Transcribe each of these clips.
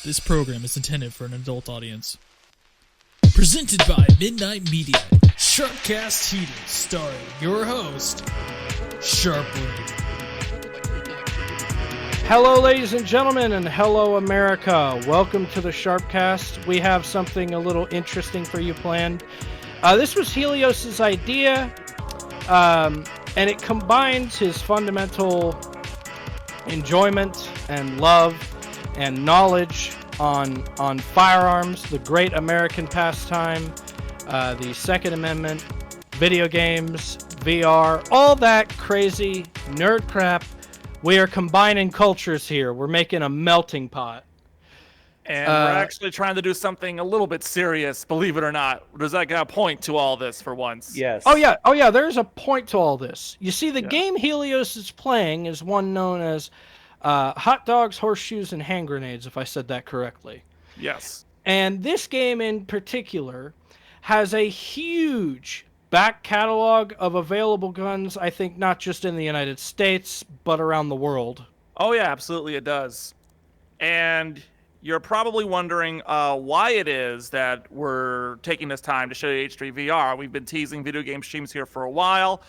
This program is intended for an adult audience. Presented by Midnight Media, Sharpcast Heated, starring your host, Sharply. Hello, ladies and gentlemen, and hello, America. Welcome to the Sharpcast. We have something a little interesting for you planned. This was Helios' idea, and it combines his fundamental enjoyment and love and knowledge on firearms, the great American pastime, the Second Amendment, video games, VR, all that crazy nerd crap. We are combining cultures here. We're making a melting pot. And we're actually trying to do something a little bit serious, believe it or not. There's like a point to all this for once. Yes. Oh yeah, there's a point to all this. You see, the game Helios is playing is one known as Hot Dogs, Horseshoes, and Hand Grenades, if I said that correctly. Yes. And this game in particular has a huge back catalog of available guns, I think not just in the United States, but around the world. Oh yeah, absolutely it does. And you're probably wondering why it is that we're taking this time to show you H3 VR. We've been teasing video game streams here for a while.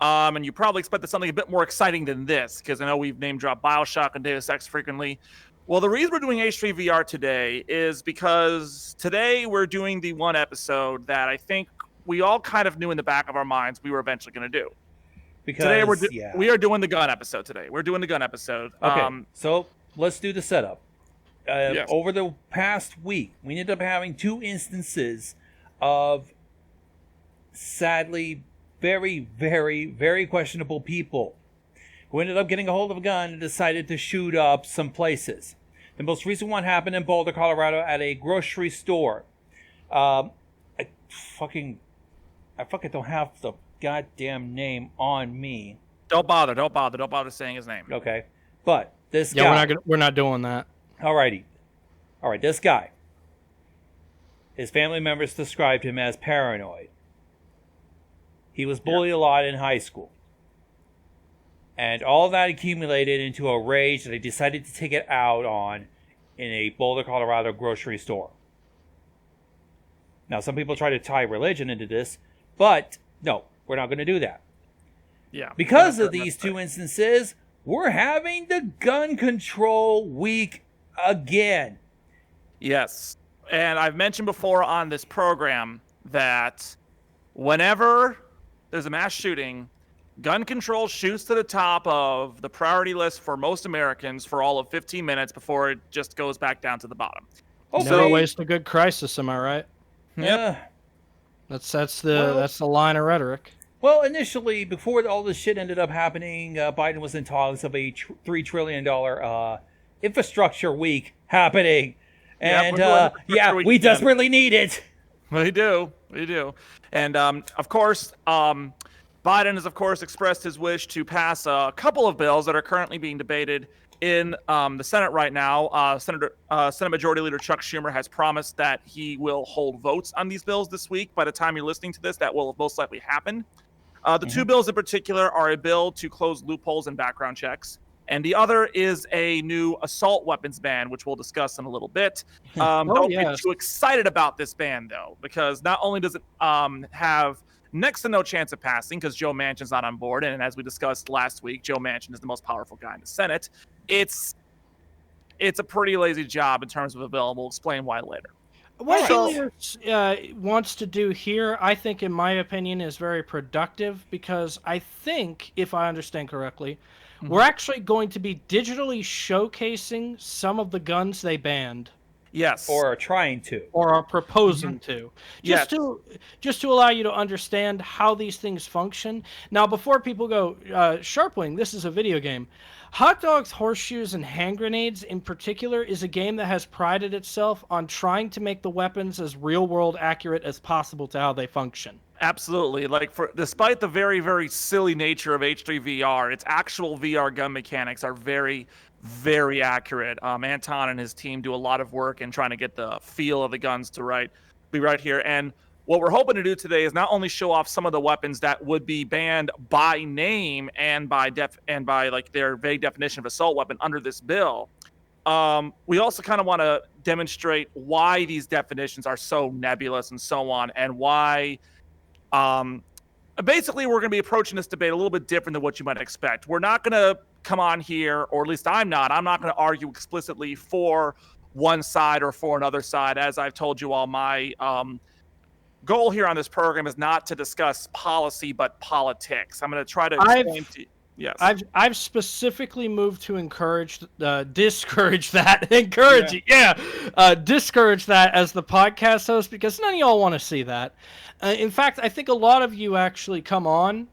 And you probably expected something a bit more exciting than this, because I know we've name-dropped BioShock and Deus Ex frequently. Well, the reason we're doing H3 VR today is because today we're doing the one episode that I think we all kind of knew in the back of our minds we were eventually going to do. Because Today we are doing the gun episode today. We're doing the gun episode. Okay, so let's do the setup. Yes. Over the past week, we ended up having two instances of sadly very, very, very questionable people who ended up getting a hold of a gun and decided to shoot up some places. The most recent one happened in Boulder, Colorado at a grocery store. I fucking don't have the goddamn name on me. Don't bother saying his name. Okay. But this guy... Yeah, we're not doing that. Alrighty. Alright, this guy. His family members described him as paranoid. He was bullied a lot in high school. And all that accumulated into a rage that he decided to take it out on in a Boulder, Colorado grocery store. Now, some people try to tie religion into this, but no, we're not going to do that. Yeah. Because of these two instances, we're having the gun control week again. Yes. And I've mentioned before on this program that whenever there's a mass shooting, gun control shoots to the top of the priority list for most Americans for all of 15 minutes before it just goes back down to the bottom. Okay. Never waste a good crisis, am I right? Yep. That's the line of rhetoric. Well, initially, before all this shit ended up happening, Biden was in talks of a $3 trillion infrastructure week happening. And, we desperately need it. We do. And, of course, Biden has, of course, expressed his wish to pass a couple of bills that are currently being debated in the Senate right now. Senate Majority Leader Chuck Schumer has promised that he will hold votes on these bills this week. By the time you're listening to this, that will most likely happen. The two bills in particular are a bill to close loopholes in background checks, and the other is a new assault weapons ban, which we'll discuss in a little bit. Don't get too excited about this ban, though, because not only does it have next to no chance of passing because Joe Manchin's not on board, and as we discussed last week, Joe Manchin is the most powerful guy in the Senate. It's a pretty lazy job in terms of a bill, and we'll explain why later. What Helios wants to do here, I think, in my opinion, is very productive because I think, if I understand correctly, we're actually going to be digitally showcasing some of the guns they banned. Yes. Or are trying to. Or are proposing to. Just to allow you to understand how these things function. Now, before people go, Sharpling, this is a video game. Hot Dogs, Horseshoes, and Hand Grenades in particular is a game that has prided itself on trying to make the weapons as real-world accurate as possible to how they function. Absolutely. Despite the very, very silly nature of H3 VR, its actual VR gun mechanics are very, very accurate. Anton and his team do a lot of work in trying to get the feel of the guns to be right here. And what we're hoping to do today is not only show off some of the weapons that would be banned by name and by their vague definition of assault weapon under this bill, we also kind of want to demonstrate why these definitions are so nebulous and so on, and why basically we're going to be approaching this debate a little bit different than what you might expect. We're not going to come on here, or at least I'm not going to argue explicitly for one side or for another side. As I've told you all, my goal here on this program is not to discuss policy, but politics. I'm going to try to explain to you. Yes. I've specifically moved to discourage that. Encourage it, yeah. Discourage that as the podcast host, because none of y'all want to see that. In fact, I think a lot of you actually come on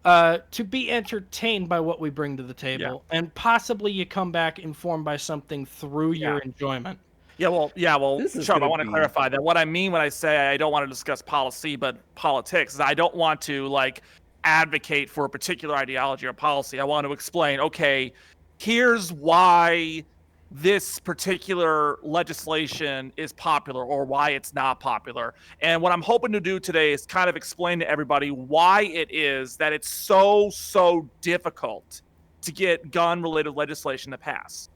to be entertained by what we bring to the table, and possibly you come back informed by something through your enjoyment. Well, Sharp, I want to clarify that what I mean when I say I don't want to discuss policy, but politics, is I don't want to, like, advocate for a particular ideology or policy. I want to explain, okay, here's why this particular legislation is popular or why it's not popular. And what I'm hoping to do today is kind of explain to everybody why it is that it's so difficult to get gun-related legislation to pass.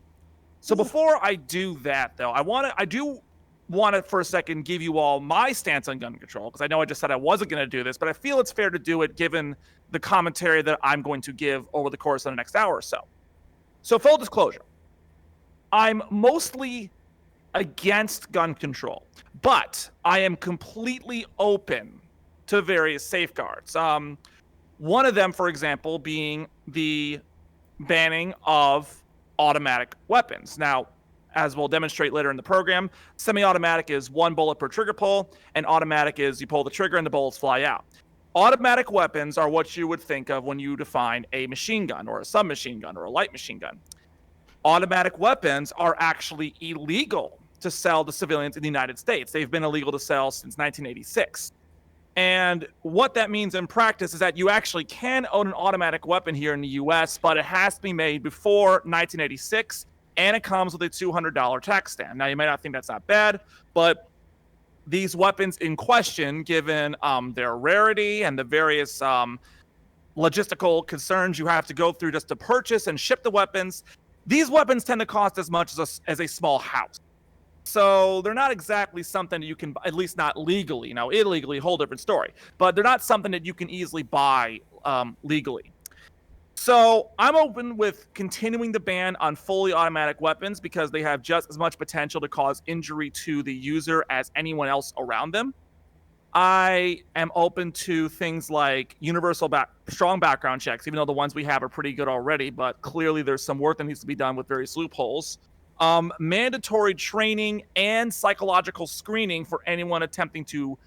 So before I do that, though, I do want to for a second give you all my stance on gun control, because I know I just said I wasn't going to do this, but I feel it's fair to do it given the commentary that I'm going to give over the course of the next hour or so. So full disclosure, I'm mostly against gun control, but I am completely open to various safeguards. One of them, for example, being the banning of automatic weapons. Now, as we'll demonstrate later in the program, semi-automatic is one bullet per trigger pull, and automatic is you pull the trigger and the bullets fly out. Automatic weapons are what you would think of when you define a machine gun or a submachine gun or a light machine gun. Automatic weapons are actually illegal to sell to civilians in the United States. They've been illegal to sell since 1986. And what that means in practice is that you actually can own an automatic weapon here in the US, but it has to be made before 1986. And it comes with a $200 tax stamp. Now, you may not think that's not bad, but these weapons in question, given their rarity and the various logistical concerns you have to go through just to purchase and ship the weapons, these weapons tend to cost as much as a small house. So they're not exactly something that you can, at least not legally. Now, illegally, whole different story. But they're not something that you can easily buy legally. So I'm open with continuing the ban on fully automatic weapons because they have just as much potential to cause injury to the user as anyone else around them. I am open to things like universal strong background checks, even though the ones we have are pretty good already, but clearly there's some work that needs to be done with various loopholes. Mandatory training and psychological screening for anyone attempting to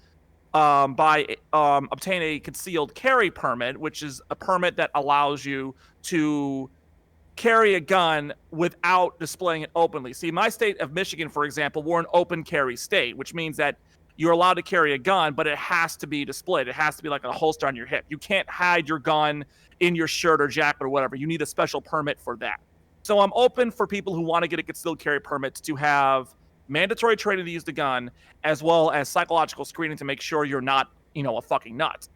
obtain a concealed carry permit, which is a permit that allows you to carry a gun without displaying it openly. See, my state of Michigan, for example, we're an open carry state, which means that you're allowed to carry a gun, but it has to be displayed. It has to be like a holster on your hip. You can't hide your gun in your shirt or jacket or whatever. You need a special permit for that. So I'm open for people who want to get a concealed carry permit to have mandatory training to use the gun, as well as psychological screening to make sure you're not, a fucking nut.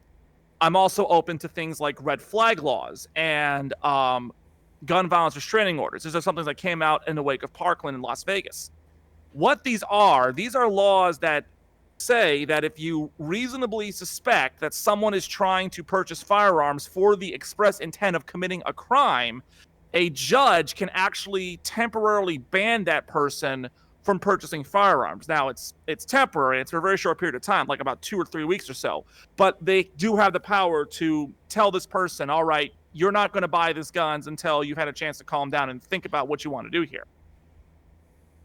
I'm also open to things like red flag laws and gun violence restraining orders. These are something that came out in the wake of Parkland in Las Vegas. What these are laws that say that if you reasonably suspect that someone is trying to purchase firearms for the express intent of committing a crime, a judge can actually temporarily ban that person from purchasing firearms. Now, it's temporary. It's for a very short period of time, like about 2 or 3 weeks or so. But they do have the power to tell this person, all right, you're not going to buy these guns until you've had a chance to calm down and think about what you want to do here.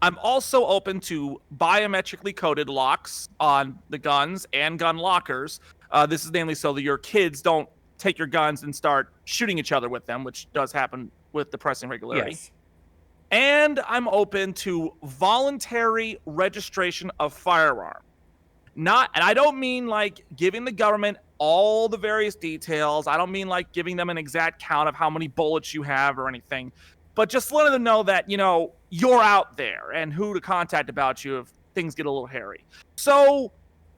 I'm also open to biometrically coded locks on the guns and gun lockers. This is namely so that your kids don't take your guns and start shooting each other with them, which does happen with depressing regularity. Yes. And I'm open to voluntary registration of firearm. And I don't mean like giving the government all the various details. I don't mean like giving them an exact count of how many bullets you have or anything, but just letting them know that, you're out there and who to contact about you if things get a little hairy. So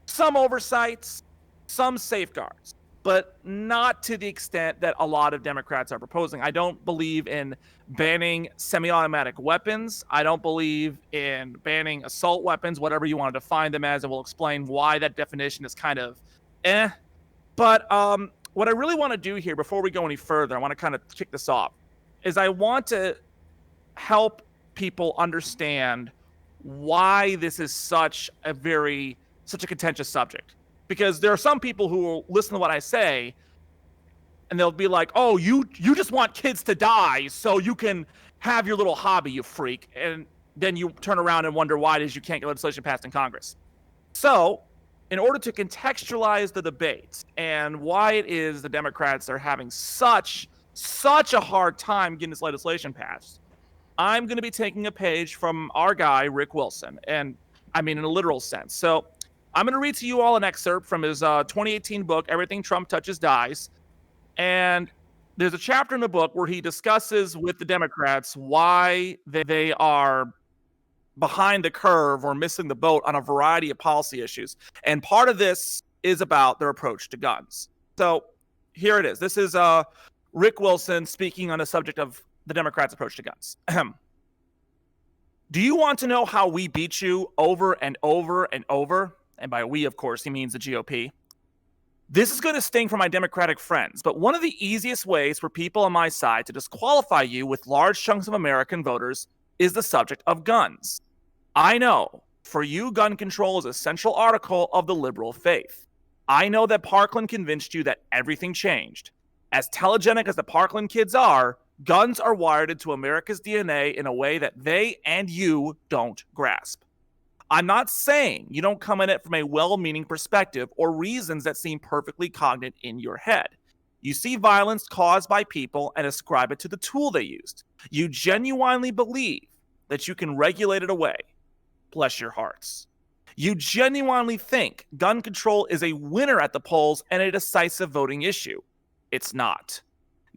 some oversights, some safeguards. but not to the extent that a lot of Democrats are proposing. I don't believe in banning semi-automatic weapons. I don't believe in banning assault weapons, whatever you want to define them as, and we'll explain why that definition is kind of But what I really want to do here, before we go any further, I want to kind of kick this off, is I want to help people understand why this is such a contentious subject. Because there are some people who will listen to what I say and they'll be like, oh, you just want kids to die so you can have your little hobby, you freak. And then you turn around and wonder why it is you can't get legislation passed in Congress. So in order to contextualize the debate and why it is the Democrats are having such a hard time getting this legislation passed, I'm going to be taking a page from our guy, Rick Wilson. And I mean in a literal sense. So I'm going to read to you all an excerpt from his 2018 book, Everything Trump Touches Dies. And there's a chapter in the book where he discusses with the Democrats why they are behind the curve or missing the boat on a variety of policy issues. And part of this is about their approach to guns. So here it is. This is Rick Wilson speaking on the subject of the Democrats' approach to guns. Do you want to know how we beat you over and over and over? And by we, of course, he means the GOP. This is going to sting for my Democratic friends, but one of the easiest ways for people on my side to disqualify you with large chunks of American voters is the subject of guns. I know, for you, gun control is a central article of the liberal faith. I know that Parkland convinced you that everything changed. As telegenic as the Parkland kids are, guns are wired into America's DNA in a way that they and you don't grasp. I'm not saying you don't come at it from a well-meaning perspective or reasons that seem perfectly cognate in your head. You see violence caused by people and ascribe it to the tool they used. You genuinely believe that you can regulate it away. Bless your hearts. You genuinely think gun control is a winner at the polls and a decisive voting issue. It's not.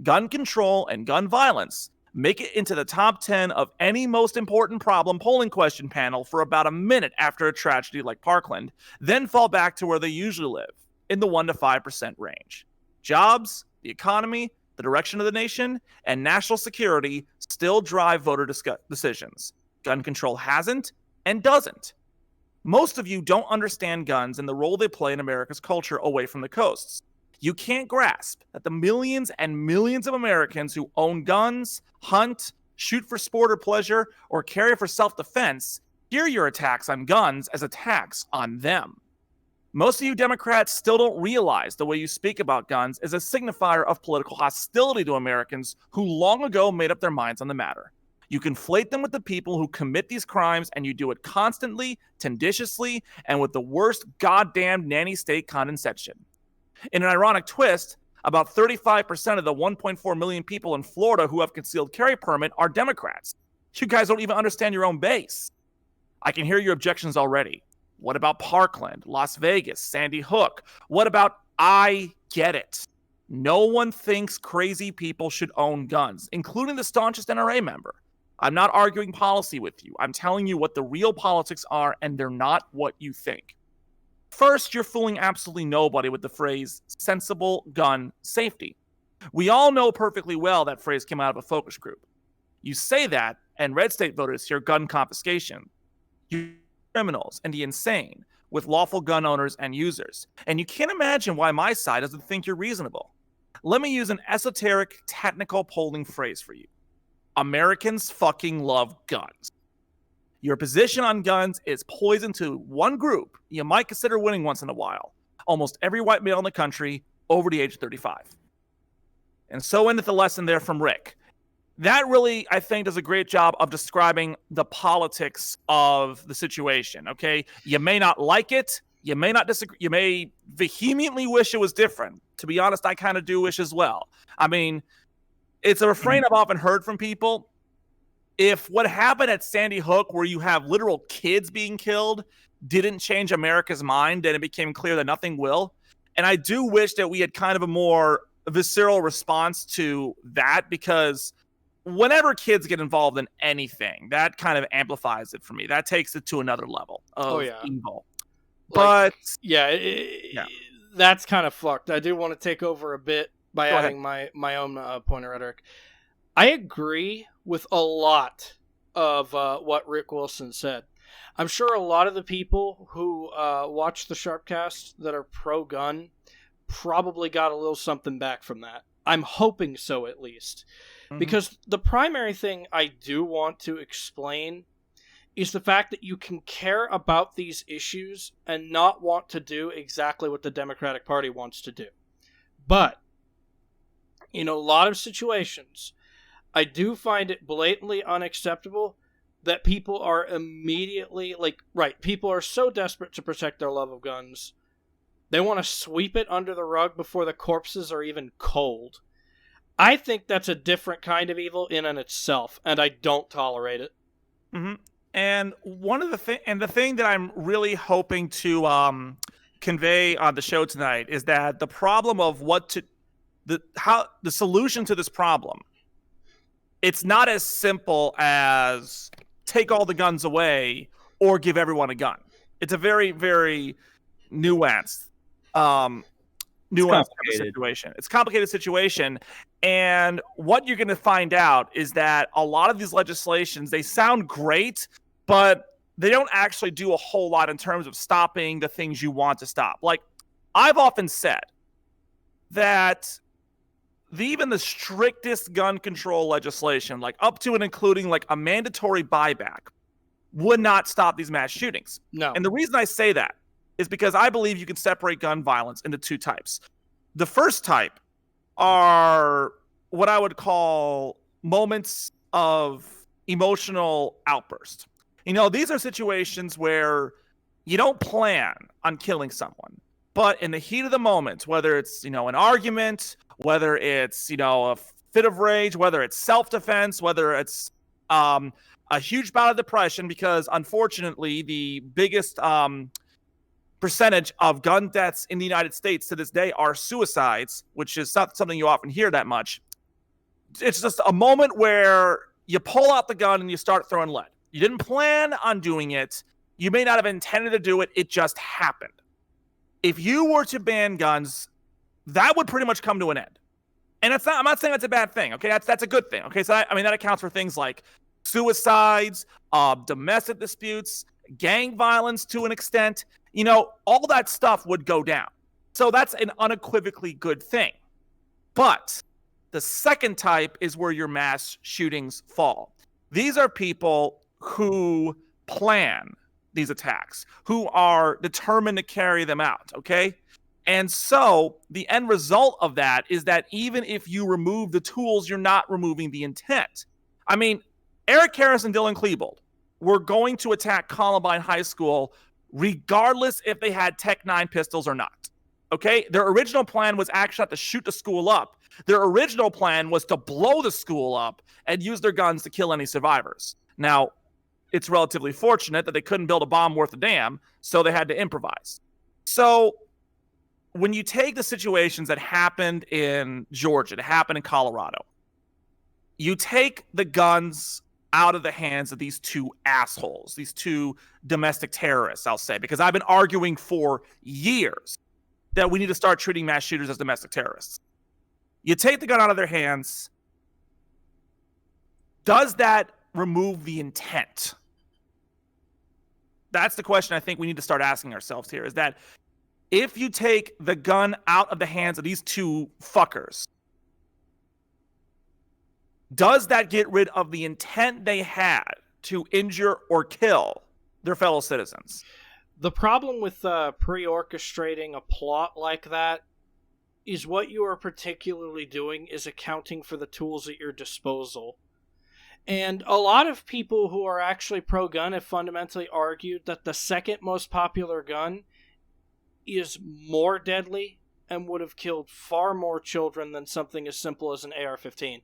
Gun control and gun violence make it into the top 10 of any most important problem polling question panel for about a minute after a tragedy like Parkland, then fall back to where they usually live, in the 1% to 5% range. Jobs, the economy, the direction of the nation, and national security still drive voter decisions. Gun control hasn't and doesn't. Most of you don't understand guns and the role they play in America's culture away from the coasts. You can't grasp that the millions and millions of Americans who own guns, hunt, shoot for sport or pleasure, or carry for self-defense hear your attacks on guns as attacks on them. Most of you Democrats still don't realize the way you speak about guns is a signifier of political hostility to Americans who long ago made up their minds on the matter. You conflate them with the people who commit these crimes, and you do it constantly, tendentiously, and with the worst goddamn nanny state condescension. In an ironic twist, about 35% of the 1.4 million people in Florida who have concealed carry permit are Democrats. You guys don't even understand your own base. I can hear your objections already. What about Parkland, Las Vegas, Sandy Hook? What about I get it? No one thinks crazy people should own guns, including the staunchest NRA member. I'm not arguing policy with you. I'm telling you what the real politics are, and they're not what you think. First, you're fooling absolutely nobody with the phrase sensible gun safety. We all know perfectly well that phrase came out of a focus group. You say that, and red state voters hear gun confiscation. You criminals and the insane with lawful gun owners and users. And you can't imagine why my side doesn't think you're reasonable. Let me use an esoteric, technical polling phrase for you. Americans fucking love guns. Your position on guns is poison to one group you might consider winning once in a while. Almost every white male in the country over the age of 35. And so ended the lesson there from Rick. That really, I think, does a great job of describing the politics of the situation, okay? You may not like it. You may not disagree. You may vehemently wish it was different. To be honest, I kind of do wish as well. I mean, it's a refrain I've often heard from people. If what happened at Sandy Hook, where you have literal kids being killed, didn't change America's mind, then it became clear that nothing will. And I do wish that we had kind of a more visceral response to that, because whenever kids get involved in anything, that kind of amplifies it for me. That takes it to another level of evil. Like, But yeah, that's kind of fucked. I do want to take over a bit by Go adding my own point of rhetoric. I agree with a lot of what Rick Wilson said. I'm sure a lot of the people who watch the Sharpcast that are pro-gun probably got a little something back from that. I'm hoping so, at least. Mm-hmm. Because the primary thing I do want to explain is the fact that you can care about these issues and not want to do exactly what the Democratic Party wants to do. But, in a lot of situations, I do find it blatantly unacceptable that people are immediately, people are so desperate to protect their love of guns, they want to sweep it under the rug before the corpses are even cold. I think that's a different kind of evil in and itself, and I don't tolerate it. Mm-hmm. And one of the thing that I'm really hoping to convey on the show tonight is that the problem of the solution to this problem, it's not as simple as take all the guns away or give everyone a gun. It's a very, very nuanced situation. It's a complicated situation. And what you're going to find out is that a lot of these legislations, they sound great, but they don't actually do a whole lot in terms of stopping the things you want to stop. Like, I've often said that even the strictest gun control legislation, like up to and including like a mandatory buyback, would not stop these mass shootings. No. And the reason I say that is because I believe you can separate gun violence into two types. The first type are what I would call moments of emotional outburst. You know, these are situations where you don't plan on killing someone, but in the heat of the moment, whether it's, an argument, whether it's, a fit of rage, whether it's self-defense, whether it's a huge bout of depression, because unfortunately the biggest percentage of gun deaths in the United States to this day are suicides, which is not something you often hear that much. It's just a moment where you pull out the gun and you start throwing lead. You didn't plan on doing it. You may not have intended to do it. It just happened. If you were to ban guns, that would pretty much come to an end. And I'm not saying that's a bad thing. Okay, that's a good thing. Okay, so that accounts for things like suicides, domestic disputes, gang violence to an extent. All that stuff would go down. So that's an unequivocally good thing. But the second type is where your mass shootings fall. These are people who plan these attacks, who are determined to carry them out, okay? And so the end result of that is that even if you remove the tools, you're not removing the intent. I mean, Eric Harris and Dylan Klebold were going to attack Columbine High School regardless if they had Tech 9 pistols or not. Okay? Their original plan was actually not to shoot the school up. Their original plan was to blow the school up and use their guns to kill any survivors. Now, it's relatively fortunate that they couldn't build a bomb worth a damn, so they had to improvise. So when you take the situations that happened in Georgia, that happened in Colorado, you take the guns out of the hands of these two assholes, these two domestic terrorists, I'll say, because I've been arguing for years that we need to start treating mass shooters as domestic terrorists. You take the gun out of their hands. Does that remove the intent? That's the question I think we need to start asking ourselves here, is that if you take the gun out of the hands of these two fuckers, does that get rid of the intent they had to injure or kill their fellow citizens? The problem with pre-orchestrating a plot like that is what you are particularly doing is accounting for the tools at your disposal. And a lot of people who are actually pro-gun have fundamentally argued that the second most popular gun is more deadly and would have killed far more children than something as simple as an AR-15.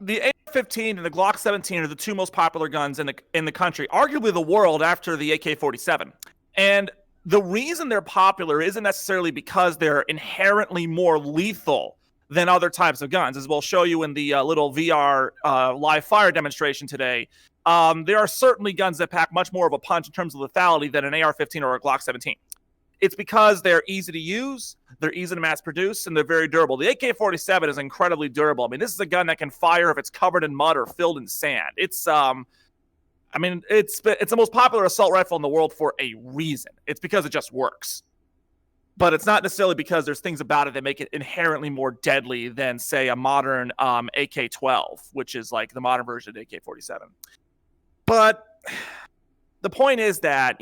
The AR-15 and the Glock 17 are the two most popular guns in the country, arguably the world, after the AK-47. And the reason they're popular isn't necessarily because they're inherently more lethal than other types of guns, as we'll show you in the little VR live fire demonstration today. There are certainly guns that pack much more of a punch in terms of lethality than an AR-15 or a Glock 17. It's because they're easy to use, they're easy to mass produce, and they're very durable. The AK-47 is incredibly durable. I mean, this is a gun that can fire if it's covered in mud or filled in sand. It's the most popular assault rifle in the world for a reason. It's because it just works. But it's not necessarily because there's things about it that make it inherently more deadly than, say, a modern AK-12, which is like the modern version of the AK-47. But the point is that,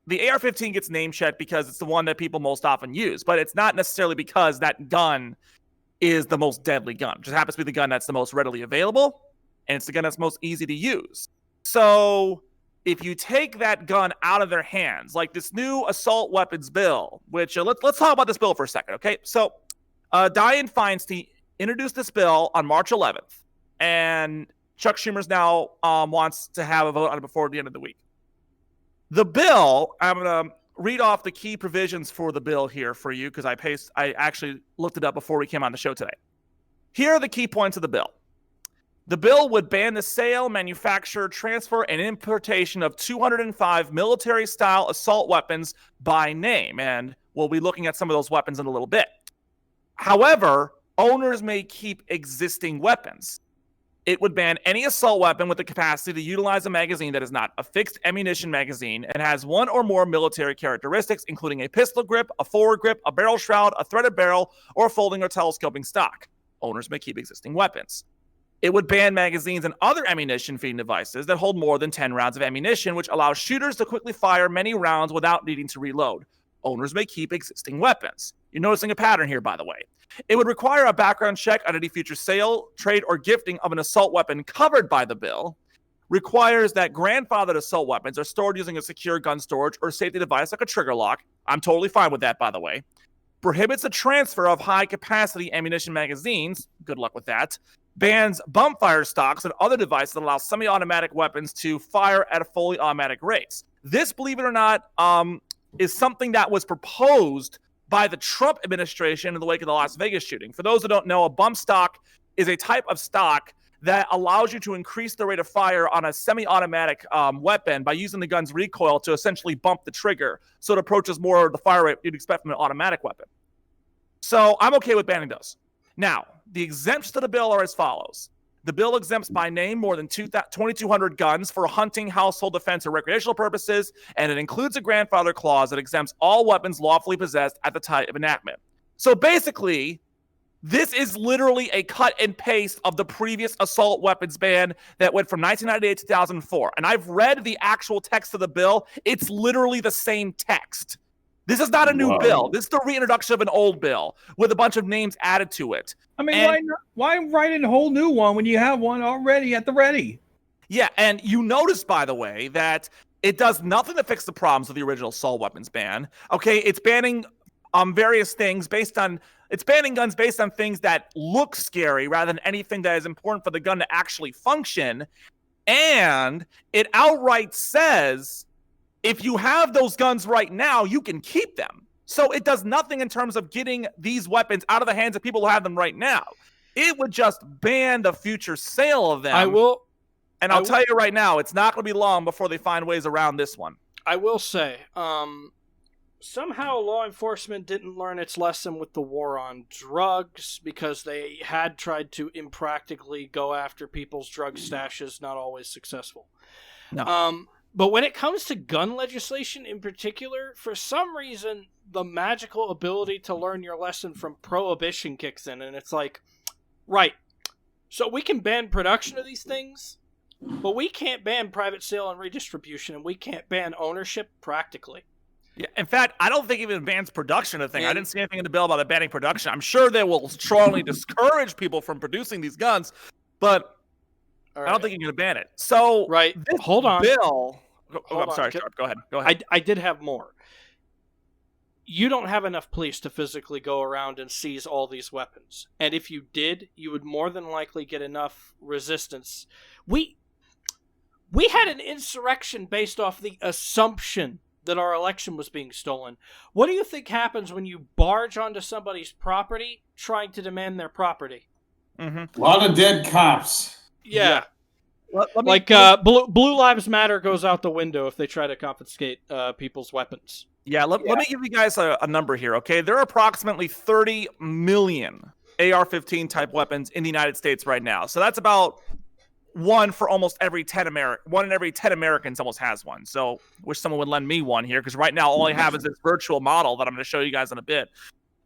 the AR-15 gets name-checked because it's the one that people most often use, but it's not necessarily because that gun is the most deadly gun. It just happens to be the gun that's the most readily available, and it's the gun that's most easy to use. So if you take that gun out of their hands, like this new assault weapons bill, which let's talk about this bill for a second, okay? So Dianne Feinstein introduced this bill on March 11th, and Chuck Schumer's now wants to have a vote on it before the end of the week. The bill, I'm going to read off the key provisions for the bill here for you because I actually looked it up before we came on the show today. Here are the key points of the bill. The bill would ban the sale, manufacture, transfer, and importation of 205 military-style assault weapons by name, and we'll be looking at some of those weapons in a little bit. However, owners may keep existing weapons. It would ban any assault weapon with the capacity to utilize a magazine that is not a fixed ammunition magazine and has one or more military characteristics, including a pistol grip, a forward grip, a barrel shroud, a threaded barrel, or folding or telescoping stock. Owners may keep existing weapons. It would ban magazines and other ammunition feeding devices that hold more than 10 rounds of ammunition, which allows shooters to quickly fire many rounds without needing to reload. Owners may keep existing weapons. You're noticing a pattern here, by the way. It would require a background check on any future sale, trade, or gifting of an assault weapon covered by the bill. Requires that grandfathered assault weapons are stored using a secure gun storage or safety device like a trigger lock. I'm totally fine with that, by the way. Prohibits the transfer of high-capacity ammunition magazines. Good luck with that. Bans bump fire stocks and other devices that allow semi-automatic weapons to fire at a fully automatic rates. This, believe it or not, is something that was proposed by the Trump administration in the wake of the Las Vegas shooting. For those who don't know, a bump stock is a type of stock that allows you to increase the rate of fire on a semi-automatic weapon by using the gun's recoil to essentially bump the trigger so it approaches more of the fire rate you'd expect from an automatic weapon. So I'm okay with banning those. Now, the exemptions to the bill are as follows. The bill exempts by name more than 2,200 guns for hunting, household defense, or recreational purposes, and it includes a grandfather clause that exempts all weapons lawfully possessed at the time of enactment. So basically, this is literally a cut and paste of the previous assault weapons ban that went from 1998 to 2004. And I've read the actual text of the bill. It's literally the same text. This is not a new bill. This is the reintroduction of an old bill with a bunch of names added to it. I mean, why write a whole new one when you have one already at the ready? Yeah, and you notice, by the way, that it does nothing to fix the problems of the original assault weapons ban. Okay, it's banning various things it's banning guns based on things that look scary rather than anything that is important for the gun to actually function. And it outright says, if you have those guns right now, you can keep them. So it does nothing in terms of getting these weapons out of the hands of people who have them right now. It would just ban the future sale of them. I'll tell you right now, it's not going to be long before they find ways around this one. I will say, somehow law enforcement didn't learn its lesson with the war on drugs because they had tried to impractically go after people's drug stashes, not always successful. No. But when it comes to gun legislation in particular, for some reason, the magical ability to learn your lesson from prohibition kicks in, and it's like, right, so we can ban production of these things, but we can't ban private sale and redistribution, and we can't ban ownership practically. Yeah, in fact, I don't think it even bans production of the thing. I didn't see anything in the bill about it banning production. I'm sure they will strongly discourage people from producing these guns, but I don't think you're going to ban it. So, hold on. Bill... I'm sorry, Sharp. Go ahead. I did have more. You don't have enough police to physically go around and seize all these weapons. And if you did, you would more than likely get enough resistance. We had an insurrection based off the assumption that our election was being stolen. What do you think happens when you barge onto somebody's property trying to demand their property? Mm-hmm. A lot of dead cops. Yeah. Blue Lives Matter goes out the window if they try to confiscate people's weapons. Yeah, let me give you guys a number here, okay? There are approximately 30 million AR-15 type weapons in the United States right now. So that's about one for almost every 10 one in every 10 Americans almost has one. So wish someone would lend me one here, because right now all I have is this virtual model that I'm going to show you guys in a bit.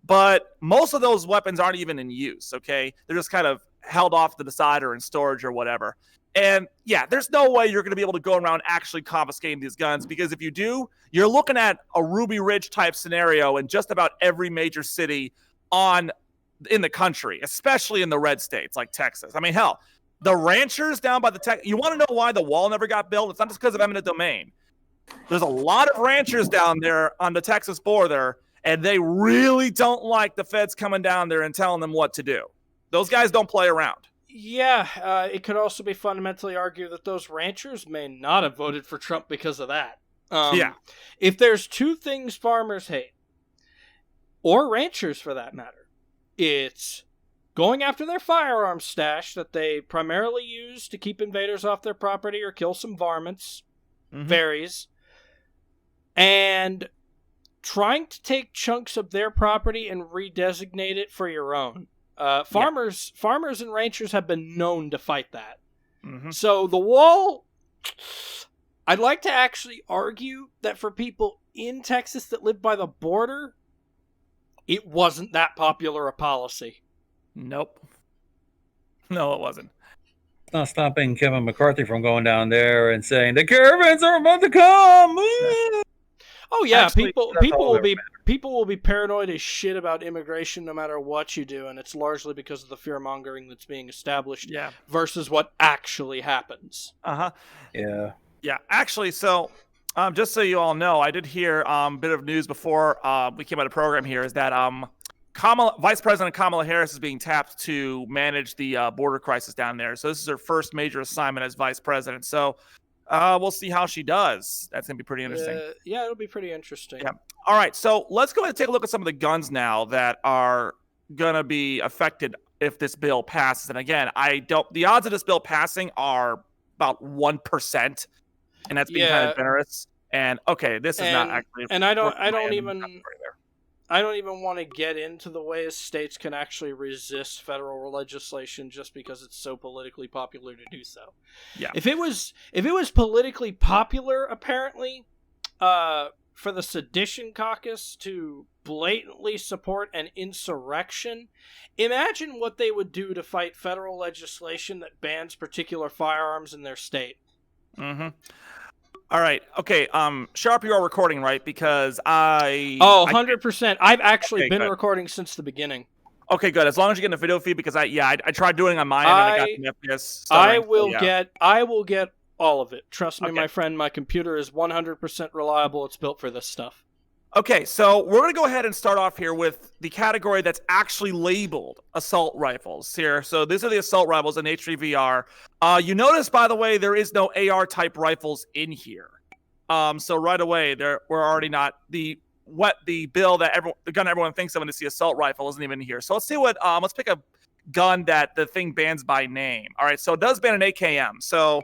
But most of those weapons aren't even in use, okay? They're just kind of held off to the side or in storage or whatever. And yeah, there's no way you're going to be able to go around actually confiscating these guns, because if you do, you're looking at a Ruby Ridge type scenario in just about every major city in the country, especially in the red states like Texas. I mean, hell, the ranchers down by the you want to know why the wall never got built? It's not just because of eminent domain. There's a lot of ranchers down there on the Texas border, and they really don't like the feds coming down there and telling them what to do. Those guys don't play around. Yeah, it could also be fundamentally argued that those ranchers may not have voted for Trump because of that. Yeah. If there's two things farmers hate, or ranchers for that matter, it's going after their firearms stash that they primarily use to keep invaders off their property or kill some varmints, varies, and trying to take chunks of their property and redesignate it for your own. Farmers and ranchers have been known to fight that. So the wall, I'd like to actually argue that for people in Texas that live by the border, it wasn't that popular a policy. Nope. No, it wasn't. It's not stopping Kevin McCarthy from going down there and saying the caravans are about to come. Oh yeah, Actually, people will be paranoid as shit about immigration no matter what you do, and it's largely because of the fear mongering that's being established versus what actually happens. Yeah. Yeah. Actually, so just so you all know, I did hear a bit of news before we came out of the program here is that Vice President Kamala Harris is being tapped to manage the border crisis down there. So this is her first major assignment as vice president. So we'll see how she does. That's going to be pretty interesting. Yeah, it'll be pretty interesting. Yeah. All right. So let's go ahead and take a look at some of the guns now that are going to be affected if this bill passes. And again, the odds of this bill passing are about 1%. And that's being kind of generous. And okay, this is not actually. And I don't even want to get into the ways states can actually resist federal legislation just because it's so politically popular to do so. Yeah. If it was politically popular, apparently, for the Sedition Caucus to blatantly support an insurrection, imagine what they would do to fight federal legislation that bans particular firearms in their state. All right. Okay. Sharp, you are recording, right? Because 100%. I've actually been recording since the beginning. Okay, good. As long as you get in the video feed, because I tried doing it on my end and I got the FPS. I will get all of it. Trust me, my friend. My computer is 100% reliable. It's built for this stuff. Okay, so we're going to go ahead and start off here with the category that's actually labeled assault rifles here. So these are the assault rifles in H3VR. You notice, by the way, there is no AR-type rifles in here. So right away, we're already not the bill that the gun everyone thinks of when they see assault rifle isn't even here. So let's see let's pick a gun that the thing bans by name. All right, so it does ban an AKM. So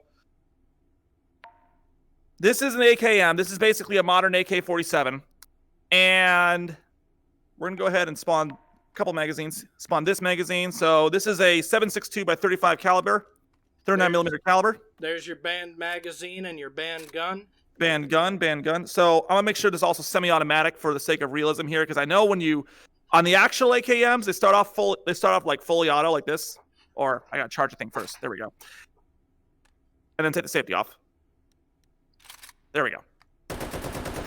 this is an AKM. This is basically a modern AK-47. And we're going to go ahead and spawn a couple magazines. Spawn this magazine. So this is a 7.62 by 35 caliber, 39 millimeter caliber. There's your banned magazine and your banned gun. Banned gun. So I'm going to make sure this is also semi-automatic for the sake of realism here, because I know when on the actual AKMs, they start off like fully auto like this. Or I got to charge the thing first. There we go. And then take the safety off. There we go.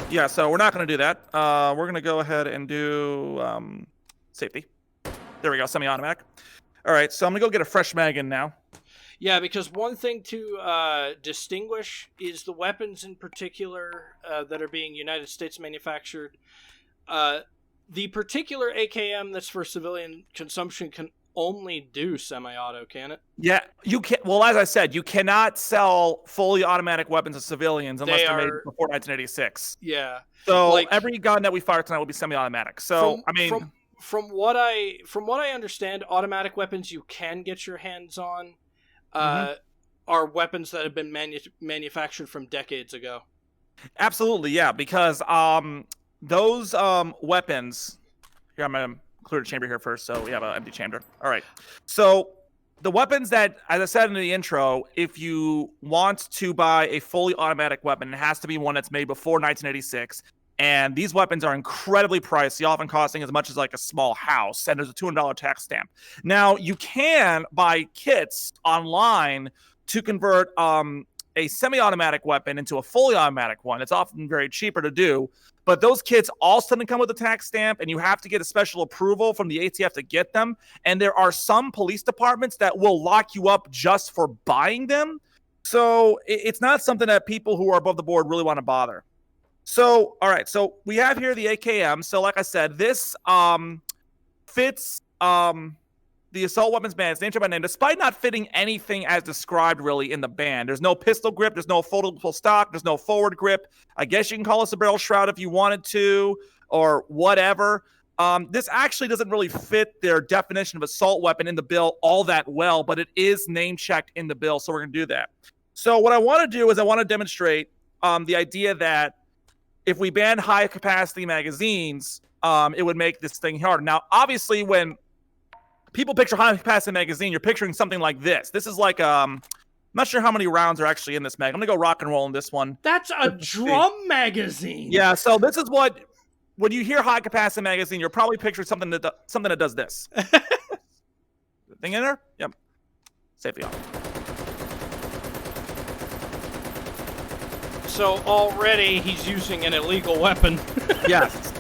Yeah, so we're not going to do that. We're going to go ahead and do safety. There we go, semi-automatic. All right, so I'm going to go get a fresh mag in now. Yeah, because one thing to distinguish is the weapons in particular that are being United States manufactured. The particular AKM that's for civilian consumption can only do semi-auto, can it? Yeah, you can. Well, as I said, you cannot sell fully automatic weapons to civilians unless they're made before 1986. Yeah. So every gun that we fire tonight will be semi-automatic. So from what I understand, automatic weapons you can get your hands on are weapons that have been manufactured from decades ago. Absolutely, yeah, because those weapons. Here, I'm gonna clear the chamber here first, so we have an empty chamber. All right. So the weapons that, as I said in the intro, if you want to buy a fully automatic weapon, it has to be one that's made before 1986. And these weapons are incredibly pricey, often costing as much as like a small house. And there's a $200 tax stamp. Now, you can buy kits online to convert a semi-automatic weapon into a fully automatic one. It's often very cheaper to do. But those kits also didn't come with a tax stamp, and you have to get a special approval from the ATF to get them. And there are some police departments that will lock you up just for buying them. So it's not something that people who are above the board really want to bother. So, all right. So we have here the AKM. So like I said, this fits the assault weapons ban. It's named by name, despite not fitting anything as described really in the ban. There's no pistol grip. There's no foldable stock. There's no forward grip. I guess you can call this a barrel shroud if you wanted to, or whatever. This actually doesn't really fit their definition of assault weapon in the bill all that well, but it is name checked in the bill, so we're going to do that. So what I want to do is I want to demonstrate the idea that if we ban high capacity magazines, it would make this thing harder. Now, obviously, when people picture high capacity magazine, you're picturing something like this. This is like, I'm not sure how many rounds are actually in this mag. I'm going to go rock and roll in this one. That's a drum magazine. Yeah, so this is what, when you hear high capacity magazine, you're probably picturing something that does this. Thing in there? Yep. Safety off. So already he's using an illegal weapon. Yes.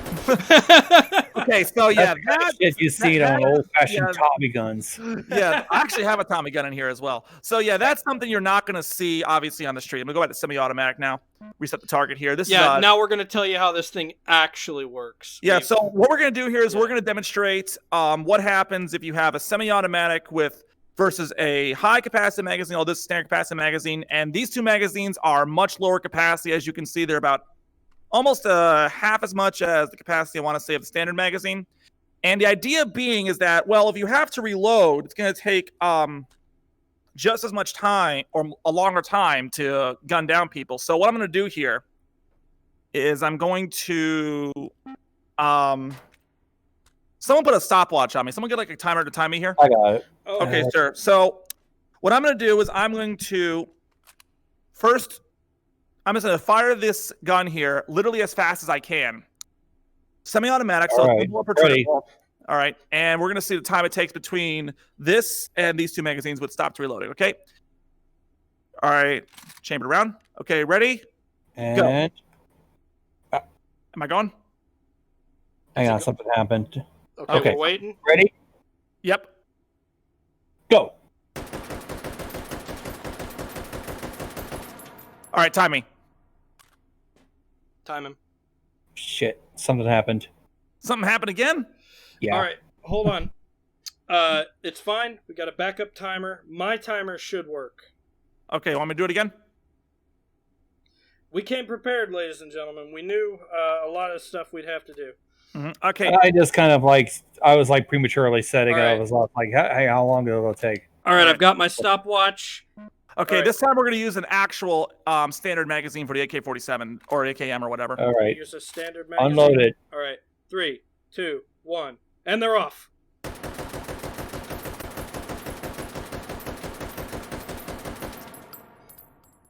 Okay, so yeah, that's shit you see on old-fashioned Tommy guns. Yeah, I actually have a Tommy gun in here as well. So yeah, that's something you're not going to see obviously on the street. I'm gonna go back to semi-automatic now. Reset the target here. This is now we're going to tell you how this thing actually works. Yeah, so what we're going to do here is we're going to demonstrate what happens if you have a semi-automatic versus a high capacity magazine. Oh, this is standard capacity magazine, and these two magazines are much lower capacity. As you can see, they're about almost half as much as the capacity I want to say of the standard magazine. And the idea being is that, well, if you have to reload, it's going to take just as much time or a longer time to gun down people. So what I'm going to do here is I'm going to someone put a stopwatch on me. Someone get like a timer to time me here. I got it. Okay, sure. So what I'm going to do is I'm going to first, I'm just going to fire this gun here literally as fast as I can. Semi-automatic. So right. All right. And we're going to see the time it takes between this and these two magazines with stop to reloading. Okay. All right. Chambered around. Okay. Ready? And go. Am I going? Hang on. Something happened. Okay. We're waiting. Ready? Yep. Go. All right. Time me. Time him. Shit. Something happened. Something happened again? Yeah. All right. Hold on. It's fine. We got a backup timer. My timer should work. Okay. Want me to do it again? We came prepared, ladies and gentlemen. We knew a lot of stuff we'd have to do. Mm-hmm. Okay. I just kind of I was prematurely setting it. Right. I was like, hey, how long will it take? All right. I've got my stopwatch. Okay, right. This time we're going to use an actual standard magazine for the AK-47 or AKM or whatever. All right. Use a standard magazine. Unload it. All right. 3, 2, 1. And they're off.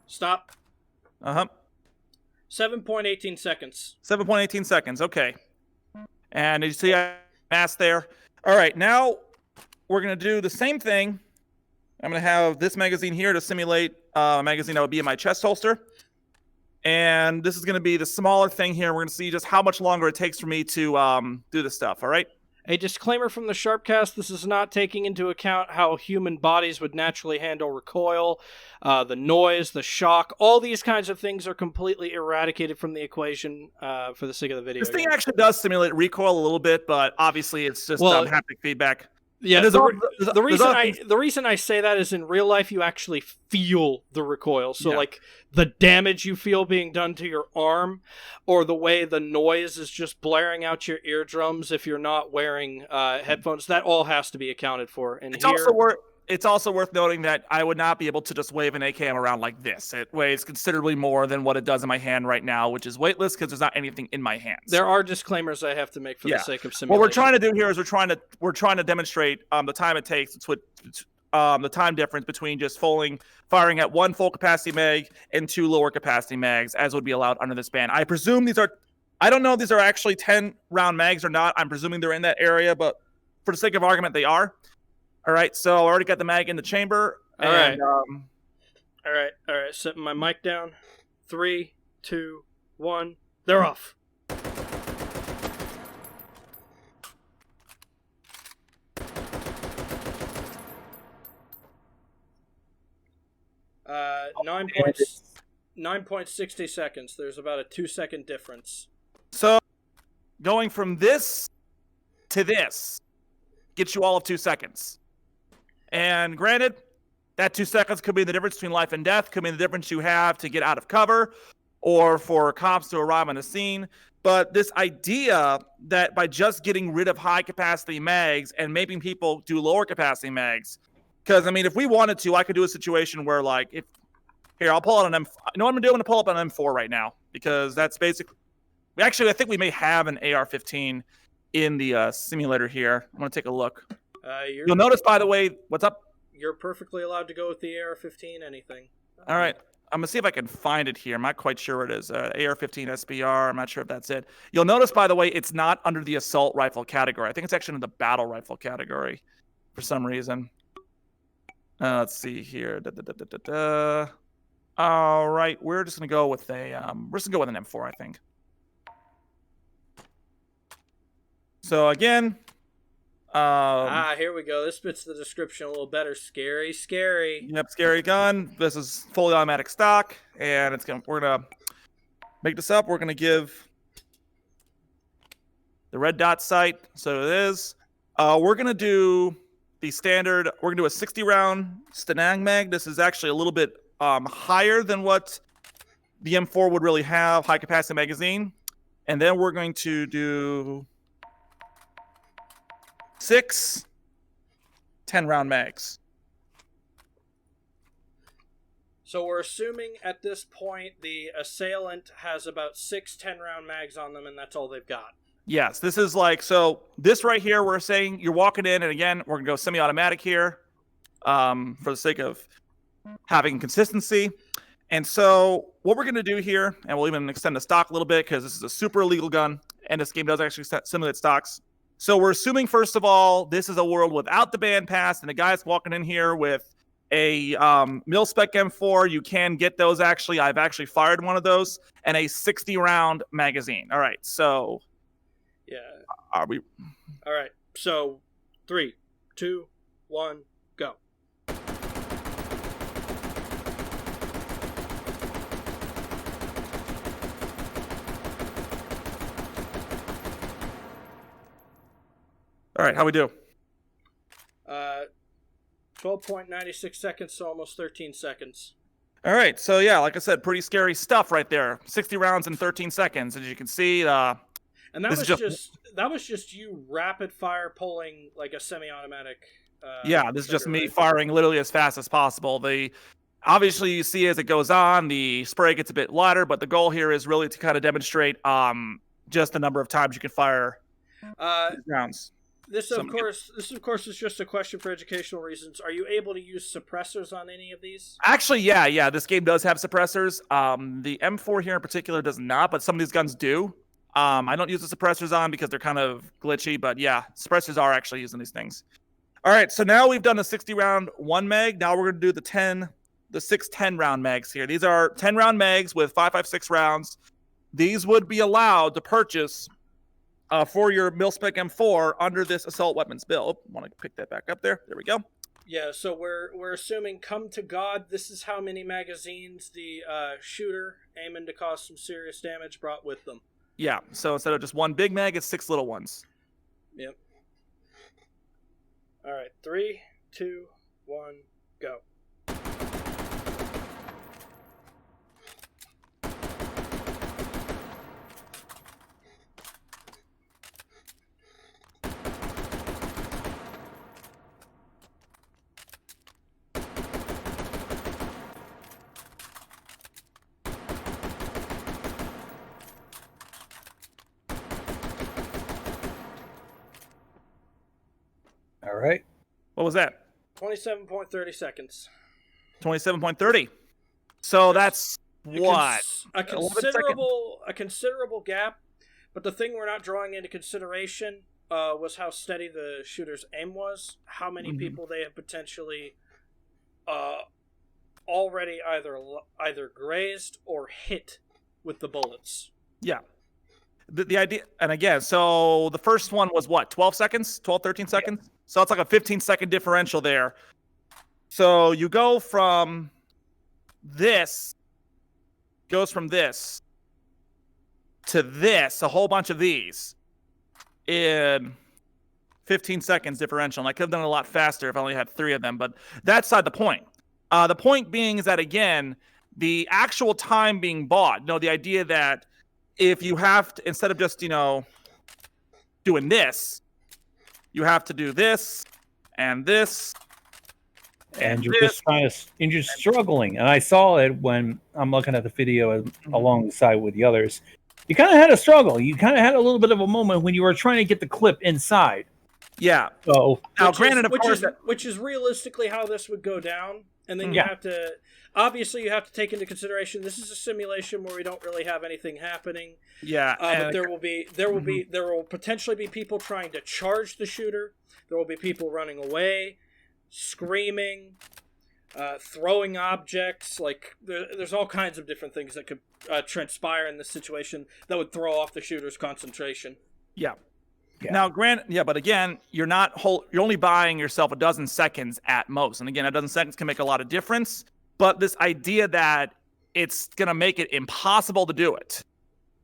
Stop. Uh-huh. 7.18 seconds. 7.18 seconds. Okay. And you see I masked there. All right, now we're going to do the same thing. I'm going to have this magazine here to simulate a magazine that would be in my chest holster. And this is going to be the smaller thing here. We're going to see just how much longer it takes for me to do this stuff, all right? A disclaimer from the Sharpcast, this is not taking into account how human bodies would naturally handle recoil, the noise, the shock. All these kinds of things are completely eradicated from the equation for the sake of the video. This thing actually does simulate recoil a little bit, but obviously it's just haptic feedback. Yeah, the reason I say that is in real life you actually feel the recoil. So the damage you feel being done to your arm, or the way the noise is just blaring out your eardrums if you're not wearing headphones, that all has to be accounted for. And it's also worth noting that I would not be able to just wave an AKM around like this. It weighs considerably more than what it does in my hand right now, which is weightless because there's not anything in my hands. There are disclaimers I have to make for the sake of simulation. What we're trying to do here is we're trying to demonstrate the time it takes to the time difference between just firing at one full capacity mag and 2 lower capacity mags, as would be allowed under this ban. I presume I don't know if these are actually 10 round mags or not. I'm presuming they're in that area, but for the sake of argument, they are. All right, so I already got the mag in the chamber. All right. Setting my mic down. 3, 2, 1. They're off. 9.60 seconds. There's about a 2-second difference. So going from this to this gets you all of 2 seconds. And granted, that 2 seconds could be the difference between life and death, could be the difference you have to get out of cover or for cops to arrive on the scene. But this idea that by just getting rid of high capacity mags and making people do lower capacity mags, because I mean, if we wanted to, I could do a situation where I'll pull out an M. You know what I'm gonna do? I'm gonna pull up an M4 right now because that's basically. I think we may have an AR-15 in the simulator here. I'm gonna take a look. You'll notice, by the way, what's up? You're perfectly allowed to go with the AR-15. Anything. All right. I'm gonna see if I can find it here. I'm not quite sure what it is. AR-15 SBR. I'm not sure if that's it. You'll notice, by the way, it's not under the assault rifle category. I think it's actually in the battle rifle category for some reason. Let's see here. All right, we're just gonna go with an M4, I think. So again, here we go. This fits the description a little better. Scary. Yep, scary gun. This is fully automatic stock, and we're gonna make this up. We're gonna give the red dot sight, so it is. We're gonna do the standard. We're gonna do a 60 round Stenang mag. This is actually a little bit higher than what the M4 would really have, high capacity magazine. And then we're going to do 6 10-round mags. So we're assuming at this point the assailant has about 6 10-round mags on them, and that's all they've got. Yes, this is this right here, we're saying you're walking in, and again, we're going to go semi-automatic here for the sake of having consistency. And so what we're going to do here, and we'll even extend the stock a little bit because this is a super illegal gun, and this game does actually simulate stocks. So we're assuming, first of all, this is a world without the band pass, and the guy's walking in here with a mil-spec M4. You can get those, actually. I've actually fired one of those, and a 60-round magazine. All right, so... Yeah. Are we... All right, so 3, 2, 1, go. All right, how we do? 12.96 seconds, so almost 13 seconds. All right, so yeah, like I said, pretty scary stuff right there. 60 rounds in 13 seconds, as you can see. And that was just you rapid fire pulling like a semi-automatic. Yeah, this is just me firing literally as fast as possible. Obviously, you see as it goes on, the spray gets a bit lighter, but the goal here is really to kind of demonstrate just the number of times you can fire rounds. This of course is just a question for educational reasons. Are you able to use suppressors on any of these? Actually, yeah. This game does have suppressors. The M4 here in particular does not, but some of these guns do. I don't use the suppressors on because they're kind of glitchy, but yeah, suppressors are actually using these things. All right, so now we've done a 60 round 1 mag. Now we're going to do the 6 10-round mags here. These are 10-round mags with 5.56 rounds. These would be allowed to purchase for your mil-spec M4 under this assault weapons bill. I want to pick that back up there. There we go. Yeah, so we're assuming, come to God, this is how many magazines the shooter, aiming to cause some serious damage, brought with them. Yeah, so instead of just 1 big mag, it's 6 little ones. Yep. All right, 3, 2, 1, go. All right. What was that? 27.30 seconds. 27.30. So that's what? A 11 seconds. considerable gap, but the thing we're not drawing into consideration was how steady the shooter's aim was, how many people they have potentially already either grazed or hit with the bullets. Yeah. The idea, and again, so the first one was what, 12 seconds? 12, 13 seconds? Yeah. So it's like a 15-second differential there. So you go from this, goes from this to this, a whole bunch of these in 15 seconds differential. And I could have done it a lot faster if I only had 3 of them, but that's not the point. The point being is that, again, the actual time being bought, the idea that if you have to, instead of just, doing this, you have to do this and this. And you're just you're just struggling. And I saw it when I'm looking at the video alongside with the others. You kind of had a struggle. You kind of had a little bit of a moment when you were trying to get the clip inside. Yeah. So now, granted, of course, which is realistically how this would go down. And then you have to, obviously, you have to take into consideration this is a simulation where we don't really have anything happening. Yeah. But there will potentially be people trying to charge the shooter. There will be people running away, screaming, throwing objects. Like there's all kinds of different things that could transpire in this situation that would throw off the shooter's concentration. Yeah. Now, but again, you're only buying yourself a dozen seconds at most. And again, a dozen seconds can make a lot of difference. But this idea that it's going to make it impossible to do it,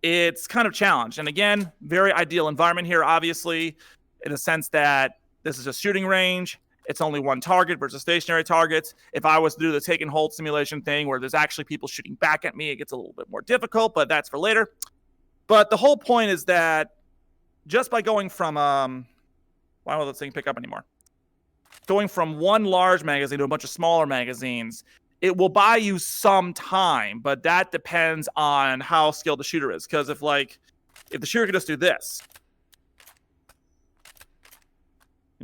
it's kind of challenged. And again, very ideal environment here, obviously, in the sense that this is a shooting range. It's only one target versus stationary targets. If I was to do the take and hold simulation thing where there's actually people shooting back at me, it gets a little bit more difficult, but that's for later. But the whole point is that just by going from, why won't this thing pick up anymore? Going from one large magazine to a bunch of smaller magazines, it will buy you some time, but that depends on how skilled the shooter is. Because if the shooter could just do this,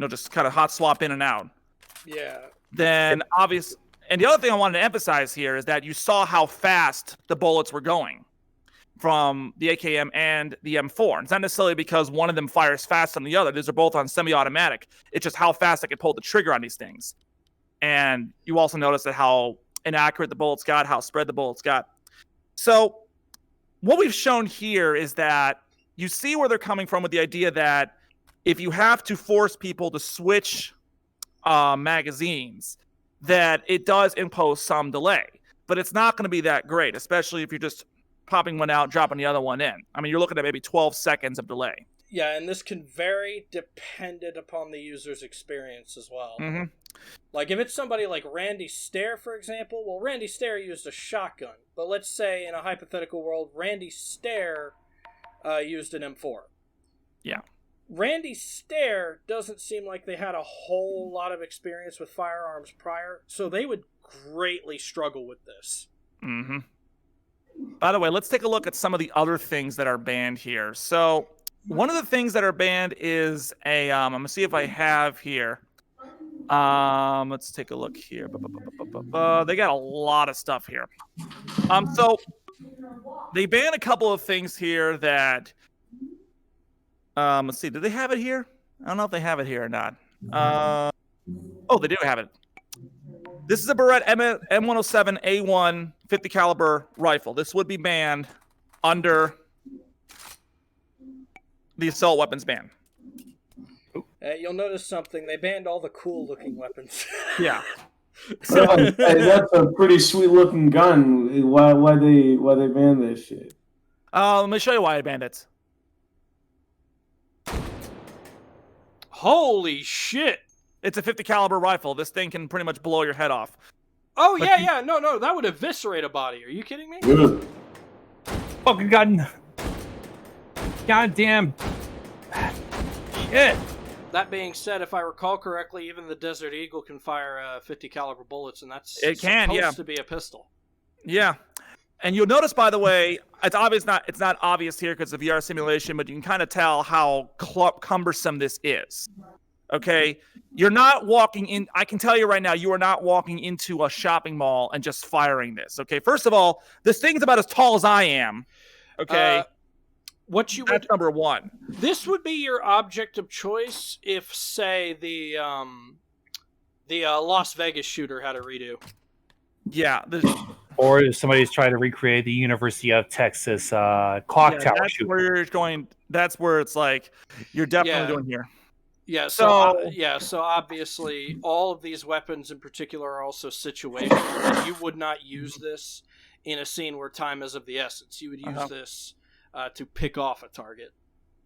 just kind of hot swap in and out. Yeah. Then obvious. And the other thing I wanted to emphasize here is that you saw how fast the bullets were going from the AKM and the M4. It's not necessarily because one of them fires fast than the other. These are both on semi-automatic. It's just how fast I can pull the trigger on these things. And you also notice that how inaccurate the bullets got, how spread the bullets got. So what we've shown here is that you see where they're coming from with the idea that if you have to force people to switch magazines, that it does impose some delay. But it's not going to be that great, especially if you're just popping one out, dropping the other one in. I mean, you're looking at maybe 12 seconds of delay. Yeah, and this can vary dependent upon the user's experience as well. Mm-hmm. Like, if it's somebody like Randy Stair, for example, well, Randy Stair used a shotgun. But let's say, in a hypothetical world, Randy Stair used an M4. Yeah. Randy Stair doesn't seem like they had a whole lot of experience with firearms prior, so they would greatly struggle with this. Mm-hmm. By the way, let's take a look at some of the other things that are banned here. So one of the things that are banned is a, I'm going to see if I have here. Let's take a look here. They got a lot of stuff here. So they ban a couple of things here that, let's see, do they have it here? I don't know if they have it here or not. Oh, they do have it. This is a Beretta M107A1 50 caliber rifle. This would be banned under the assault weapons ban. You'll notice something. They banned all the cool-looking weapons. Yeah. So, hey, that's a pretty sweet-looking gun. Why they ban this shit? Let me show you why I banned it. Holy shit! It's a 50 caliber rifle. This thing can pretty much blow your head off. Oh, yeah. No, that would eviscerate a body. Are you kidding me? Ugh. Fucking goddamn shit. That being said, if I recall correctly, even the Desert Eagle can fire 50 caliber bullets, and that's supposed to be a pistol. Yeah. And you'll notice, by the way, it's not obvious here because of VR simulation, but you can kind of tell how cumbersome this is. Okay, you're not walking in. I can tell you right now, you are not walking into a shopping mall and just firing this. Okay, first of all, this thing's about as tall as I am. Okay, what you that's would number one. this would be your object of choice if, say, the Las Vegas shooter had a redo. Yeah, Or if somebody's trying to recreate the University of Texas clock tower that's shooting. where you're going. That's where it's like you're definitely Yeah. doing here. Yeah, So- so obviously all of these weapons in particular are also situational. You would not use this in a scene where time is of the essence. You would use this to pick off a target.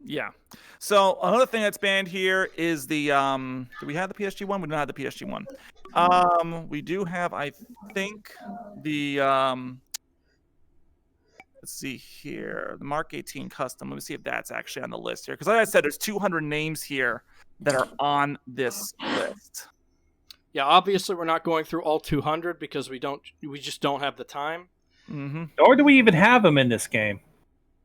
Yeah. So another thing that's banned here is the do we have the PSG one? We don't have the PSG one. We do have, I think, the let's see here, the Mark 18 custom. Let me see if that's actually on the list here, because like I said, there's 200 names here that are on this list. Yeah, obviously we're not going through all 200 because we just don't have the time. Mm-hmm. Or do we even have them in this game?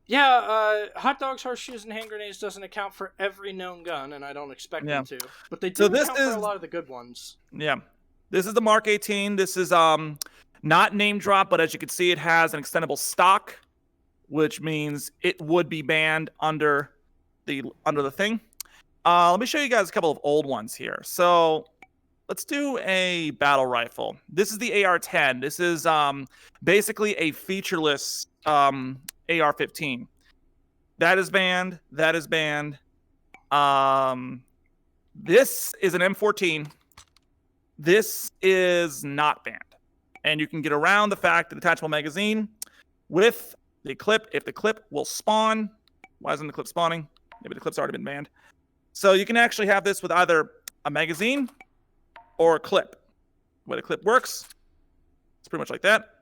Yeah, hot dogs, horseshoes, and hand grenades doesn't account for every known gun, and I don't expect them to. But they do So this account for is- a lot of the good ones. Yeah. This is the Mark 18. This is not name drop, but as you can see, it has an extendable stock, which means it would be banned under the thing. Let me show you guys a couple of old ones here. So let's do a battle rifle. This is the AR-10. This is basically a featureless AR-15. That is banned. That is banned. This is an M14. This is not banned. And you can get around the fact that detachable magazine with the clip, if the clip will spawn. Why isn't the clip spawning? Maybe the clip's already been banned. So you can actually have this with either a magazine or a clip. The way the clip works, it's pretty much like that.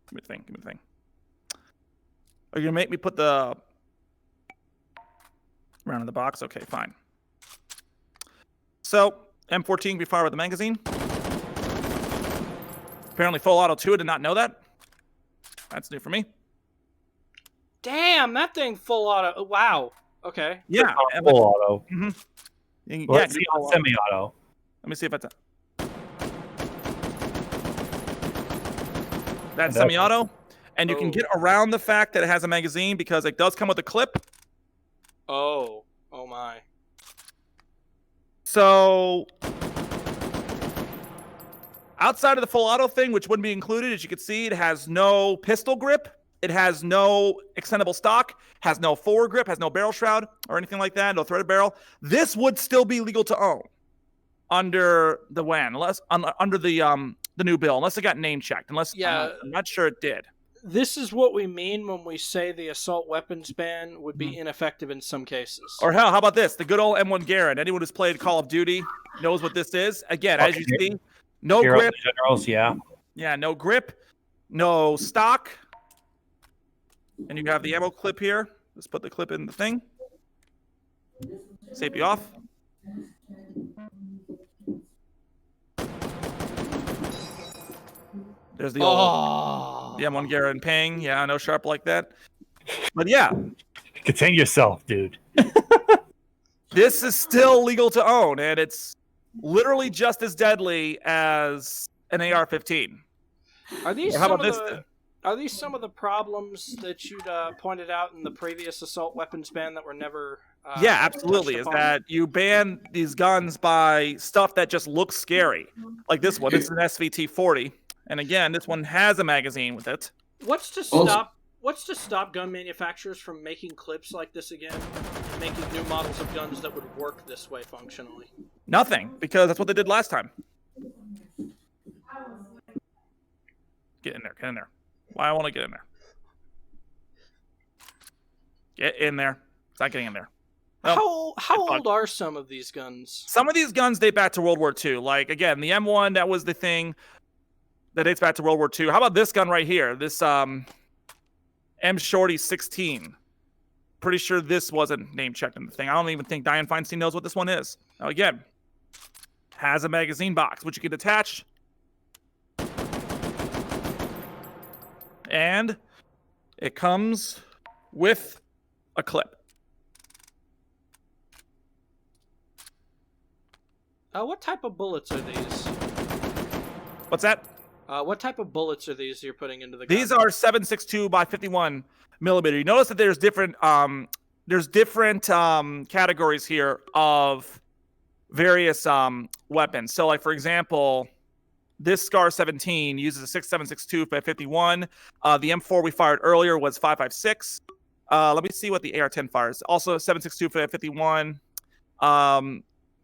Give me the thing, give me the thing. Are you gonna make me put the round in the box? Okay, fine. So, M14 can be fired with the magazine. Apparently full auto too, I did not know that. That's new for me. Damn, that thing full auto. Wow. Okay. Yeah. Full auto. Mm-hmm. Yeah, Let's see on semi-auto. let me see if it's that's semi-auto. And you can get around the fact that it has a magazine because it does come with a clip. Oh my. So outside of the full auto thing, which wouldn't be included, as you can see, it has no pistol grip. It has no extendable stock, has no forward grip, has no barrel shroud or anything like that, no threaded barrel. This would still be legal to own under the WAN, unless under the new bill, unless it got name checked. Unless I'm not sure it did. This is what we mean when we say the assault weapons ban would be ineffective in some cases. Or hell, how about this? The good old M1 Garand. Anyone who's played Call of Duty knows what this is. Again, as you see, no Hero grip. Generals, yeah. Yeah, no grip, no stock. And you have the ammo clip here. Let's put the clip in the thing. Safety off. There's the old the M1 Garand ping. Yeah, no sharp like that. But yeah, Contain yourself, dude. this is still legal to own, and it's literally just as deadly as an AR-15. Are these How some about of this? the Are these some of the problems that you'd pointed out in the previous assault weapons ban that were never? Yeah, absolutely. Is that you ban these guns by stuff that just looks scary, like this one. This is an SVT-40, and again, this one has a magazine with it. What's to stop gun manufacturers from making clips like this again, making new models of guns that would work this way functionally? Nothing, because that's what they did last time. Get in there. Get in there. Why I want to get in there? Get in there. It's not getting in there. Well, How old are some of these guns? some of these guns date back to World War II. Like, again, the M1, that was the thing that dates back to World War II. How about this gun right here? This M Shorty 16. Pretty sure this wasn't name checked in the thing. I don't even think Diane Feinstein knows what this one is. Now, again, has a magazine box, which you can detach. And it comes with a clip. What type of bullets are these? What's that? What type of bullets are these you're putting into the gun? These are 7.62 by 51 millimeter. You notice that there's different categories here of various weapons. So, like for example, this Scar 17 uses a 7.62 by 51. The M4 we fired earlier was 5.56. Let me see what the AR-10 fires. Also 7.62 by 51.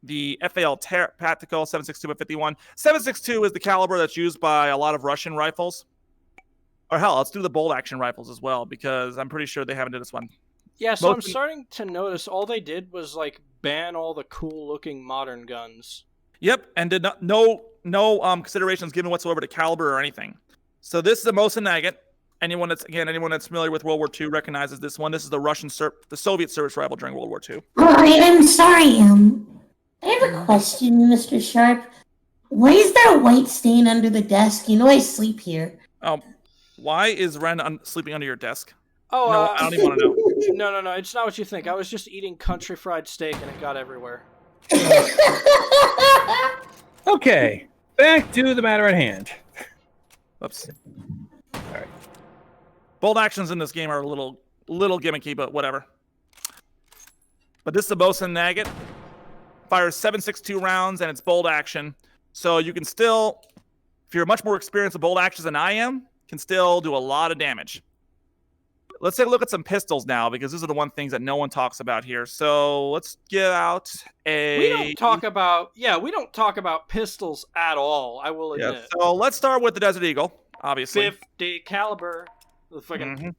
The FAL Tactical 7.62 by 51. 7.62 is the caliber that's used by a lot of Russian rifles. Or hell, let's do the bolt action rifles as well, because I'm pretty sure they haven't did this one. Yeah, so I'm starting to notice all they did was like ban all the cool looking modern guns. Yep, and did not no considerations given whatsoever to caliber or anything. So this is the Mosin Nagant. Anyone that's familiar with World War II recognizes this one. This is the Soviet service rifle during World War II. I'm sorry, I have a question, Mr. Sharp. Why is there a white stain under the desk? You know I sleep here. Why is Ren sleeping under your desk? Oh, no, I don't even want to know. No, it's not what you think. I was just eating country fried steak and it got everywhere. Okay, back to the matter at hand. Oops. All right. Bolt actions in this game are a little gimmicky, but whatever. But this is the Mosin Nagant. Fires 7.62 rounds and it's bolt action. So you can still, if you're much more experienced with bolt actions than I am, can still do a lot of damage. Let's take a look at some pistols now, because these are the one things that no one talks about here. So let's get out We don't talk about pistols at all, I will admit. Yeah, so let's start with the Desert Eagle, obviously. 50 caliber. The fucking... Mm-hmm.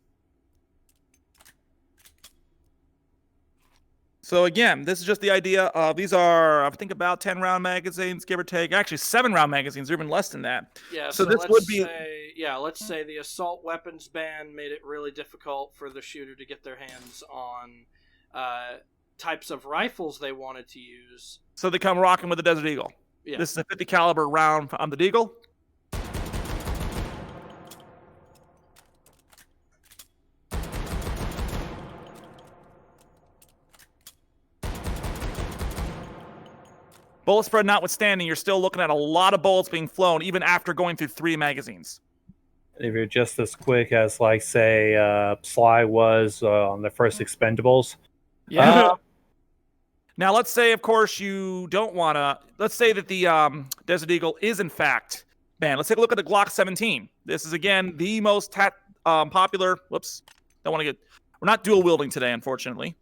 So again, this is just the idea of, these are, I think, about 10-round magazines, give or take. Actually, 7-round magazines, or even less than that. Yeah, so this would be... let's say the assault weapons ban made it really difficult for the shooter to get their hands on types of rifles they wanted to use. So they come rocking with the Desert Eagle. Yeah. This is a 50 caliber round on the Deagle. Bullet spread notwithstanding, you're still looking at a lot of bullets being flown, even after going through 3 magazines. If you're just as quick as, like, say, Sly was on the first Expendables. Yeah. Now, let's say, of course, you don't want to... Let's say that the Desert Eagle is, in fact, banned. Let's take a look at the Glock 17. This is, again, the most popular... Whoops. Don't want to get... We're not dual-wielding today, unfortunately.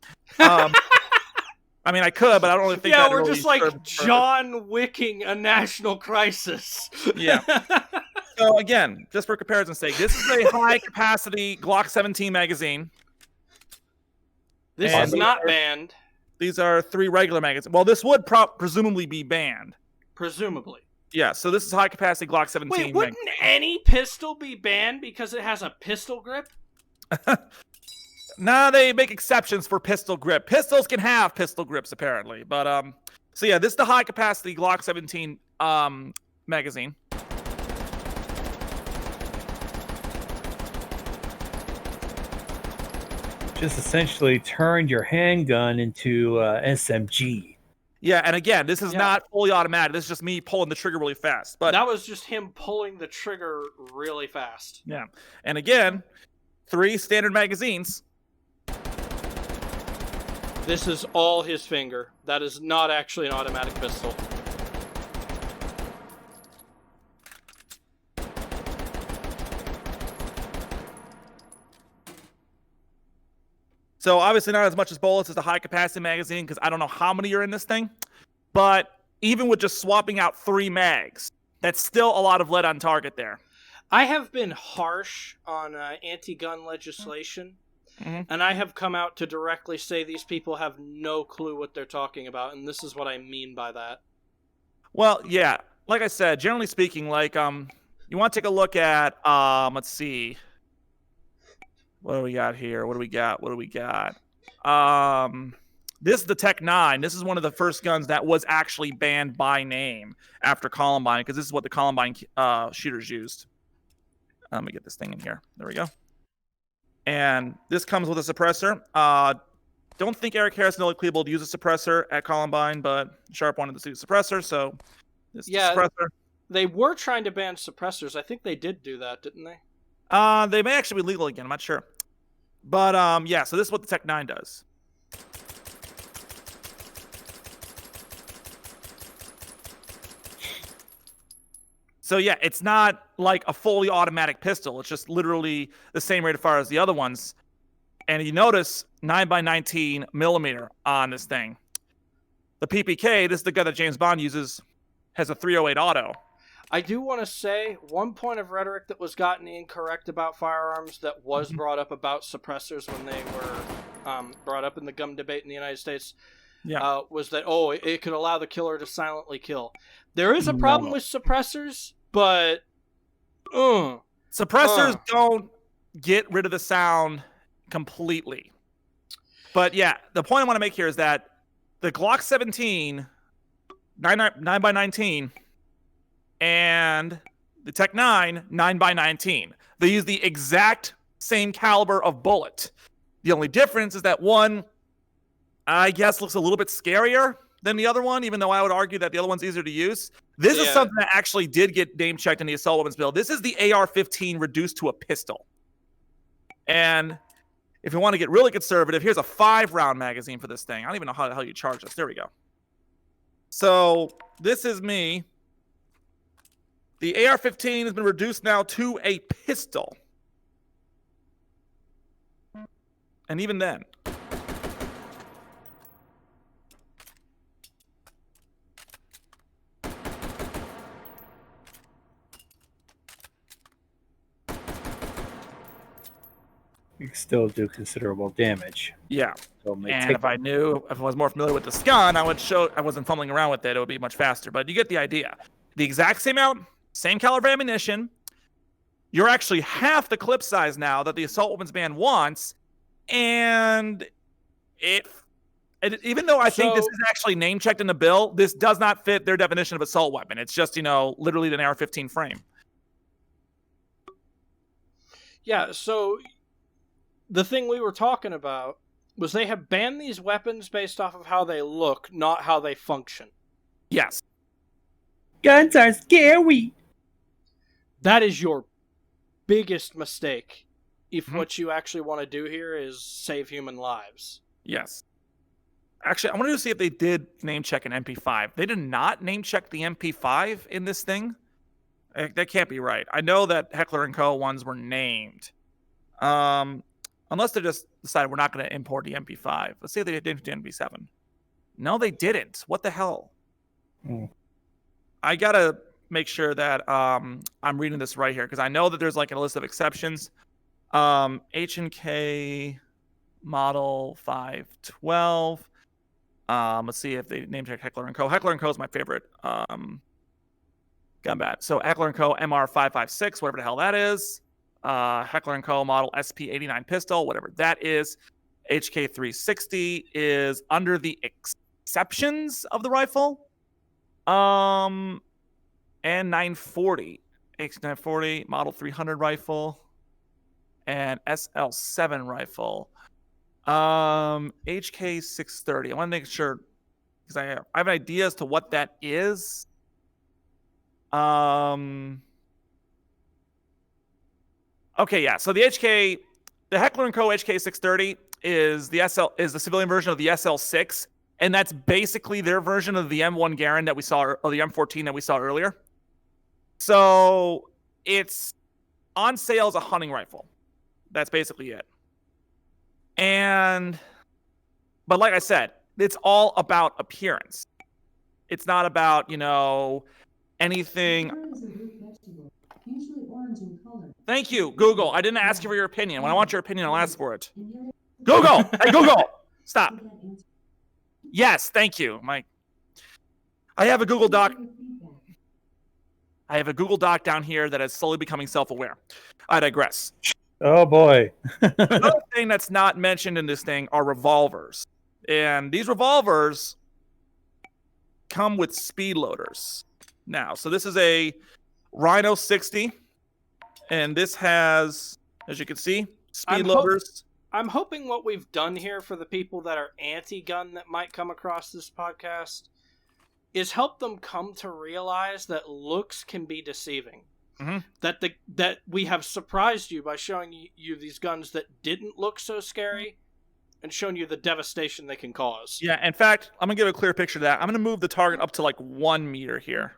I mean, I could, but I don't really think that we're really just like John Wicking a national crisis. Yeah. So again, just for comparison's sake, this is a high-capacity Glock 17 magazine. This is not banned. These are 3 regular magazines. Well, this would presumably be banned. Presumably. Yeah, so this is high-capacity Glock 17. Wait, wouldn't any pistol be banned because it has a pistol grip? Nah, they make exceptions for pistol grip. Pistols can have pistol grips, apparently. But, so yeah, this is the high-capacity Glock 17 magazine. Just essentially turned your handgun into SMG. Yeah, and again, this is not fully automatic. This is just me pulling the trigger really fast. But that was just him pulling the trigger really fast. Yeah, and again, 3 standard magazines. This is all his finger. That is not actually an automatic pistol. So obviously not as much as bullets as the high-capacity magazine, because I don't know how many are in this thing. But even with just swapping out 3 mags, that's still a lot of lead on target there. I have been harsh on anti-gun legislation, and I have come out to directly say these people have no clue what they're talking about, and this is what I mean by that. Well, yeah, like I said, generally speaking, like you want to take a look at let's see. What do we got here? What do we got? This is the Tech 9. This is one of the first guns that was actually banned by name after Columbine, because this is what the Columbine shooters used. Let me get this thing in here. There we go. And this comes with a suppressor. don't think Eric Harris and Elliot Klebold used a suppressor at Columbine, but Sharp wanted to see a suppressor, so this is Yeah. a suppressor. They were trying to ban suppressors. I think they did do that, didn't they? They may actually be legal again. I'm not sure. But yeah, so this is what the Tech 9 does. So yeah, it's not like a fully automatic pistol. It's just literally the same rate of fire as the other ones. And you notice 9x19 millimeter on this thing. The PPK, this is the gun that James Bond uses, has a 308 auto. I do want to say one point of rhetoric that was gotten incorrect about firearms that was brought up about suppressors when they were brought up in the gun debate in the United States was that, it could allow the killer to silently kill. There is a problem with suppressors, but suppressors don't get rid of the sound completely. But yeah, the point I want to make here is that the Glock 17 9x19 and the Tech 9 9x19, they use the exact same caliber of bullet. The only difference is that one, I guess, looks a little bit scarier than the other one, even though I would argue that the other one's easier to use. This is something that actually did get name checked in the assault weapons bill. This is the AR-15 reduced to a pistol. And if you want to get really conservative, here's a 5-round magazine for this thing. I don't even know how the hell you charge this. There we go. So this is me. The AR-15 has been reduced now to a pistol. And even then, You can still do considerable damage. yeah. So it may And take- if I was more familiar with this gun, I wasn't fumbling around with it. It would be much faster. But you get the idea. The exact same same caliber of ammunition. You're actually half the clip size now that the assault weapons ban wants, and even though I think this is actually name checked in the bill, this does not fit their definition of assault weapon. It's just literally an AR-15 frame. yeah. So the thing we were talking about was they have banned these weapons based off of how they look, not how they function. Yes. Guns are scary. That is your biggest mistake if what you actually want to do here is save human lives. Yes. Actually, I wanted to see if they did name check an MP5. They did not name check the MP5 in this thing. That can't be right. I know that Heckler & Co. ones were named. Unless they just decided we're not going to import the MP5. Let's see if they did the MP7. No, they didn't. What the hell? I got to make sure that I'm reading this right here, because I know that there's like a list of exceptions. H&K model 512. Let's see if they name check Heckler & Co. Heckler & Co. is my favorite gun bat. So Heckler & Co. MR556, whatever the hell that is. Heckler & Co. model SP89 pistol, whatever that is. HK360 is under the exceptions of the rifle. And 940. H940 model 300 rifle. And SL7 rifle. HK630. I want to make sure, because I have an idea as to what that is. Okay, yeah. So the Heckler & Co. HK630 is the civilian version of the SL6, and that's basically their version of the M1 Garand that we saw, or the M14 that we saw earlier. So it's on sale as a hunting rifle. That's basically it. But like I said, it's all about appearance. It's not about, anything. Thank you, Google. I didn't ask you for your opinion. When I want your opinion, I'll ask for it. Google! Hey, Google! Stop. Yes, thank you. I have a Google Doc. I have a Google Doc down here that is slowly becoming self-aware. I digress. Oh, boy. Another thing that's not mentioned in this thing are revolvers. And these revolvers come with speed loaders. Now, so this is a Rhino 60. And this has, as you can see, speed loaders. I'm hoping what we've done here for the people that are anti-gun that might come across this podcast is help them come to realize that looks can be deceiving. Mm-hmm. That we have surprised you by showing you these guns that didn't look so scary and showing you the devastation they can cause. Yeah, in fact, I'm going to give a clear picture of that. I'm going to move the target up to like 1 meter here.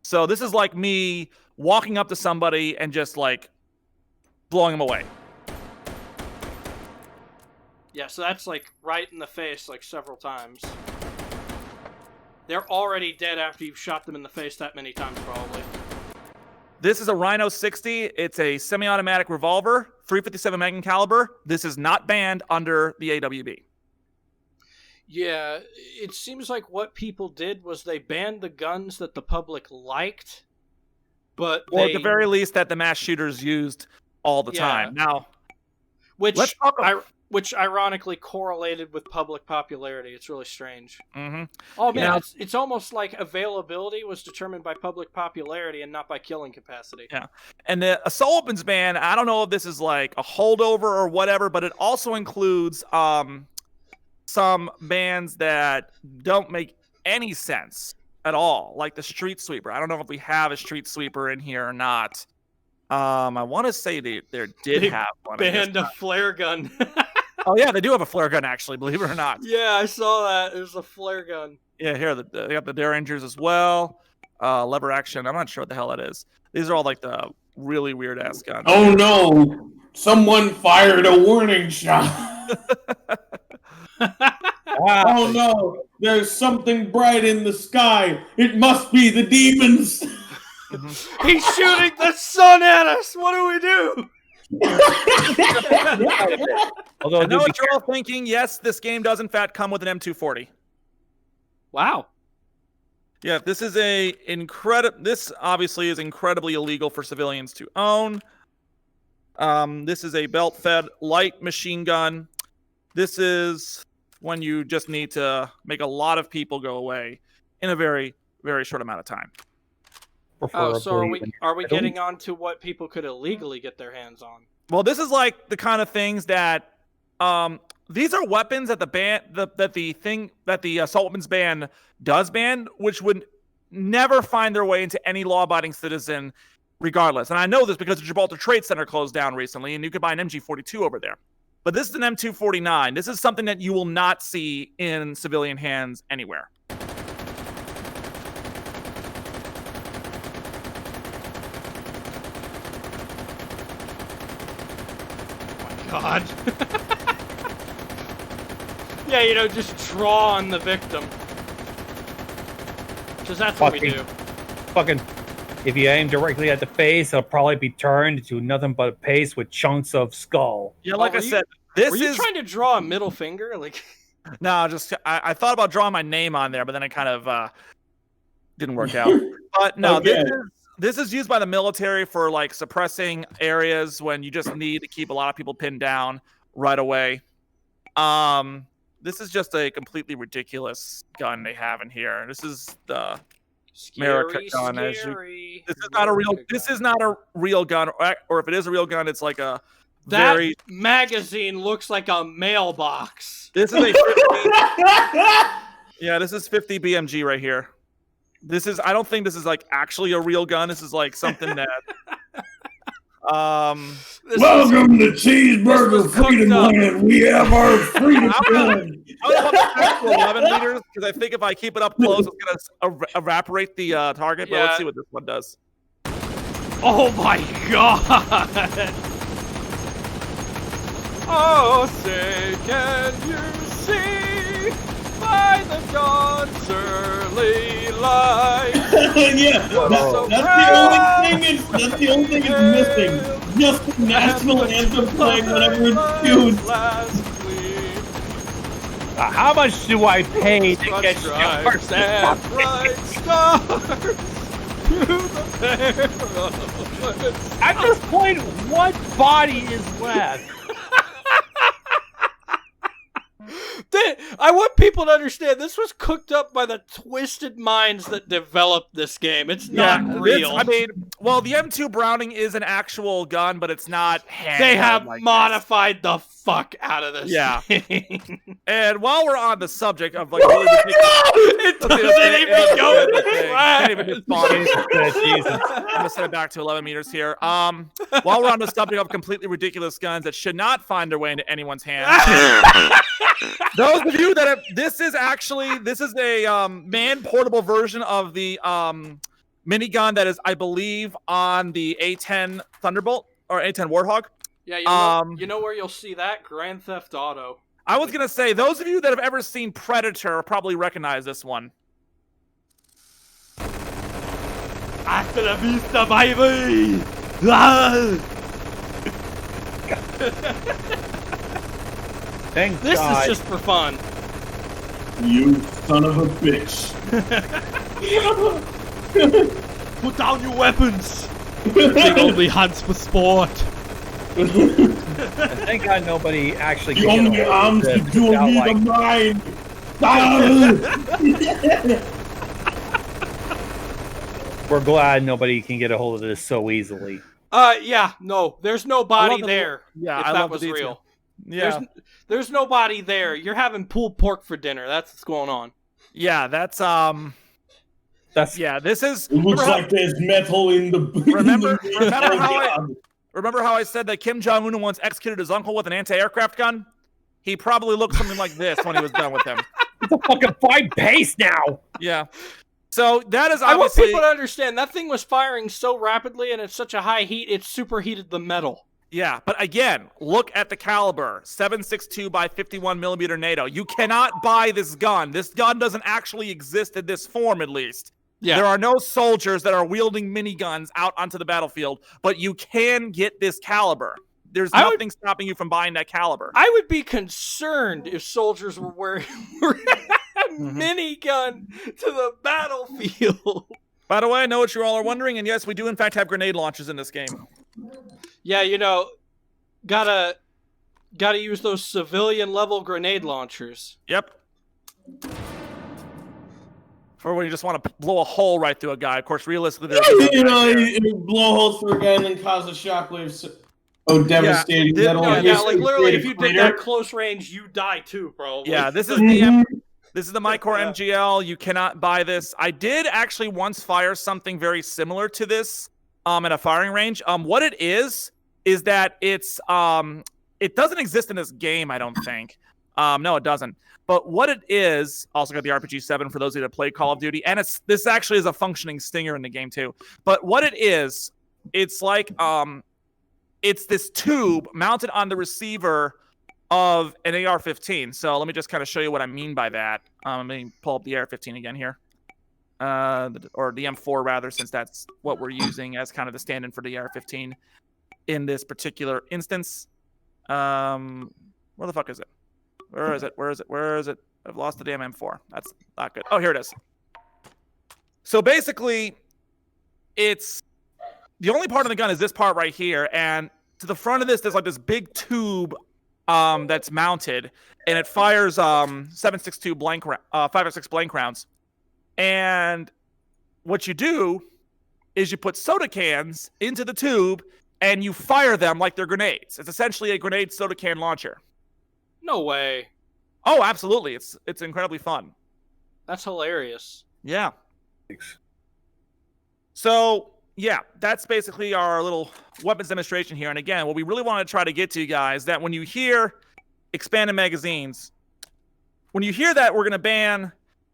So this is like me walking up to somebody and just like blowing them away. Yeah, so that's like right in the face like several times. They're already dead after you've shot them in the face that many times, probably. This is a Rhino 60. It's a semi-automatic revolver, 357 Magnum caliber. This is not banned under the AWB. Yeah, it seems like what people did was they banned the guns that the public liked, but Or at the very least that the mass shooters used all the time. Now, which let's talk about... which ironically correlated with public popularity. It's really strange. Mm-hmm. Oh man, it's almost like availability was determined by public popularity and not by killing capacity. Yeah, and the assault weapons ban, I don't know if this is like a holdover or whatever, but it also includes some bans that don't make any sense at all, like the street sweeper. I don't know if we have a street sweeper in here or not. I want to say they did have one. Banned a flare gun. Oh yeah, they do have a flare gun actually, believe it or not. Yeah, I saw that. There's a flare gun. Yeah, here they got the Derringers as well. Lever action. I'm not sure what the hell that is. These are all like the really weird ass guns. Oh no! Someone fired a warning shot. Oh no! There's something bright in the sky. It must be the demons. He's shooting the sun at us. What do we do? Although I know what you're all thinking. Yes, this game does in fact come with an M240. Wow. Yeah, this is This obviously is incredibly illegal for civilians to own. This is a belt-fed light machine gun. This is when you just need to make a lot of people go away in a very, very short amount of time. Oh, so are we getting on to what people could illegally get their hands on? Well, this is like the kind of things that these are weapons that the assault weapons ban does ban, which would never find their way into any law-abiding citizen regardless. And I know this because the Gibraltar Trade Center closed down recently, and you could buy an MG42 over there. But this is an M249. This is something that you will not see in civilian hands anywhere. God. Yeah, just draw on the victim. Because that's what we do. Fucking, if you aim directly at the face, it'll probably be turned into nothing but a paste with chunks of skull. Yeah, like I said, were you trying to draw a middle finger? Like, no, I thought about drawing my name on there, but then it kind of didn't work out. But no, okay. This is used by the military for like suppressing areas when you just need to keep a lot of people pinned down right away. This is just a completely ridiculous gun they have in here. This is the America gun. This is not a real. This is not a real gun, or if it is a real gun, it's like a very. That magazine looks like a mailbox. This is a 50, yeah, this is 50 BMG right here. This is. I don't think this is like actually a real gun. This is like something that. Welcome to Cheeseburger Freedom Land. We have our freedom gun. I was about to 11 meters because I think if I keep it up close, it's gonna evaporate the target. But let's see what this one does. Oh my god! Oh, say, can you see by the dawn's early light? Yeah, that's the only thing it's missing. Just the national anthem playing whenever it's used. How much do I pay to get stripes and bright stars to the At this point, what body is left? I want people to understand this was cooked up by the twisted minds that developed this game. It's not real. Well, the M2 Browning is an actual gun, but it's not handheld. They have like modified the fuck out of this. Yeah. thing. And while we're on the subject of like, really ridiculous, It doesn't even go to can't even the respond. Jesus. I'm gonna set it back to 11 meters here. While we're on the subject of completely ridiculous guns that should not find their way into anyone's hand, those of you that have, this is a man portable version of the minigun that is, I believe, on the A10 Thunderbolt or A10 Warthog. Yeah, you know where you'll see that? Grand Theft Auto. I was gonna say, those of you that have ever seen Predator probably recognize this one. Hasta la vista, baby! Thank This God. is just for fun. You son of a bitch. Put down your weapons! They only hunts for sport. Thank God nobody actually. The only arms to do me the mine. We're glad nobody can get a hold of this so easily. Yeah, no, there's no body the- there. yeah, if I that love the was detail. real. Yeah, There's nobody there. You're having pulled pork for dinner. That's what's going on. yeah, that's That's yeah. This is. It looks like there's metal in the. Remember how I said that Kim Jong-un once executed his uncle with an anti-aircraft gun? He probably looked something like this when he was done with him. it's a fucking 5 pace now. Yeah. So that is I want obviously. people to understand that thing was firing so rapidly and at such a high heat, it superheated the metal. Yeah, but again, look at the caliber, 7.62 by 51 millimeter NATO. You cannot buy this gun. This gun doesn't actually exist in this form, at least. Yeah. There are no soldiers that are wielding miniguns out onto the battlefield, but you can get this caliber. There's nothing stopping you from buying that caliber. I would be concerned if soldiers were wearing minigun to the battlefield. By the way, I know what you all are wondering, and yes, we do in fact have grenade launchers in this game. Yeah, you know, gotta use those civilian level grenade launchers. Yep. For when you just want to blow a hole right through a guy. Of course, realistically, You blow holes through a guy and then cause a shockwave. So devastating. Yeah, Like literally, if you did that close range, you die too, probably. Yeah, this is the Mycore MGL. You cannot buy this. I did actually once fire something very similar to this at a firing range. What it is that it's it doesn't exist in this game, I don't think. No, it doesn't. But what it is, also got the RPG-7 for those of you that play Call of Duty, and this actually is a functioning stinger in the game too. But what it is, it's like it's this tube mounted on the receiver of an AR-15. So let me just kind of show you what I mean by that. Let me pull up the AR-15 again here. Or the M4 rather, since that's what we're using as kind of the stand-in for the AR-15 in this particular instance. Where the fuck is it? Where is it? I've lost the damn M4. That's not good. Oh, here it is. So basically, it's the only part of the gun is this part right here, and to the front of this, there's like this big tube that's mounted, and it fires 7.62 blank 5 or 6 blank rounds. And what you do is you put soda cans into the tube and you fire them like they're grenades. It's essentially a grenade soda can launcher. No way. Oh, absolutely. It's incredibly fun. That's hilarious. Yeah. So, yeah, that's basically our little weapons demonstration here. And again, what we really want to try to get to, you guys, that when you hear expanded magazines, when you hear that we're going to ban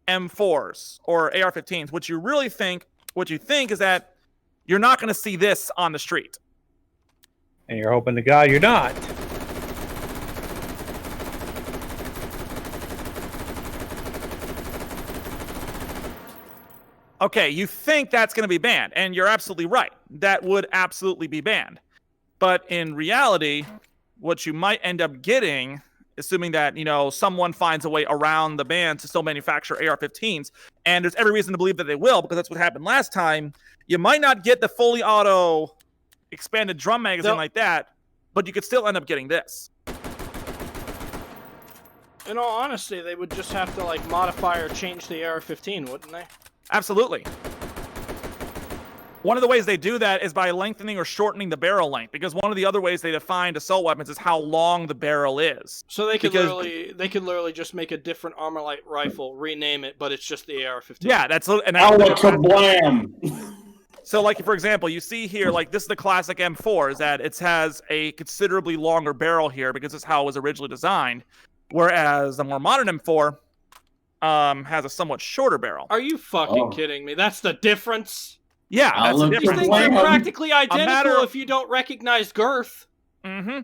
M4s or AR-15s, what you think is that you're not going to see this on the street. And you're hoping to God you're not. Okay, you think that's going to be banned, and you're absolutely right. That would absolutely be banned. But in reality, what you might end up getting, assuming that, someone finds a way around the ban to still manufacture AR-15s, and there's every reason to believe that they will, because that's what happened last time, you might not get the fully auto expanded drum magazine like that, but you could still end up getting this. In all honesty, they would just have to modify or change the AR-15, wouldn't they? Absolutely. one of the ways they do that is by lengthening or shortening the barrel length, because one of the other ways they defined assault weapons is how long the barrel is. So they could literally just make a different Armalite rifle, rename it, but it's just the AR-15. Yeah, that's Kablam! So, like, for example, you see here, like, this is the classic M4, is that it has a considerably longer barrel here because this is how it was originally designed, whereas the more modern M4 has a somewhat shorter barrel. Are you fucking kidding me? That's the difference? Yeah, that's the difference. These things are practically identical if you don't recognize girth. Mm-hmm.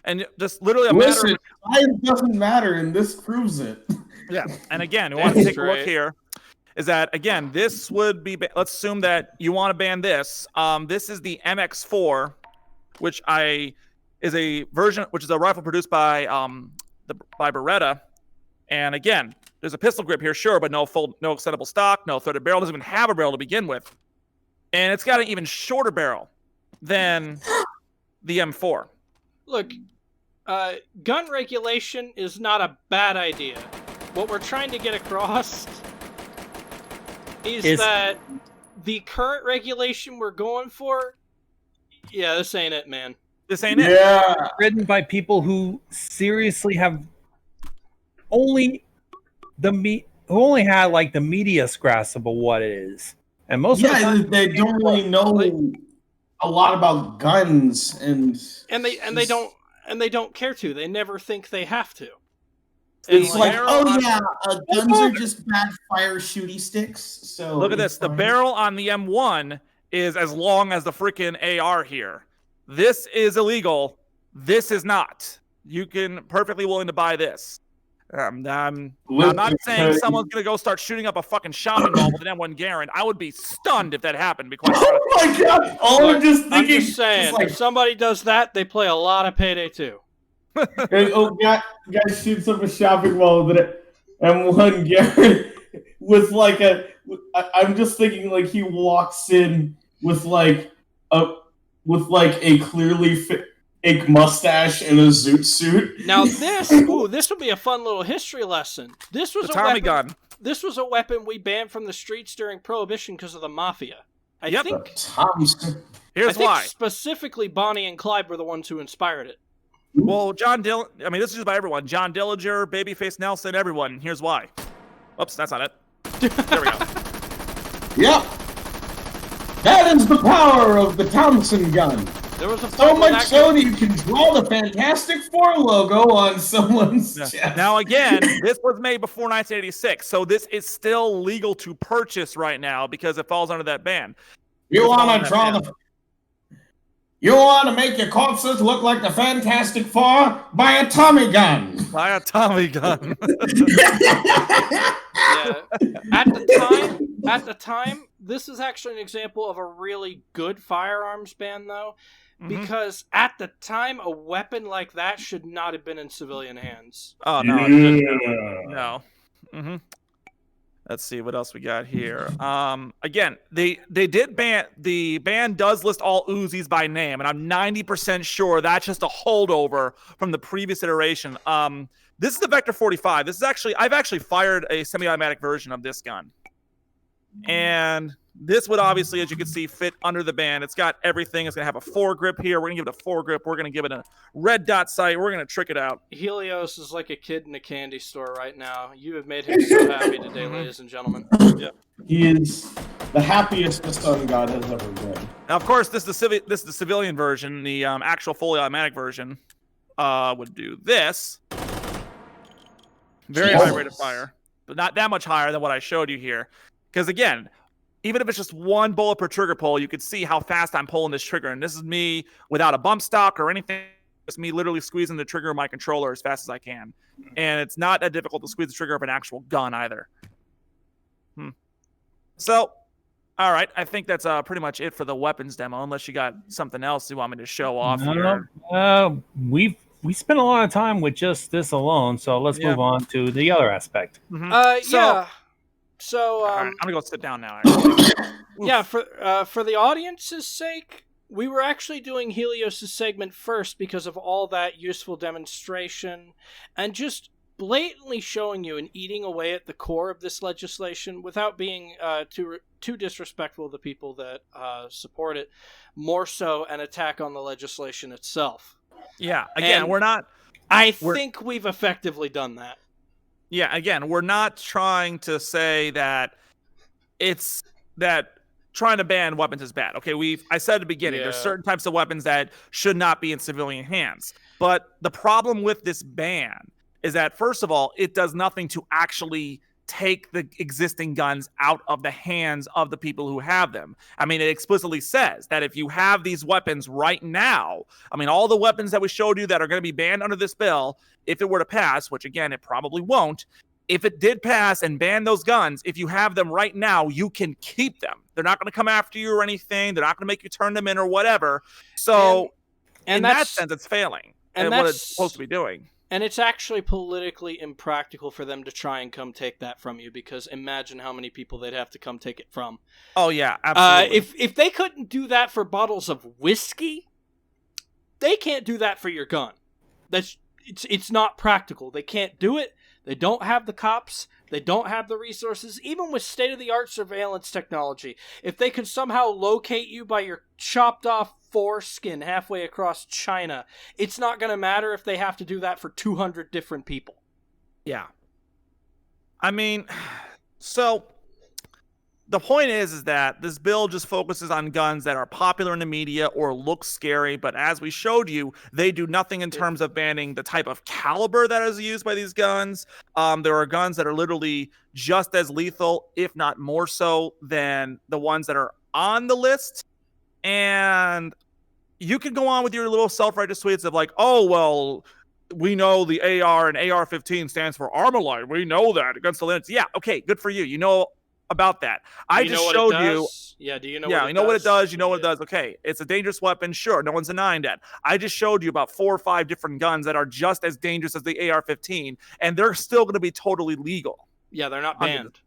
And just literally Listen, size doesn't matter, and this proves it. Yeah, and again, we want to take a look here. Is that, again, this would be, let's assume that you want to ban this. This is the MX4, which is a version, which is a rifle produced by Beretta. And again, there's a pistol grip here, sure, but no extendable stock, no threaded barrel, doesn't even have a barrel to begin with. And it's got an even shorter barrel than the M4. Look, gun regulation is not a bad idea. What we're trying to get across is that the current regulation we're going for, this ain't it, man. This ain't it. Yeah. Written by people who seriously have only had like the media's grasp of what it is. And most of the time, they don't really know a lot about guns and they don't care to. They never think they have to. It's guns are just bad fire shooty sticks. So look at this. The barrel on the M1 is as long as the freaking AR here. This is illegal. This is not. You can perfectly willing to buy this. I'm not saying someone's gonna go start shooting up a fucking shopping mall with an M1 Garand. I would be stunned if that happened. Oh my god! I'm just saying, if somebody does that, they play a lot of Payday 2. Guy shoots up a shopping mall with an M1 Garand with like I'm just thinking like he walks in with like a clearly fake mustache and a zoot suit. Now this would be a fun little history lesson. This was a Tommy gun. This was a weapon we banned from the streets during Prohibition because of the Mafia. I think specifically Bonnie and Clyde were the ones who inspired it. Well, this is just by everyone. John Dillinger, Babyface Nelson, everyone. Here's why. Oops, that's not it. There we go. Yep. That is the power of the Thompson gun. There was so much so that you can draw the Fantastic Four logo on someone's chest. Now, again, this was made before 1986, so this is still legal to purchase right now because it falls under that ban. You want to make your corpses look like the Fantastic Four? Buy a Tommy gun. Buy a Tommy gun. At the time, this is actually an example of a really good firearms ban, though. Because at the time, a weapon like that should not have been in civilian hands. Oh, no. No. Mm-hmm. Let's see what else we got here. Again, they did ban. The ban does list all Uzis by name, and I'm 90% sure that's just a holdover from the previous iteration. This is the Vector 45. This is I've actually fired a semi-automatic version of this gun. And this would obviously, as you can see, fit under the ban. It's got everything. It's going to have a foregrip here. We're going to give it a foregrip. We're going to give it a red dot sight. We're going to trick it out. Helios is like a kid in a candy store right now. You have made him so happy today, ladies and gentlemen. Yeah. He is the happiest the sun god has ever been. Now, of course, this is the civilian version. The actual fully automatic version would do this. Very high rate of fire, but not that much higher than what I showed you here. Because again, even if it's just one bullet per trigger pull, you could see how fast I'm pulling this trigger. And this is me without a bump stock or anything. It's me literally squeezing the trigger of my controller as fast as I can. And it's not that difficult to squeeze the trigger of an actual gun either. So, all right. I think that's pretty much it for the weapons demo, unless you got something else you want me to show off here. We spent a lot of time with just this alone, so let's move on to the other aspect. So right, I'm gonna go sit down now. For the audience's sake, we were actually doing Helios' segment first because of all that useful demonstration and just blatantly showing you and eating away at the core of this legislation without being too disrespectful of the people that support it, more so an attack on the legislation itself. Yeah, again, And I think we've effectively done that. Yeah, again, we're not trying to say that it's that trying to ban weapons is bad. Okay, I said at the beginning, there's certain types of weapons that should not be in civilian hands. But the problem with this ban is that, first of all, it does nothing to actually take the existing guns out of the hands of the people who have them. I mean, it explicitly says that if you have these weapons right now, I mean, all the weapons that we showed you that are going to be banned under this bill, if it were to pass, which again, it probably won't, if it did pass and ban those guns, if you have them right now, you can keep them. They're not going to come after you or anything. They're not going to make you turn them in or whatever. So in that sense, it's failing and what it's supposed to be doing. And it's actually politically impractical for them to try and come take that from you, because imagine how many people they'd have to come take it from. Oh, yeah, absolutely. If they couldn't do that for bottles of whiskey, they can't do that for your gun. It's not practical. They can't do it. They don't have the cops. They don't have the resources. Even with state-of-the-art surveillance technology, if they could somehow locate you by your chopped-off foreskin halfway across China, it's not going to matter if they have to do that for 200 different people. Yeah. I mean, so the point is that this bill just focuses on guns that are popular in the media or look scary, but as we showed you, they do nothing in terms of banning the type of caliber that is used by these guns. There are guns that are literally just as lethal, if not more so, than the ones that are on the list. And you can go on with your little self-righteous tweets of like, oh, well, we know the AR and AR-15 stands for Armalite. We know that against the limits. Yeah, okay, good for you. You know about that. I just showed you. Yeah, do you know? Yeah, you know what it does. You know what it does. Okay, it's a dangerous weapon. Sure, no one's denying that. I just showed you about 4 or 5 different guns that are just as dangerous as the AR-15, and they're still going to be totally legal. Yeah, they're not banned.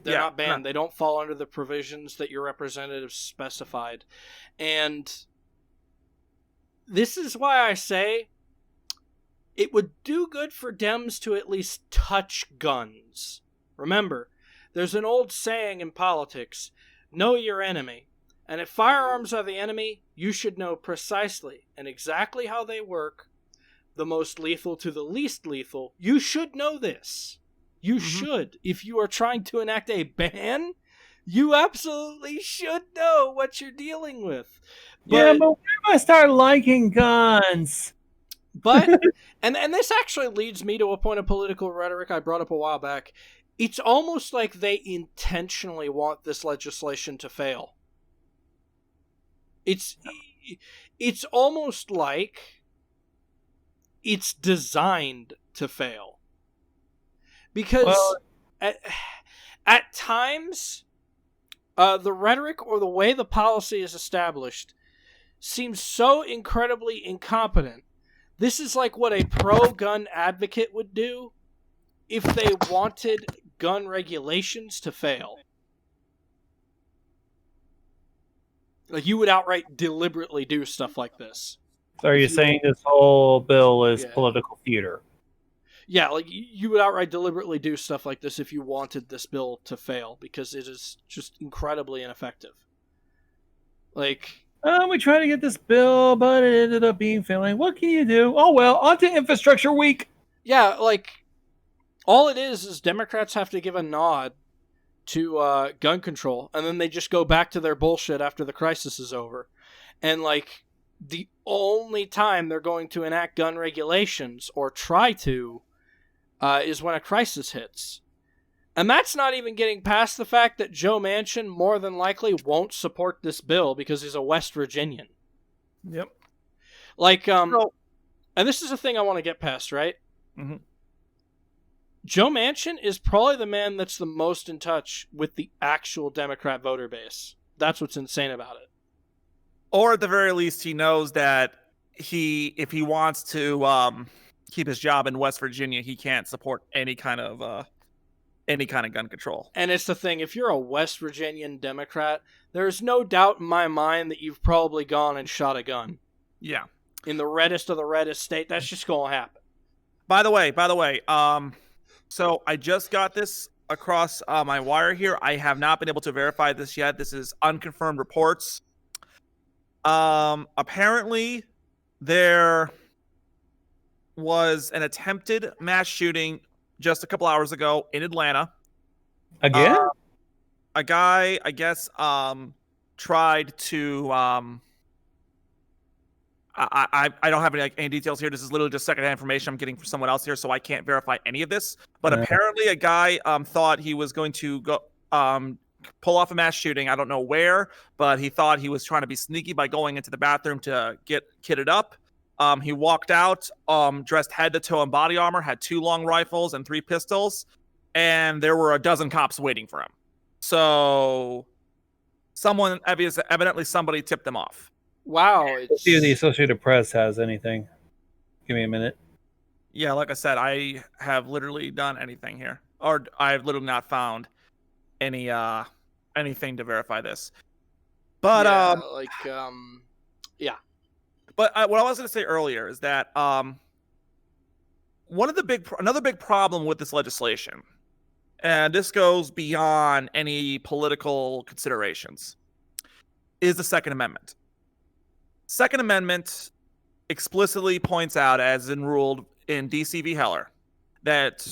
They're not banned. They don't fall under the provisions that your representative specified, and this is why I say it would do good for Dems to at least touch guns. Remember, there's an old saying in politics, know your enemy. And if firearms are the enemy, you should know precisely and exactly how they work, the most lethal to the least lethal. You should know this. You should. If you are trying to enact a ban, you absolutely should know what you're dealing with. But when do I start liking guns? But, and this actually leads me to a point of political rhetoric I brought up a while back. It's almost like they intentionally want this legislation to fail. It's almost like it's designed to fail. Because at times, the rhetoric or the way the policy is established seems so incredibly incompetent. This is like what a pro-gun advocate would do if they wanted gun regulations to fail. Like, you would outright deliberately do stuff like this. So are you saying this whole bill is political theater? Yeah, like, you would outright deliberately do stuff like this if you wanted this bill to fail, because it is just incredibly ineffective. Like, we tried to get this bill, but it ended up being failing. What can you do? Oh, well, on to Infrastructure Week. Yeah, like, all it is Democrats have to give a nod to gun control, and then they just go back to their bullshit after the crisis is over. And, like, the only time they're going to enact gun regulations, or try to, is when a crisis hits. And that's not even getting past the fact that Joe Manchin more than likely won't support this bill because he's a West Virginian. Yep. Like, and this is the thing I want to get past, right? Mm-hmm. Joe Manchin is probably the man that's the most in touch with the actual Democrat voter base. That's what's insane about it. Or at the very least, he knows that if he wants to keep his job in West Virginia, he can't support any kind of gun control. And it's the thing, if you're a West Virginian Democrat, there's no doubt in my mind that you've probably gone and shot a gun. Yeah. In the reddest of the reddest state, that's just going to happen. By the way, so I just got this across my wire here. I have not been able to verify this yet. This is unconfirmed reports. Apparently there was an attempted mass shooting just a couple hours ago in Atlanta. Again? A guy, I guess, tried to I don't have any details here. This is literally just secondhand information I'm getting from someone else here, so I can't verify any of this. But apparently, a guy thought he was going to go pull off a mass shooting. I don't know where, but he thought he was trying to be sneaky by going into the bathroom to get kitted up. He walked out, dressed head to toe in body armor, had 2 long rifles and 3 pistols, and there were a dozen cops waiting for him. So, evidently somebody tipped them off. Wow. Let's see if the Associated Press has anything. Give me a minute. Yeah, like I said, I have literally done anything here, or I've literally not found any anything to verify this. But yeah. But what I was going to say earlier is that another big problem with this legislation, and this goes beyond any political considerations, is the Second Amendment. Second Amendment explicitly points out, as ruled in D.C. v. Heller, that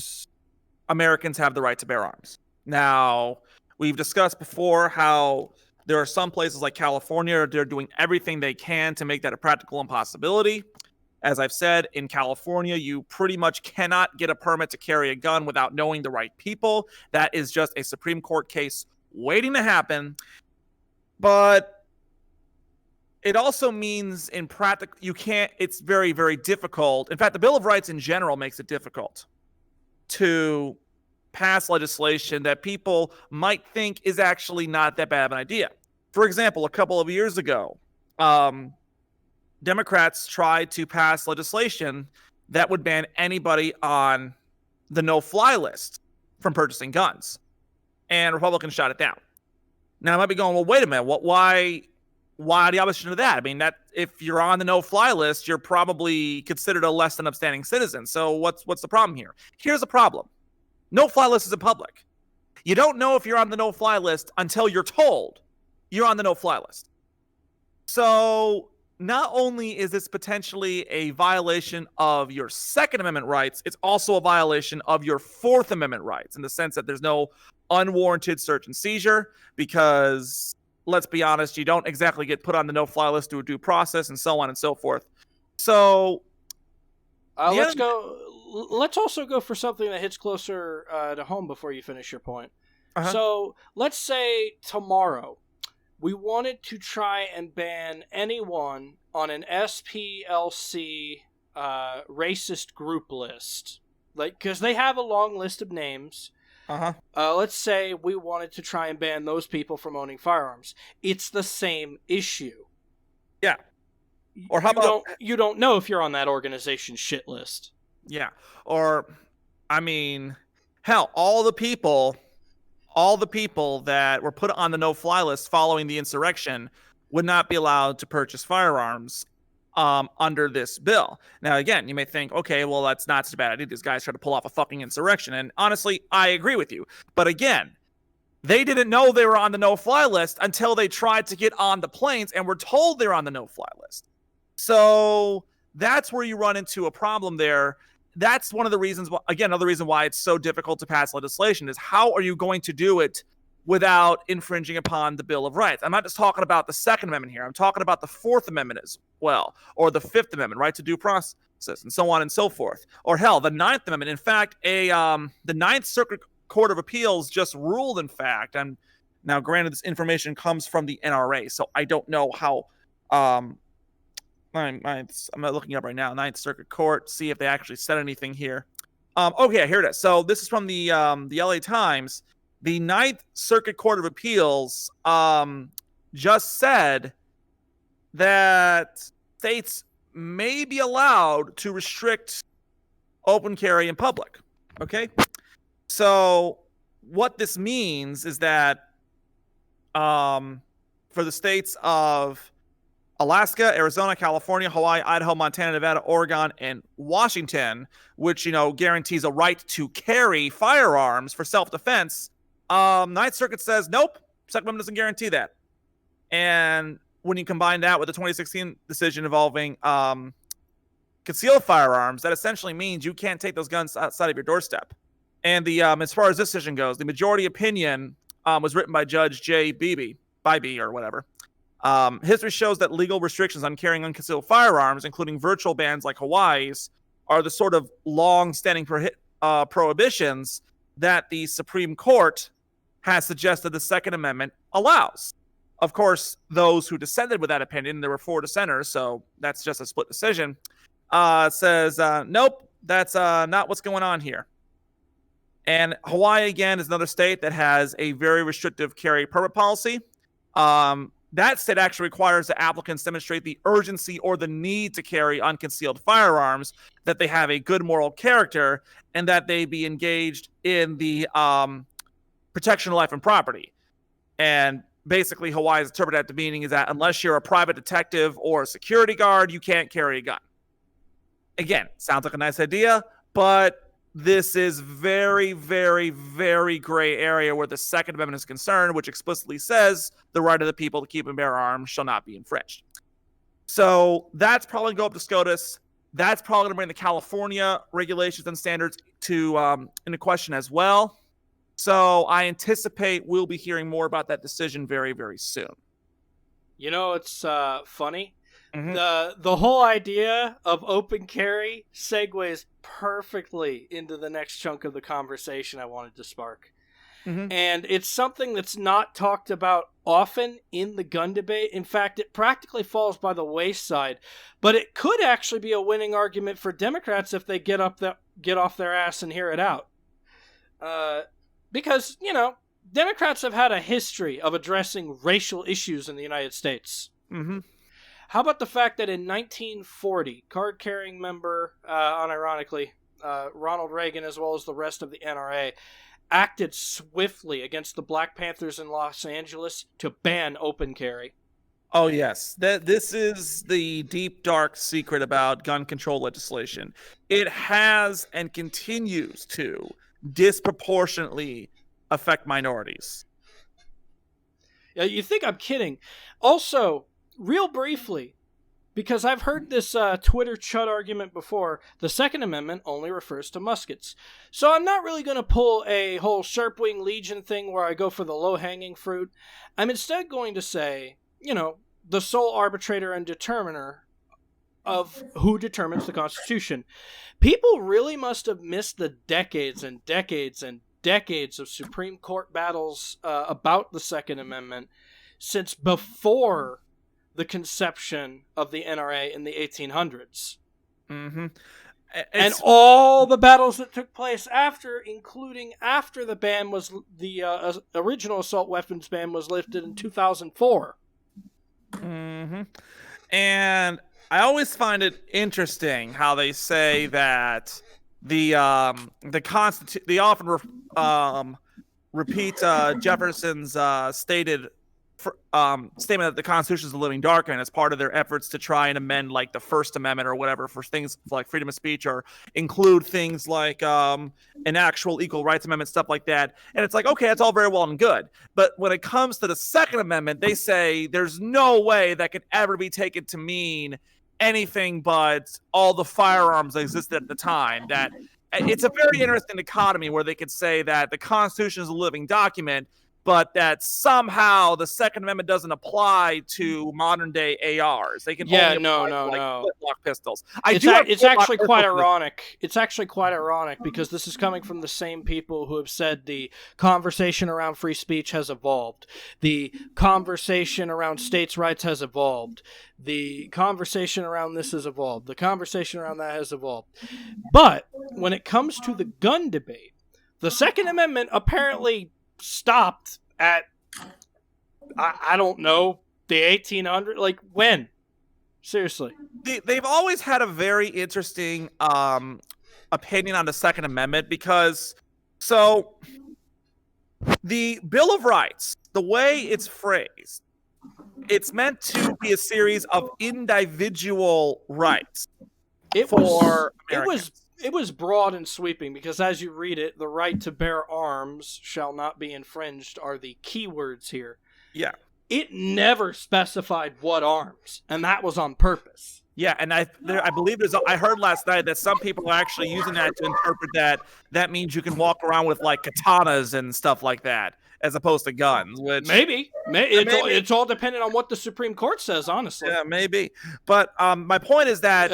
Americans have the right to bear arms. Now, we've discussed before how there are some places like California, they're doing everything they can to make that a practical impossibility. As I've said, in California, you pretty much cannot get a permit to carry a gun without knowing the right people. That is just a Supreme Court case waiting to happen. But it also means in practical, it's very, very difficult. In fact, the Bill of Rights in general makes it difficult to pass legislation that people might think is actually not that bad of an idea. For example, a couple of years ago, Democrats tried to pass legislation that would ban anybody on the no-fly list from purchasing guns, and Republicans shot it down. Now, I might be going, well, wait a minute, why the opposition to that? I mean, that if you're on the no-fly list, you're probably considered a less than upstanding citizen. So what's the problem here? Here's the problem. No-fly list is in public. You don't know if you're on the no-fly list until you're told you're on the no-fly list. So not only is this potentially a violation of your Second Amendment rights, it's also a violation of your Fourth Amendment rights in the sense that there's no unwarranted search and seizure because, let's be honest, you don't exactly get put on the no-fly list through due process and so on and so forth. So let's also go for something that hits closer to home before you finish your point. Uh-huh. So let's say tomorrow we wanted to try and ban anyone on an SPLC racist group list, because they have a long list of names. Uh-huh. Let's say we wanted to try and ban those people from owning firearms. It's the same issue. Yeah. Or how about you don't know if you're on that organization's shit list. Yeah. Or, I mean, hell, all the people that were put on the no-fly list following the insurrection would not be allowed to purchase firearms under this bill. Now, again, you may think, okay, well, that's not such a bad idea. These guys try to pull off a fucking insurrection. And honestly, I agree with you. But again, they didn't know they were on the no-fly list until they tried to get on the planes and were told they're on the no-fly list. So that's where you run into a problem there. That's one of the reasons, again, another reason why it's so difficult to pass legislation is how are you going to do it without infringing upon the Bill of Rights? I'm not just talking about the Second Amendment here. I'm talking about the Fourth Amendment as well, or the Fifth Amendment, right to due process, and so on and so forth. Or hell, the Ninth Amendment. In fact, the Ninth Circuit Court of Appeals just ruled, in fact, and now granted this information comes from the NRA, so I don't know how I'm looking up right now, Ninth Circuit Court, see if they actually said anything here. Okay, here it is. So this is from the LA Times. The Ninth Circuit Court of Appeals just said that states may be allowed to restrict open carry in public. Okay? So what this means is that for the states of Alaska, Arizona, California, Hawaii, Idaho, Montana, Nevada, Oregon, and Washington, which, guarantees a right to carry firearms for self-defense. Ninth Circuit says, nope, Second Amendment doesn't guarantee that. And when you combine that with the 2016 decision involving concealed firearms, that essentially means you can't take those guns outside of your doorstep. And the as far as this decision goes, the majority opinion was written by Judge J. Bybee or whatever. History shows that legal restrictions on carrying unconcealed firearms, including virtual bans like Hawaii's, are the sort of long-standing prohibitions that the Supreme Court has suggested the Second Amendment allows. Of course, those who dissented with that opinion, there were 4 dissenters, so that's just a split decision, says, nope, that's not what's going on here. And Hawaii, again, is another state that has a very restrictive carry permit policy. That state actually requires the applicants demonstrate the urgency or the need to carry unconcealed firearms, that they have a good moral character, and that they be engaged in the protection of life and property. And basically, Hawaii's interpreted that meaning is that unless you're a private detective or a security guard, you can't carry a gun. Again, sounds like a nice idea, but this is very, very, very gray area where the Second Amendment is concerned, which explicitly says the right of the people to keep and bear arms shall not be infringed. So that's probably going to go up to SCOTUS. That's probably going to bring the California regulations and standards to into question as well. So I anticipate we'll be hearing more about that decision very, very soon. It's funny. Mm-hmm. The whole idea of open carry segues perfectly into the next chunk of the conversation I wanted to spark. Mm-hmm. And it's something that's not talked about often in the gun debate. In fact, it practically falls by the wayside. But it could actually be a winning argument for Democrats if they get off their ass and hear it out. Because, Democrats have had a history of addressing racial issues in the United States. Mm-hmm. How about the fact that in 1940, card-carrying member, unironically, Ronald Reagan, as well as the rest of the NRA, acted swiftly against the Black Panthers in Los Angeles to ban open carry. Oh, yes. This is the deep, dark secret about gun control legislation. It has and continues to disproportionately affect minorities. Yeah, you think I'm kidding. Also, real briefly, because I've heard this Twitter chud argument before, the Second Amendment only refers to muskets. So I'm not really going to pull a whole Sharpwing Legion thing where I go for the low-hanging fruit. I'm instead going to say, the sole arbitrator and determiner of who determines the Constitution. People really must have missed the decades and decades and decades of Supreme Court battles about the Second Amendment since before the conception of the NRA in the 1800s. Mm-hmm. And all the battles that took place after, including after the ban was, the original assault weapons ban was lifted in 2004. Mm-hmm. And I always find it interesting how they say that they often repeat Jefferson's statement that the Constitution is a living document as part of their efforts to try and amend like the First Amendment or whatever for things like freedom of speech or include things like an actual equal rights amendment, stuff like that. And it's like, okay, that's all very well and good. But when it comes to the Second Amendment, they say there's no way that could ever be taken to mean anything but all the firearms that existed at the time. That it's a very interesting dichotomy where they could say that the Constitution is a living document, but that somehow the Second Amendment doesn't apply to modern day ARs. They can only apply to Footlock Pistols. It's actually quite ironic. It's actually quite ironic because this is coming from the same people who have said the conversation around free speech has evolved. The conversation around states' rights has evolved. The conversation around this has evolved. The conversation around that has evolved. But when it comes to the gun debate, the Second Amendment apparently stopped at I don't know, the 1800s. Like when? Seriously, they've always had a very interesting opinion on the Second Amendment because the Bill of Rights, the way it's phrased, it's meant to be a series of individual rights It for was Americans. it was broad and sweeping because as you read it, the right to bear arms shall not be infringed are the key words here. Yeah. It never specified what arms, and that was on purpose. Yeah, and I believe I heard last night that some people are actually using that to interpret that means you can walk around with like katanas and stuff like that, as opposed to guns. Which Maybe. It's all dependent on what the Supreme Court says, honestly. yeah, maybe. But my point is that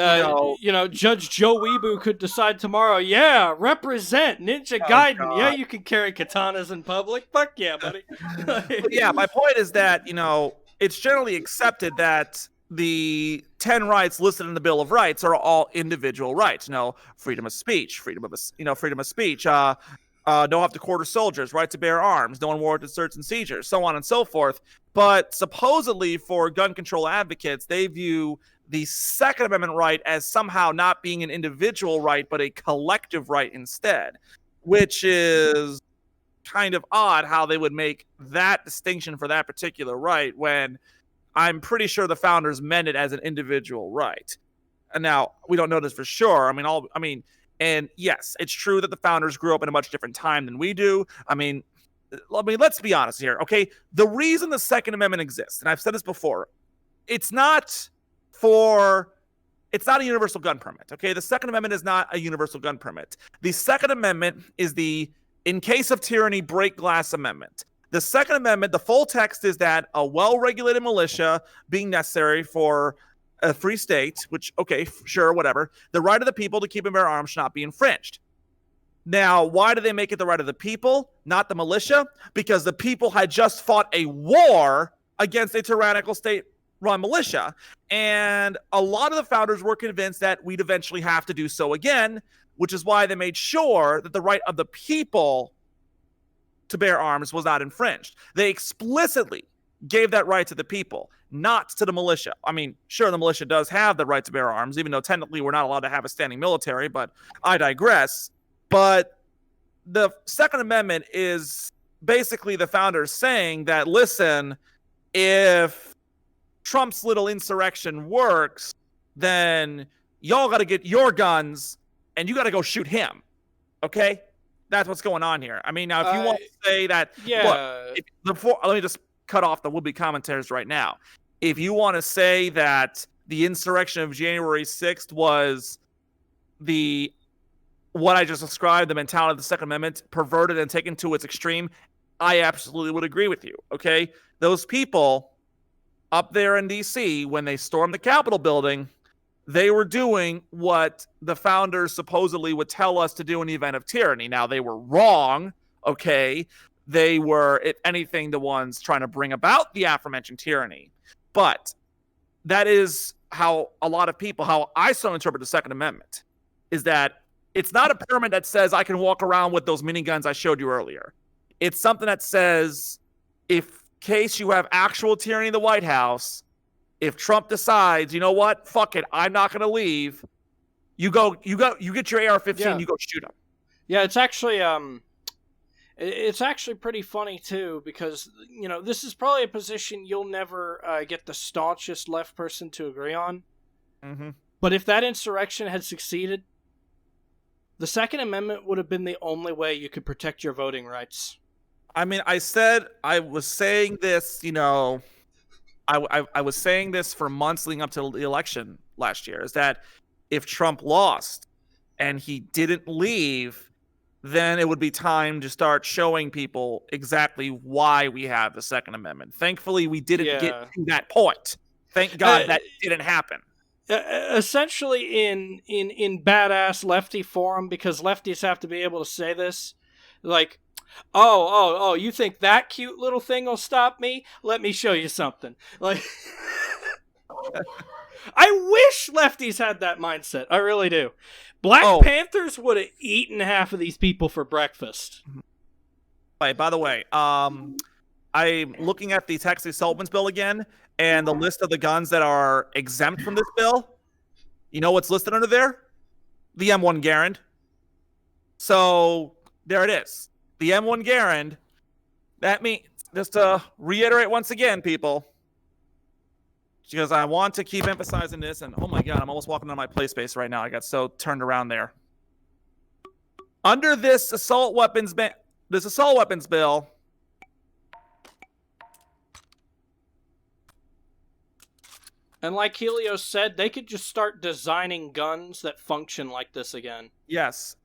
Judge Joe Weebu could decide tomorrow. Yeah, represent Ninja Gaiden. God. Yeah, you can carry katanas in public. Fuck yeah, buddy. But yeah, my point is that it's generally accepted that the 10 rights listed in the Bill of Rights are all individual rights. Freedom of speech, freedom of speech. Don't have to quarter soldiers, right to bear arms, no unwarranted search and seizures, so on and so forth. But supposedly for gun control advocates, they view the Second Amendment right as somehow not being an individual right, but a collective right instead, which is kind of odd how they would make that distinction for that particular right when I'm pretty sure the founders meant it as an individual right. And now we don't know this for sure. And yes, it's true that the founders grew up in a much different time than we do. Let's be honest here, okay? The reason the Second Amendment exists, and I've said this before, it's not a universal gun permit, okay? The Second Amendment is not a universal gun permit. The Second Amendment is the in case of tyranny, break glass amendment. The Second Amendment, the full text is that a well-regulated militia being necessary for a free state, which, okay, sure, whatever, the right of the people to keep and bear arms should not be infringed. Now, why do they make it the right of the people, not the militia? Because the people had just fought a war against a tyrannical state-run militia. And a lot of the founders were convinced that we'd eventually have to do so again, which is why they made sure that the right of the people to bear arms was not infringed. They explicitly gave that right to the people, not to the militia. Sure, the militia does have the right to bear arms, even though technically we're not allowed to have a standing military, but I digress. But the Second Amendment is basically the founders saying that, listen, if Trump's little insurrection works, then y'all got to get your guns and you got to go shoot him. Okay? That's what's going on here. Now, if you want to say that, let me just cut off the would-be commentators right now. If you want to say that the insurrection of January 6th was what I just described, the mentality of the Second Amendment, perverted and taken to its extreme, I absolutely would agree with you, okay? Those people up there in D.C., when they stormed the Capitol building, they were doing what the founders supposedly would tell us to do in the event of tyranny. Now, they were wrong, okay? They were, if anything, the ones trying to bring about the aforementioned tyranny. But that is how I so interpret the Second Amendment, is that it's not a permit that says I can walk around with those miniguns I showed you earlier. It's something that says, if case you have actual tyranny in the White House, if Trump decides, you know what, fuck it, I'm not going to leave, you get your AR-15, you go shoot him. Yeah, it's actually pretty funny too, because this is probably a position you'll never get the staunchest left person to agree on. Mm-hmm. But if that insurrection had succeeded, the Second Amendment would have been the only way you could protect your voting rights. I was saying this, I was saying this for months leading up to the election last year, is that if Trump lost and he didn't leave, then it would be time to start showing people exactly why we have the Second Amendment. Thankfully, we didn't get to that point. Thank God that didn't happen. Essentially, in badass lefty forum, because lefties have to be able to say this, like, oh, you think that cute little thing will stop me? Let me show you something. Like, I wish lefties had that mindset. I really do. Black Panthers would have eaten half of these people for breakfast. By the way, I'm looking at the Texas Sullivan's bill again, and the list of the guns that are exempt from this bill. You know what's listed under there? The M1 Garand. So there it is. The M1 Garand. That means, just to reiterate once again, people, because I want to keep emphasizing this. And oh my God, I'm almost walking on my play space right now. I got so turned around there. Under this assault weapons bill, and like Helios said, they could just start designing guns that function like this again. yes.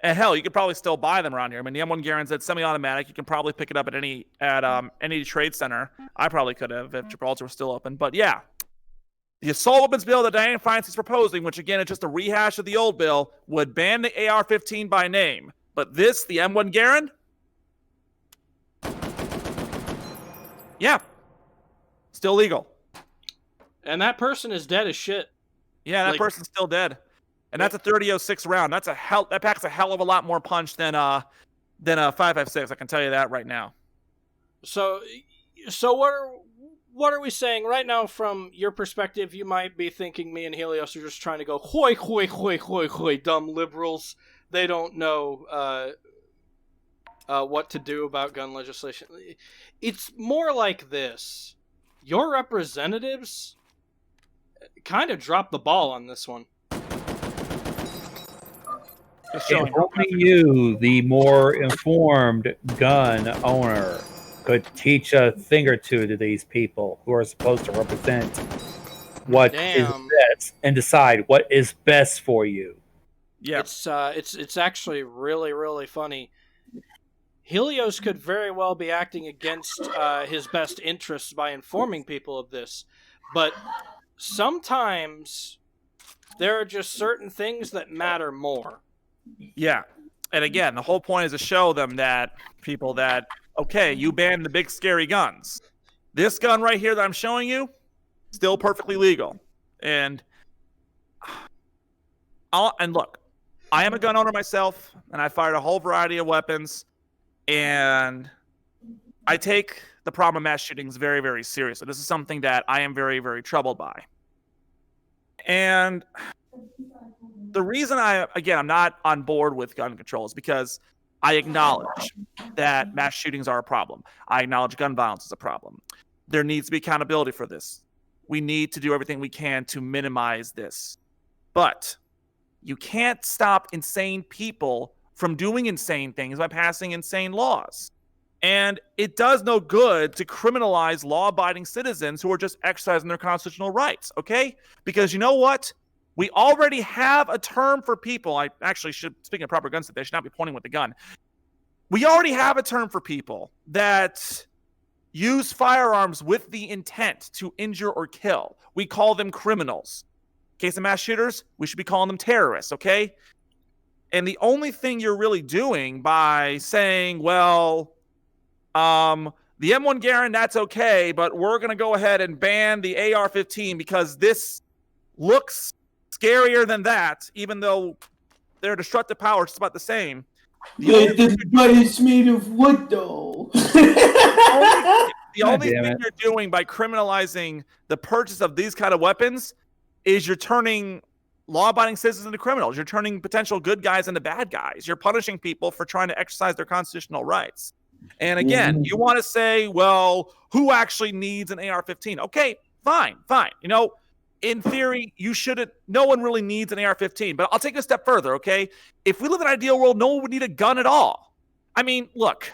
And hell, you could probably still buy them around here. I mean, the M1 Garand's at semi-automatic. You can probably pick it up at any trade center. I probably could have if Gibraltar was still open. But yeah, the assault weapons bill that Dianne Feinstein's proposing, which again is just a rehash of the old bill, would ban the AR-15 by name. But this, the M1 Garand, yeah, still legal. And that person is dead as shit. Yeah, that person's still dead. And that's a 30-06 round. That packs a hell of a lot more punch than a 5.56. I can tell you that right now. So what are we saying right now? From your perspective, you might be thinking me and Helios are just trying to go hoy hoy hoy hoy hoy, dumb liberals. They don't know what to do about gun legislation. It's more like this: your representatives kind of dropped the ball on this one. If only you, the more informed gun owner, could teach a thing or two to these people who are supposed to represent what is best and decide what is best for you. Yeah, it's actually really, really funny. Helios could very well be acting against his best interests by informing people of this, but sometimes there are just certain things that matter more. Yeah. And again, the whole point is to show them that people that, okay, you banned the big scary guns. This gun right here that I'm showing you, still perfectly legal. And look, I am a gun owner myself, and I fired a whole variety of weapons, and I take the problem of mass shootings very, very seriously. This is something that I am very, very troubled by. And the reason I'm not on board with gun control is because I acknowledge that mass shootings are a problem. I acknowledge gun violence is a problem. There needs to be accountability for this. We need to do everything we can to minimize this. But you can't stop insane people from doing insane things by passing insane laws. And it does no good to criminalize law-abiding citizens who are just exercising their constitutional rights, okay? Because you know what? We already have a term for people. I actually should, speaking of proper gun safety, I should not be pointing with the gun. We already have a term for people that use firearms with the intent to injure or kill. We call them criminals. In case of mass shooters, we should be calling them terrorists, okay? And the only thing you're really doing by saying, well, the M1 Garand, that's okay, but we're going to go ahead and ban the AR-15 because this looks scarier than that, even though their destructive power is about the same. But it's made of wood, though. The only thing you're doing by criminalizing the purchase of these kind of weapons is you're turning law-abiding citizens into criminals. You're turning potential good guys into bad guys. You're punishing people for trying to exercise their constitutional rights. And again, you want to say, well, who actually needs an AR-15? Okay, fine. You know, in theory, no one really needs an AR-15, but I'll take it a step further, okay? If we live in an ideal world, no one would need a gun at all. I mean, look,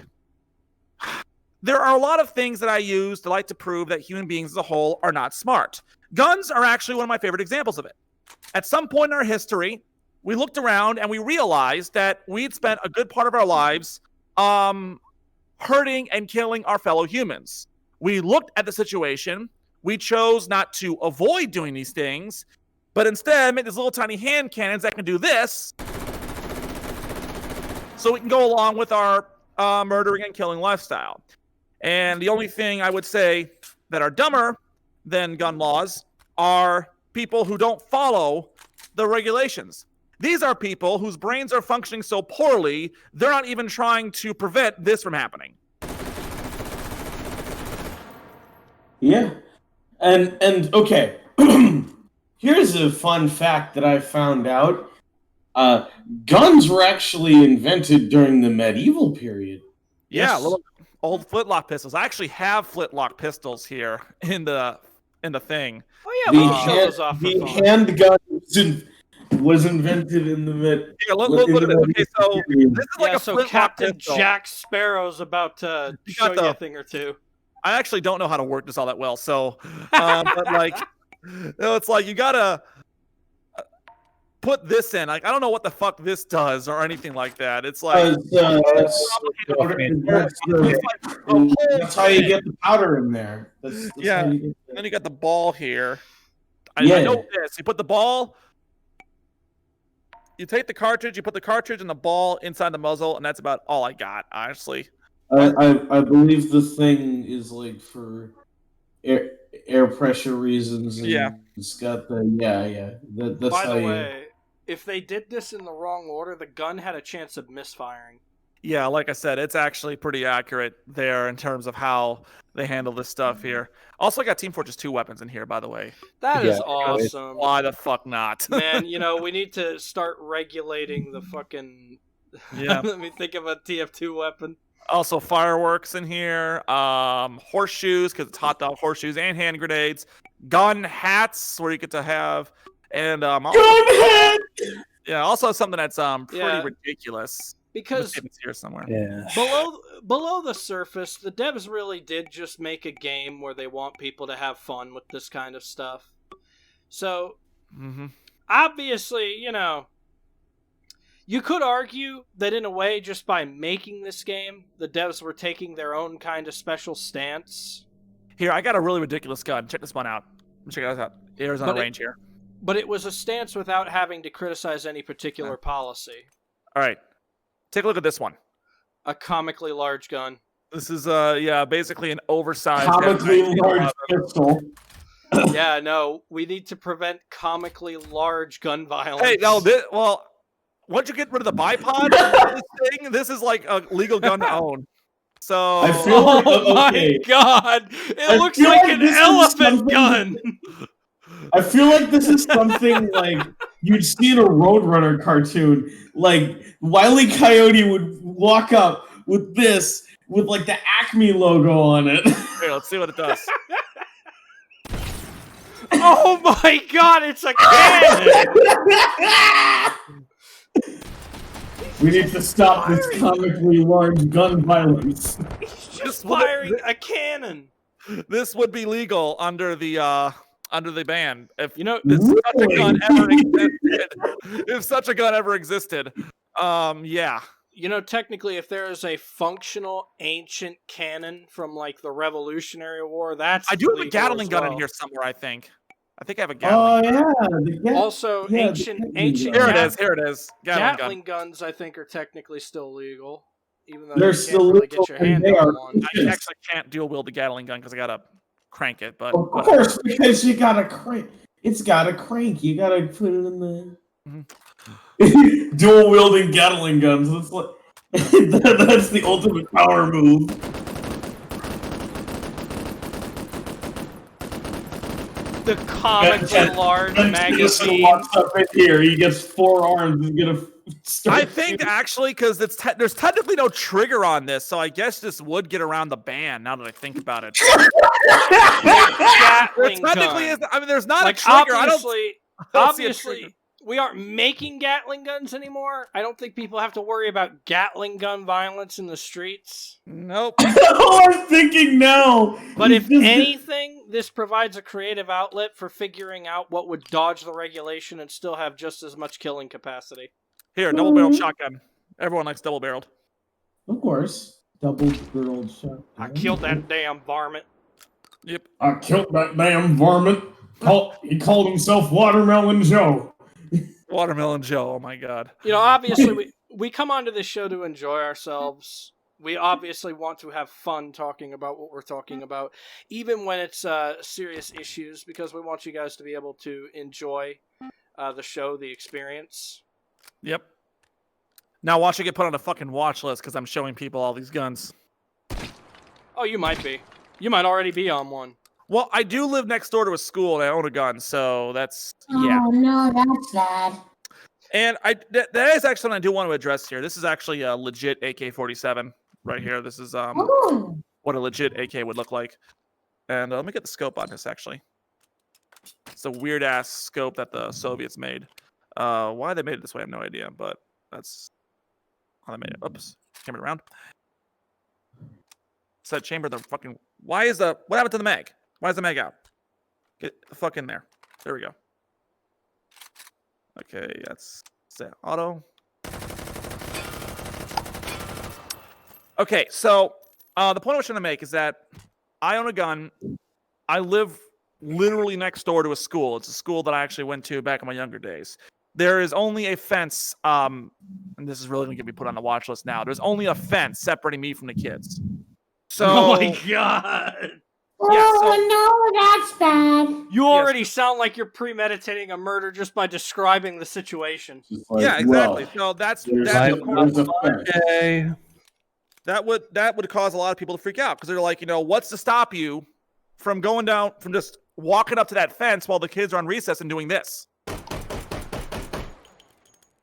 there are a lot of things that I use to like to prove that human beings as a whole are not smart. Guns are actually one of my favorite examples of it. At some point in our history, we looked around and we realized that we'd spent a good part of our lives hurting and killing our fellow humans. We looked at the situation. We chose not to avoid doing these things, but instead make these little tiny hand cannons that can do this so we can go along with our murdering and killing lifestyle. And the only thing I would say that are dumber than gun laws are people who don't follow the regulations. These are people whose brains are functioning so poorly, they're not even trying to prevent this from happening. Yeah. And okay, here's a fun fact that I found out. Guns were actually invented during the medieval period. Yeah, little old flintlock pistols. I actually have flintlock pistols here in the in the thing. Oh yeah, we can show those off. The handgun was invented in the mid. Yeah, look at this. Okay, so this is like a so flintlock Captain pistol. Jack Sparrow's about to show you a thing or two. I actually don't know how to work this all that well, so but like, it's like you gotta put this in. Like, I don't know what the fuck this does or anything like that. It's like that's how you get the powder in there. That's yeah. how you get And then you got the ball here. I Yeah. know this. You put the ball. You take the cartridge. You put the cartridge and the ball inside the muzzle, and that's about all I got, honestly. I believe the thing is like for air pressure reasons. And Yeah. It's got the that's By how the you. way, if they did this in the wrong order, the gun had a chance of misfiring. Yeah, like I said, it's actually pretty accurate there in terms of how they handle this stuff here. Also, I got Team Fortress 2 weapons in here, by the way. That is Yeah, awesome. Why the fuck not? Man, we need to start regulating the fucking... Yeah. Let me think of a TF2 weapon. Also, fireworks in here, horseshoes, because it's hot dog horseshoes, and hand grenades, gun hats, where you get to have, and Gun hat! yeah, also something that's pretty Yeah. ridiculous. Because It's here somewhere. Yeah. below the surface, the devs really did just make a game where they want people to have fun with this kind of stuff. So, obviously, you could argue that in a way, just by making this game, the devs were taking their own kind of special stance. Here, I got a really ridiculous gun. Check this one out. Check this out. Arizona range here. But it was a stance without having to criticize any particular policy. All right. Take a look at this one. A comically large gun. This is, basically an oversized... Comically large pistol. Yeah, no, we need to prevent comically large gun violence. Hey, no, once you get rid of the bipod, this is like a legal gun to own. So... I feel like, my god! It looks like an elephant gun! I feel like this is something like you'd see in a Roadrunner cartoon. Like, Wile E. Coyote would walk up with this, with like the Acme logo on it. Here, let's see what it does. Oh my god, it's a cannon! We need to stop this comically large gun violence. He's just firing a cannon! This would be legal under the ban. If Really? such a gun ever existed. If such a gun ever existed. Yeah. Technically, if there is a functional ancient cannon from like the Revolutionary War, that's I do have a legal Gatling as gun well. in here somewhere, I think. I have a Gatling gun. Also, ancient Here it is. Gatling guns, I think, are technically still legal, even though They're you still can't really legal get your and hand they on are one. I actually can't dual wield the Gatling gun because I gotta crank it, but Of course, because you gotta crank. It's gotta crank. You gotta put it in the dual wielding Gatling guns. That's like that's the ultimate power move. The comically large magazine. Walks up in here. He gets 4 arms. He's gonna start. I think actually because there's technically no trigger on this, so I guess this would get around the ban. Now that I think about it, Gatling technically gun. is. I mean, there's not Like, a trigger. I don't see a obviously, trigger. we aren't making Gatling guns anymore. I don't think people have to worry about Gatling gun violence in the streets. Nope. Oh, I'm thinking now. But if anything, this provides a creative outlet for figuring out what would dodge the regulation and still have just as much killing capacity. Here, double barreled shotgun. Everyone likes double barreled. Of course, double-barreled shotgun. I killed that damn varmint. Yep. I killed that damn varmint. He called himself Watermelon Joe. Watermelon Joe. Oh my god. Obviously, we come onto this show to enjoy ourselves. We obviously want to have fun talking about what we're talking about, even when it's serious issues, because we want you guys to be able to enjoy the show, the experience. Yep. Now watch it get put on a fucking watch list because I'm showing people all these guns. Oh, you might be. You might already be on one. Well, I do live next door to a school and I own a gun, so that's yeah. Oh no, that's sad. And that is actually something I do want to address here. This is actually a legit AK-47 right here. This is Ooh. what a legit AK would look like. And let me get the scope on this actually. It's a weird ass scope that the Soviets made. Why they made it this way, I have no idea, but that's how they made it. Oops, came it around. Said chamber the fucking. What happened to the mag? Why is the mag out? Get the fuck in there. There we go. Okay, that's set auto. Okay, so the point I was trying to make is that I own a gun. I live literally next door to a school. It's a school that I actually went to back in my younger days. There is only a fence, and this is really going to get me put on the watch list now. There's only a fence separating me from the kids. So, oh my god! Oh no, that's bad. You already sound like you're premeditating a murder just by describing the situation. Like, yeah, exactly. So that would cause a lot of people to freak out because they're like, what's to stop you from going down, from just walking up to that fence while the kids are on recess and doing this?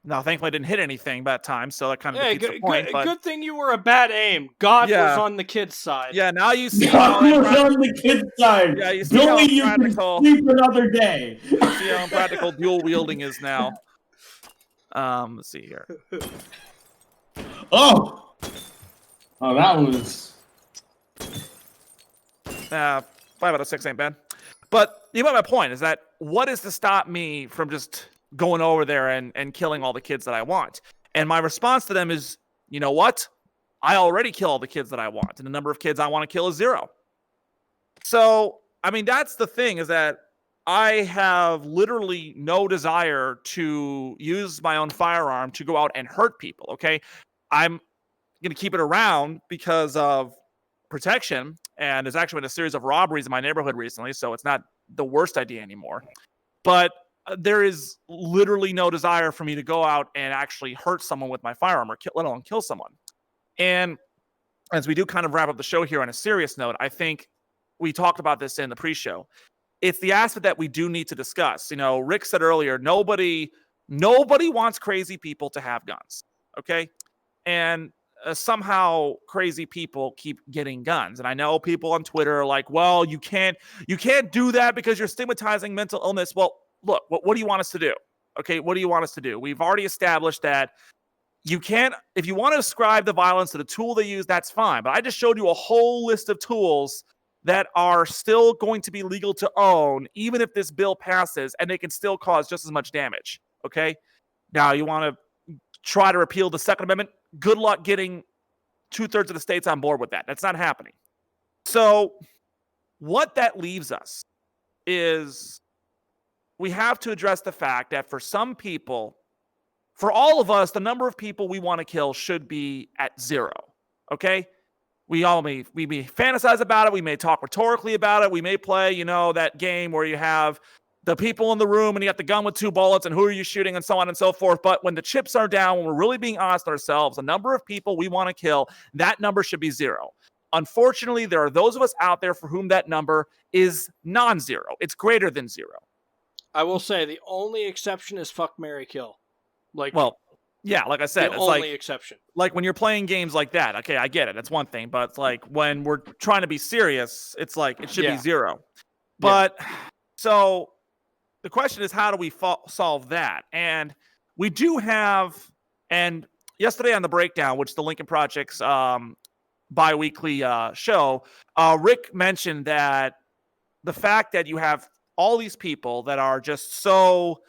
Now, thankfully, I didn't hit anything by that time, so that kind of defeats the point. Good thing you were a bad aim. God was on the kid's side. Yeah, now you see God was on the kid's side. Yeah, you see Billy, you can sleep another day. You see how impractical dual wielding is now. Let's see here. Oh, that was 5 out of 6 ain't bad. But you know my point is that what is to stop me from just going over there and killing all the kids that I want? And my response to them is, you know what? I already kill all the kids that I want, and the number of kids I want to kill is 0. So, I mean, that's the thing, is that I have literally no desire to use my own firearm to go out and hurt people, okay? I'm going to keep it around because of protection, and there's actually been a series of robberies in my neighborhood recently, so it's not the worst idea anymore. But there is literally no desire for me to go out and actually hurt someone with my firearm, or let alone kill someone. And as we do kind of wrap up the show here on a serious note, I think we talked about this in the pre-show. It's the aspect that we do need to discuss. Rick said earlier, nobody wants crazy people to have guns, okay? And somehow crazy people keep getting guns. And I know people on Twitter are like, well, you can't do that because you're stigmatizing mental illness. Well, look, what do you want us to do? Okay, what do you want us to do? We've already established that you can't, if you want to ascribe the violence to the tool they use, that's fine. But I just showed you a whole list of tools that are still going to be legal to own, even if this bill passes, and they can still cause just as much damage. Okay? Now, you want to try to repeal the Second Amendment? Good luck getting 2/3 of the states on board with that. That's not happening. So, what that leaves us is we have to address the fact that for some people, for all of us, the number of people we want to kill should be at 0. Okay? We may fantasize about it. We may talk rhetorically about it. We may play, that game where you have the people in the room and you got the gun with 2 bullets and who are you shooting and so on and so forth. But when the chips are down, when we're really being honest with ourselves, the number of people we want to kill, that number should be 0. Unfortunately, there are those of us out there for whom that number is non-zero. It's greater than 0. I will say the only exception is fuck, marry, kill. Yeah, like I said, it's only exception. Like when you're playing games like that, okay, I get it. That's one thing. But it's like when we're trying to be serious, it's like it should be 0. But so the question is, how do we solve that? And we do have, and yesterday on the breakdown, which the Lincoln Project's bi-weekly show, Rick mentioned that the fact that you have all these people that are just so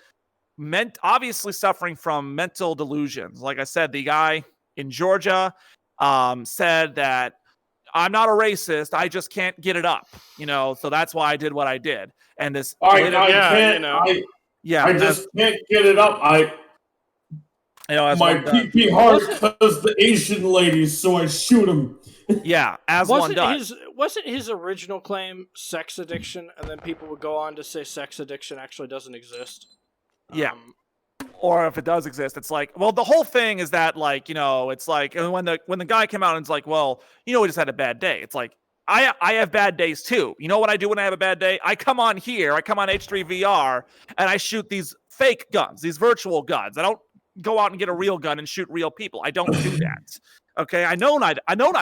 obviously suffering from mental delusions. Like I said, the guy in Georgia said that I'm not a racist. I just can't get it up, so that's why I did what I did. And this, I just can't get it up. My PP hard because the Asian ladies, so I shoot them. Yeah, one does. Wasn't his original claim sex addiction, and then people would go on to say sex addiction actually doesn't exist? Yeah. Or if it does exist, it's like, well, the whole thing is that, like, it's like when the guy came out and it's like, well, we just had a bad day. It's like, I have bad days too. You know what I do when I have a bad day? I come on H3VR, and I shoot these fake guns, these virtual guns. I don't go out and get a real gun and shoot real people. I don't do that. Okay, I know not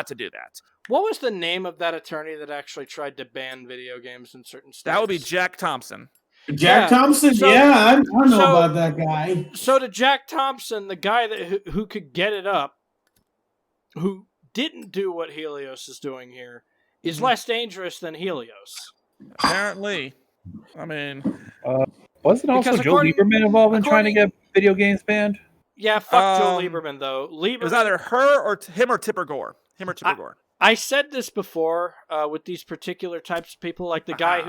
to do that. What was the name of that attorney that actually tried to ban video games in certain states? That would be Jack Thompson. Jack Thompson? So- I know so- about that guy. So to Jack Thompson, the guy that who could get it up, who didn't do what Helios is doing here, is less dangerous than Helios. Apparently. I mean, Wasn't also Because Joe Lieberman involved in trying to get video games banned? Yeah, fuck Joe Lieberman, though. it was either her or him or Tipper Gore. Gore. I said this before with these particular types of people, like the guy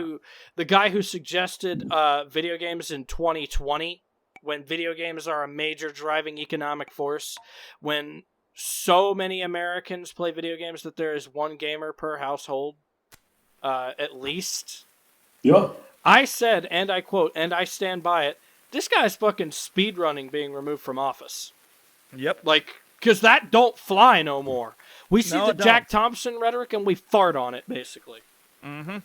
who suggested video games in 2020, when video games are a major driving economic force, when so many Americans play video games that there is one gamer per household, at least. Yeah. I said, and I quote, and I stand by it, this guy's fucking speedrunning being removed from office. Yep. Like, because that don't fly no more. We see the it don't. Jack Thompson rhetoric and we fart on it, basically. Mm-hmm.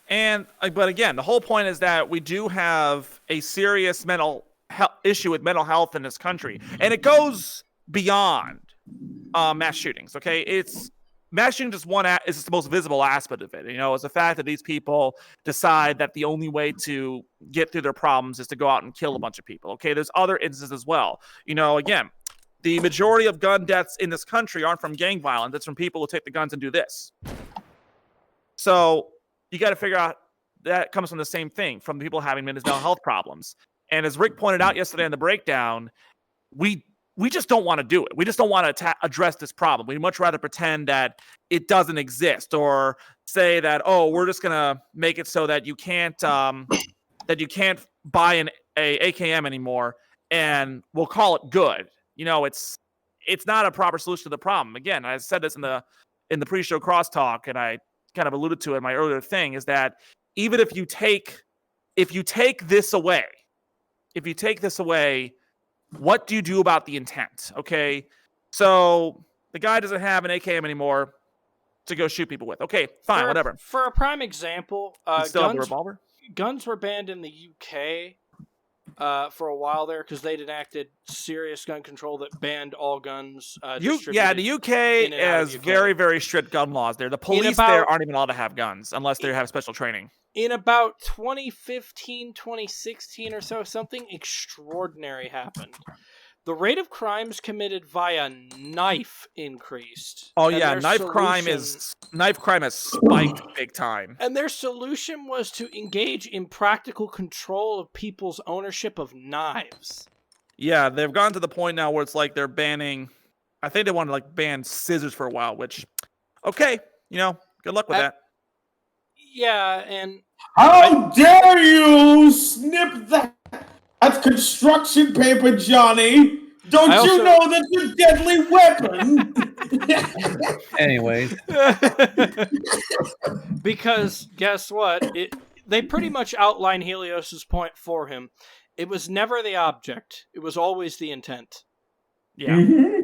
And, but again, the whole point is that we do have a serious mental issue with mental health in this country. And it goes beyond mass shootings, okay? Mass shooting is is just the most visible aspect of it. You know, it's the fact that these people decide that the only way to get through their problems is to go out and kill a bunch of people. Okay, there's other instances as well. You know, again, the majority of gun deaths in this country aren't from gang violence. It's from people who take the guns and do this. So you got to figure out that comes from the same thing, from people having mental health problems. And as Rick pointed out yesterday in the breakdown, we just don't want to do it. We just don't want to address this problem. We'd much rather pretend that it doesn't exist, or say that, oh, we're just gonna make it so that you can't buy an AKM anymore, and we'll call it good. You know, it's not a proper solution to the problem. Again, I said this in the pre-show crosstalk, and I kind of alluded to it in my earlier thing, is that even if you take this away, what do you do about the intent? Okay, so the guy doesn't have an AKM anymore to go shoot people with. Okay, fine, whatever. For a prime example, Still have the revolver? Guns were banned in the UK for a while there because they'd enacted serious gun control that banned all guns. The UK has very, very strict gun laws there. The police there aren't even allowed to have guns unless they have special training. In about 2015, 2016 or so, something extraordinary happened. The rate of crimes committed via knife increased. Oh yeah, knife crime has spiked big time. And their solution was to engage in practical control of people's ownership of knives. Yeah, they've gone to the point now where it's like they're banning. I think they want to like ban scissors for a while, which, okay, you know, good luck with that. Yeah, and how dare you snip that? That's construction paper, Johnny. Don't you know that's a deadly weapon? Anyways. Because guess what? They pretty much outline Helios's point for him. It was never the object. It was always the intent. Yeah. Mm-hmm.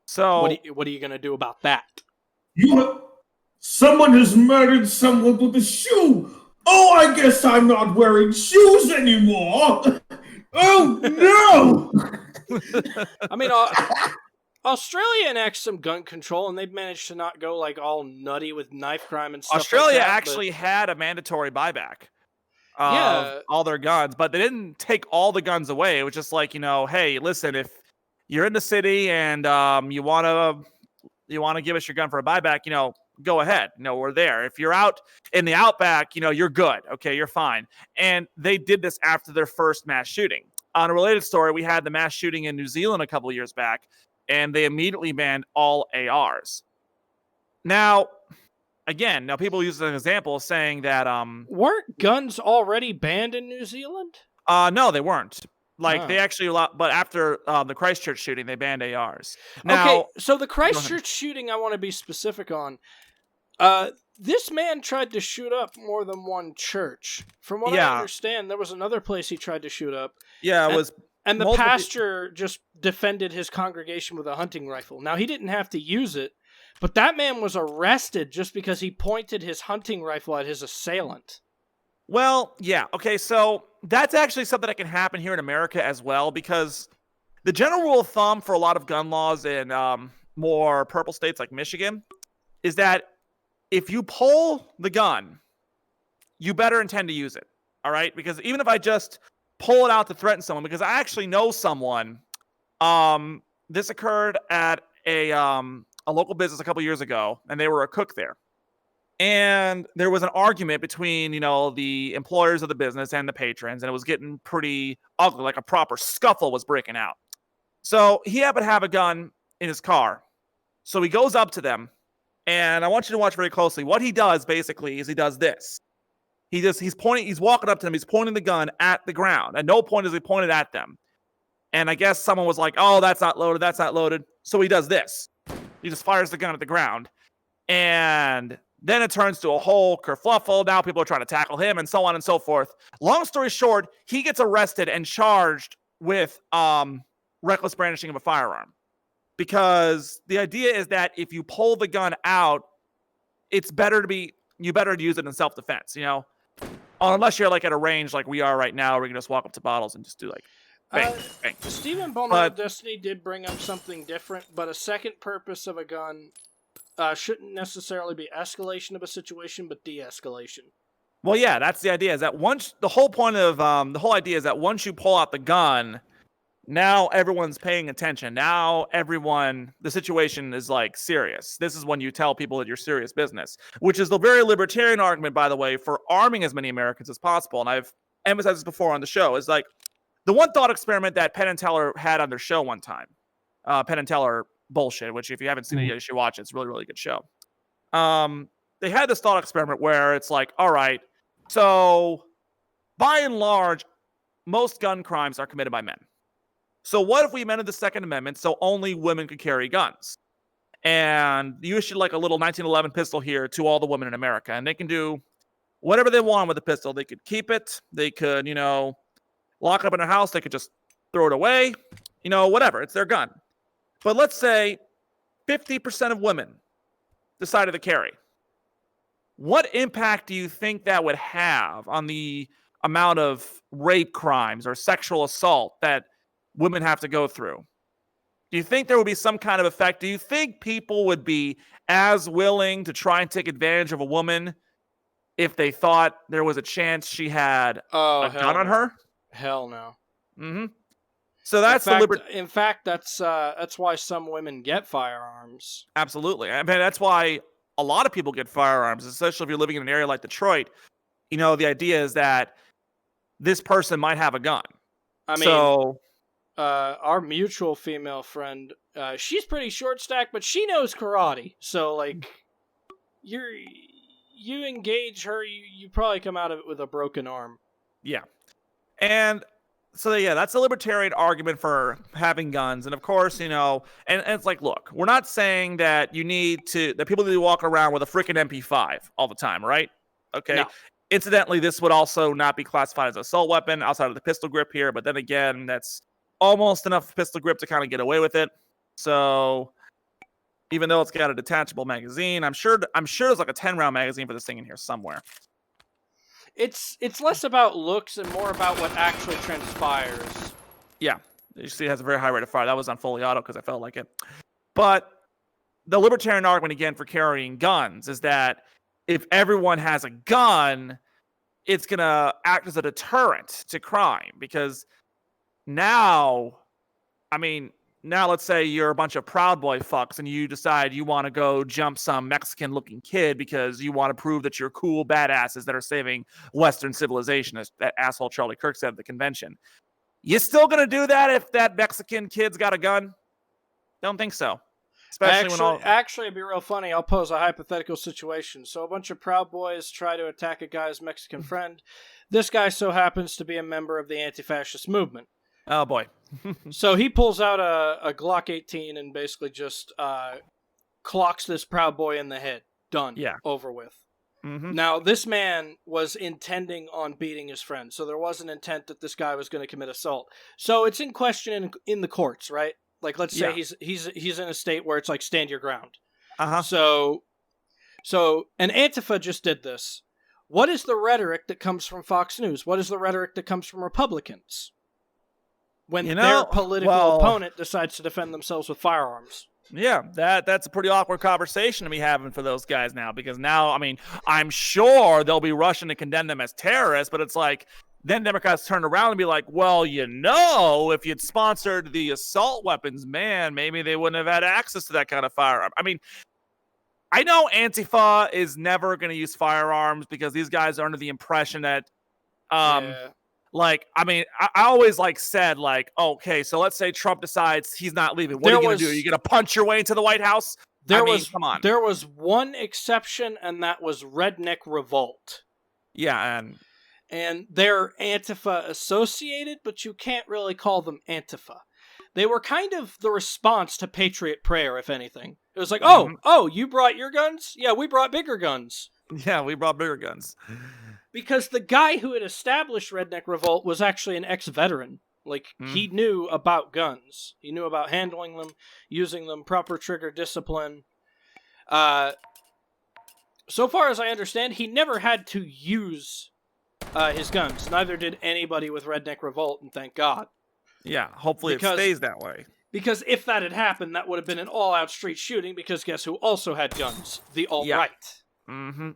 So what are you going to do about that? Someone has murdered someone with a shoe. Oh, I guess I'm not wearing shoes anymore. Oh, no. I mean, Australia enacts some gun control, and they've managed to not go like all nutty with knife crime and stuff. Australia like that, actually had a mandatory buyback of all their guns, but they didn't take all the guns away. It was just like, you know, hey, listen, if you're in the city and you want to give us your gun for a buyback, you know, go ahead. You know, we're there. If you're out in the outback, you know, you're good. Okay, you're fine. And they did this after their first mass shooting. On a related story, we had the mass shooting in New Zealand a couple of years back, and they immediately banned all ARs. Now, again, people use it as an example, saying that weren't guns already banned in New Zealand? No, they weren't. Like they actually, but after the Christchurch shooting, they banned ARs. Now, okay, so the Christchurch shooting, I want to be specific on. This man tried to shoot up more than one church. From what I understand, there was another place he tried to shoot up. Yeah, it was. And the pastor just defended his congregation with a hunting rifle. Now, he didn't have to use it, but that man was arrested just because he pointed his hunting rifle at his assailant. Well, yeah. Okay, so that's actually something that can happen here in America as well, because the general rule of thumb for a lot of gun laws in more purple states like Michigan is that if you pull the gun you better intend to use it. All right, because even if I just pull it out to threaten someone, because I actually know someone. This occurred at a local business a couple years ago, and they were a cook there. And there was an argument between, the employers of the business and the patrons, and it was getting pretty ugly, like a proper scuffle was breaking out. So he happened to have a gun in his car. So he goes up to them, and I want you to watch very closely. What he does basically is he does this. He's walking up to them, he's pointing the gun at the ground. At no point is he pointed at them. And I guess someone was like, oh, that's not loaded, that's not loaded. So he does this. He just fires the gun at the ground. And then it turns to a whole kerfluffle. Now people are trying to tackle him and so on and so forth. Long story short, he gets arrested and charged with reckless brandishing of a firearm. Because the idea is that if you pull the gun out, you better use it in self-defense, Unless you're like at a range like we are right now, where you can just walk up to bottles and just do like bang, bang. Stephen Bowman of Destiny did bring up something different, but a second purpose of a gun shouldn't necessarily be escalation of a situation, but de-escalation. Well, yeah, that's the idea. Is that the whole idea is that once you pull out the gun, now everyone's paying attention. Now the situation is like serious. This is when you tell people that you're serious business, which is the very libertarian argument, by the way, for arming as many Americans as possible. And I've emphasized this before on the show. Is like, the one thought experiment that Penn and Teller had on their show one time, Penn and Teller Bullshit, which if you haven't seen it yet, you should watch it. It's a really, really good show. They had this thought experiment where it's like, all right, so by and large, most gun crimes are committed by men. So what if we amended the Second Amendment so only women could carry guns? And you issued like a little 1911 pistol here to all the women in America, and they can do whatever they want with the pistol. They could keep it. They could, lock it up in their house. They could just throw it away, whatever. It's their gun. But let's say 50% of women decided to carry. What impact do you think that would have on the amount of rape crimes or sexual assault that women have to go through? Do you think there would be some kind of effect? Do you think people would be as willing to try and take advantage of a woman if they thought there was a chance she had a gun on her? Hell no. Mm-hmm. So that's in fact, that's why some women get firearms. Absolutely. I mean, that's why a lot of people get firearms, especially if you're living in an area like Detroit. The idea is that this person might have a gun. I mean, our mutual female friend, she's pretty short stacked, but she knows karate. So, like, you engage her, you probably come out of it with a broken arm. Yeah. And so, yeah, that's a libertarian argument for having guns. And of course, and it's like, look, we're not saying that people need to walk around with a freaking MP5 all the time, right? Okay. No. Incidentally, this would also not be classified as an assault weapon outside of the pistol grip here. But then again, that's almost enough pistol grip to kind of get away with it. So even though it's got a detachable magazine, I'm sure there's like a 10-round magazine for this thing in here somewhere. It's less about looks and more about what actually transpires. Yeah. You see it has a very high rate of fire. That was on fully auto because I felt like it. But the libertarian argument, again, for carrying guns is that if everyone has a gun, it's going to act as a deterrent to crime. Because now let's say you're a bunch of Proud Boy fucks and you decide you want to go jump some Mexican-looking kid because you want to prove that you're cool badasses that are saving Western civilization, as that asshole Charlie Kirk said at the convention. You still going to do that if that Mexican kid's got a gun? Don't think so. Actually, it'd be real funny. I'll pose a hypothetical situation. So a bunch of Proud Boys try to attack a guy's Mexican friend. This guy so happens to be a member of the anti-fascist movement. Oh, boy. So he pulls out a Glock 18 and basically just clocks this Proud Boy in the head. Done. Yeah. Over with. Mm-hmm. Now, this man was intending on beating his friend, so there was an intent that this guy was going to commit assault. So it's in question in the courts, right? Like, let's say he's in a state where it's like stand your ground. Uh-huh. So an Antifa just did this. What is the rhetoric that comes from Fox News? What is the rhetoric that comes from Republicans when their political opponent decides to defend themselves with firearms? Yeah, that's a pretty awkward conversation to be having for those guys now, because now, I mean, I'm sure they'll be rushing to condemn them as terrorists, but it's like, then Democrats turn around and be like, well, if you'd sponsored the assault weapons, man, maybe they wouldn't have had access to that kind of firearm. I mean, I know Antifa is never going to use firearms because these guys are under the impression that, like, I mean, I always said, okay, so let's say Trump decides he's not leaving. What are you going to do? Are you going to punch your way into the White House? Come on. There was one exception, and that was Redneck Revolt. Yeah, and they're Antifa associated, but you can't really call them Antifa. They were kind of the response to Patriot Prayer, if anything. It was like, oh, you brought your guns? Yeah, we brought bigger guns. Yeah, we brought bigger guns. Because the guy who had established Redneck Revolt was actually an ex-veteran. He knew about guns. He knew about handling them, using them, proper trigger discipline. So far as I understand, he never had to use his guns. Neither did anybody with Redneck Revolt, and thank God. Yeah, hopefully it stays that way. Because if that had happened, that would have been an all-out street shooting, because guess who also had guns? The alt-right. Yeah. Mm-hmm.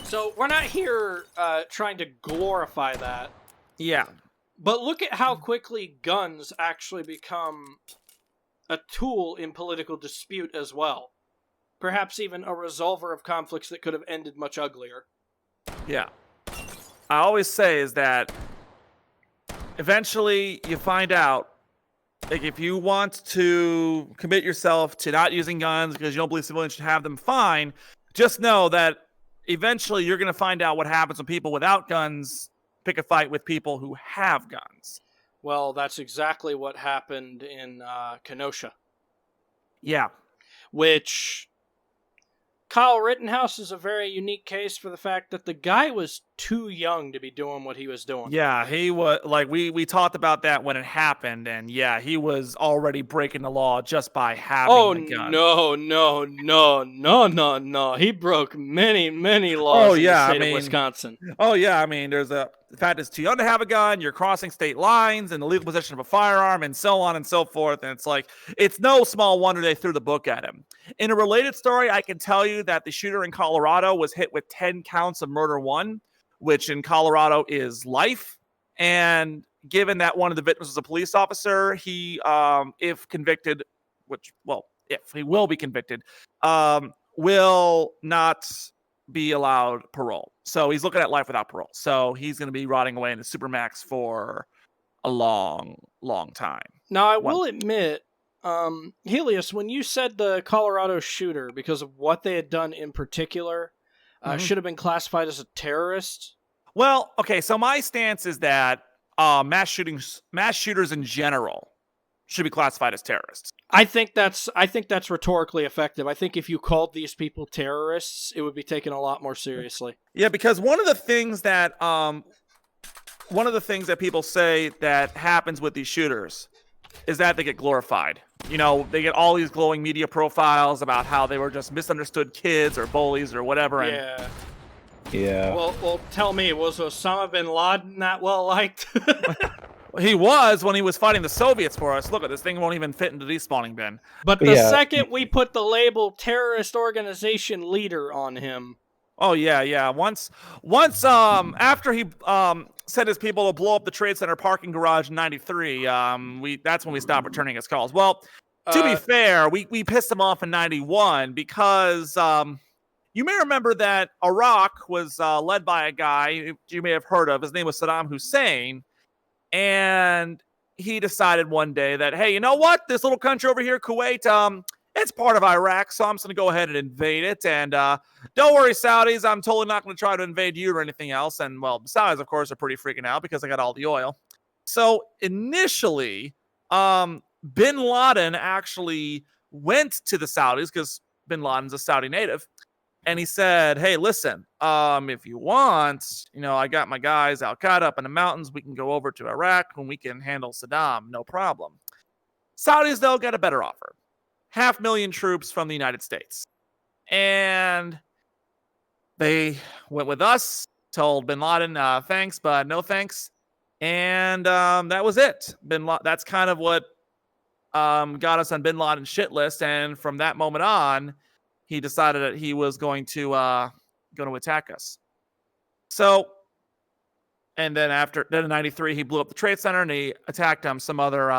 So we're not here trying to glorify that. Yeah. But look at how quickly guns actually become a tool in political dispute as well. Perhaps even a resolver of conflicts that could have ended much uglier. Yeah. I always say is that eventually you find out, if you want to commit yourself to not using guns because you don't believe civilians should have them, fine. Just know that eventually you're going to find out what happens when people without guns pick a fight with people who have guns. Well, that's exactly what happened in Kenosha. Yeah. Which Kyle Rittenhouse is a very unique case for the fact that the guy was too young to be doing what he was doing. Yeah, he was, we talked about that when it happened, and yeah, he was already breaking the law just by having a gun. No. He broke many laws in the state of Wisconsin. Oh, yeah, I mean, the fact it's too young to have a gun, you're crossing state lines, and the legal possession of a firearm, and so on and so forth, and it's no small wonder they threw the book at him. In a related story, I can tell you that the shooter in Colorado was hit with 10 counts of murder one, which in Colorado is life. And given that one of the victims was a police officer, he, if convicted, if he will be convicted, will not be allowed parole. So he's looking at life without parole. So he's going to be rotting away in a supermax for a long, long time. Now, I will admit, Helios, when you said the Colorado shooter, because of what they had done in particular, should have been classified as a terrorist? Well, okay, so my stance is that mass shooters in general should be classified as terrorists. I think that's rhetorically effective. I think if you called these people terrorists, it would be taken a lot more seriously. Yeah, because one of the things that people say that happens with these shooters is that they get glorified. You know, they get all these glowing media profiles about how they were just misunderstood kids or bullies or whatever. Yeah. Well, tell me, was Osama bin Laden that well liked? He was when he was fighting the Soviets for us. Look, this thing won't even fit into the despawning bin. But the second we put the label terrorist organization leader on him. Oh yeah. Once after he sent his people to blow up the Trade Center parking garage in '93, that's when we stopped returning his calls. Well, to be fair, we pissed him off in '91 because you may remember that Iraq was led by a guy you may have heard of. His name was Saddam Hussein. And he decided one day that, hey, you know what? This little country over here, Kuwait, it's part of Iraq, so I'm just going to go ahead and invade it. And don't worry, Saudis, I'm totally not going to try to invade you or anything else. And, well, the Saudis, of course, are pretty freaking out because they got all the oil. So initially, bin Laden actually went to the Saudis because bin Laden's a Saudi native. And he said, hey, listen, if you want, I got my guys Al-Qaeda up in the mountains. We can go over to Iraq and we can handle Saddam. No problem. Saudis, though, got a better offer. 500,000 troops from the United States. And they went with us, told bin Laden, thanks, but no thanks. And that was it. That's kind of what got us on Bin Laden's shit list, and from that moment on, he decided that he was going to attack us. So, and then in '93, he blew up the Trade Center and he attacked some other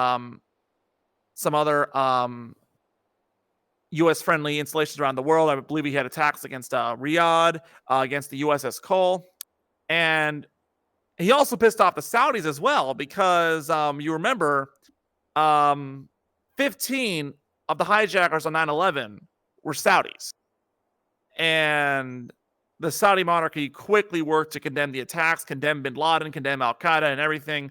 U.S. friendly installations around the world. I believe he had attacks against Riyadh, against the USS Cole, and he also pissed off the Saudis as well because you remember 15 of the hijackers on 9/11 were Saudis, and the Saudi monarchy quickly worked to condemn the attacks, condemn Bin Laden, condemn Al Qaeda, and everything,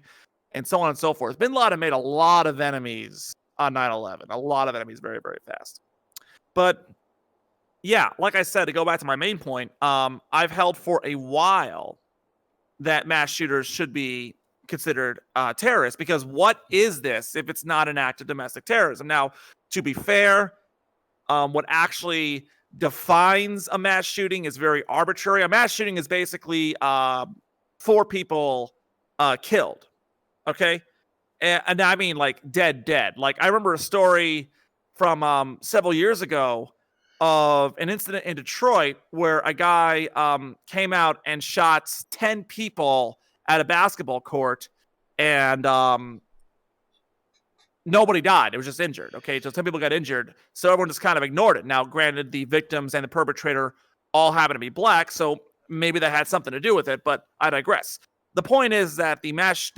and so on and so forth. Bin Laden made a lot of enemies on 9/11, a lot of enemies very, very fast. But yeah, like I said, to go back to my main point, I've held for a while that mass shooters should be considered terrorists, because what is this if it's not an act of domestic terrorism? Now, to be fair, what actually defines a mass shooting is very arbitrary. A mass shooting is basically 4 people killed, okay? And I mean like dead. Like I remember a story from several years ago of an incident in Detroit where a guy came out and shot 10 people at a basketball court, and nobody died. It was just injured. Okay, so 10 people got injured, so everyone just kind of ignored it. Now, granted, the victims and the perpetrator all happen to be black, so maybe that had something to do with it, but I digress. The point is that the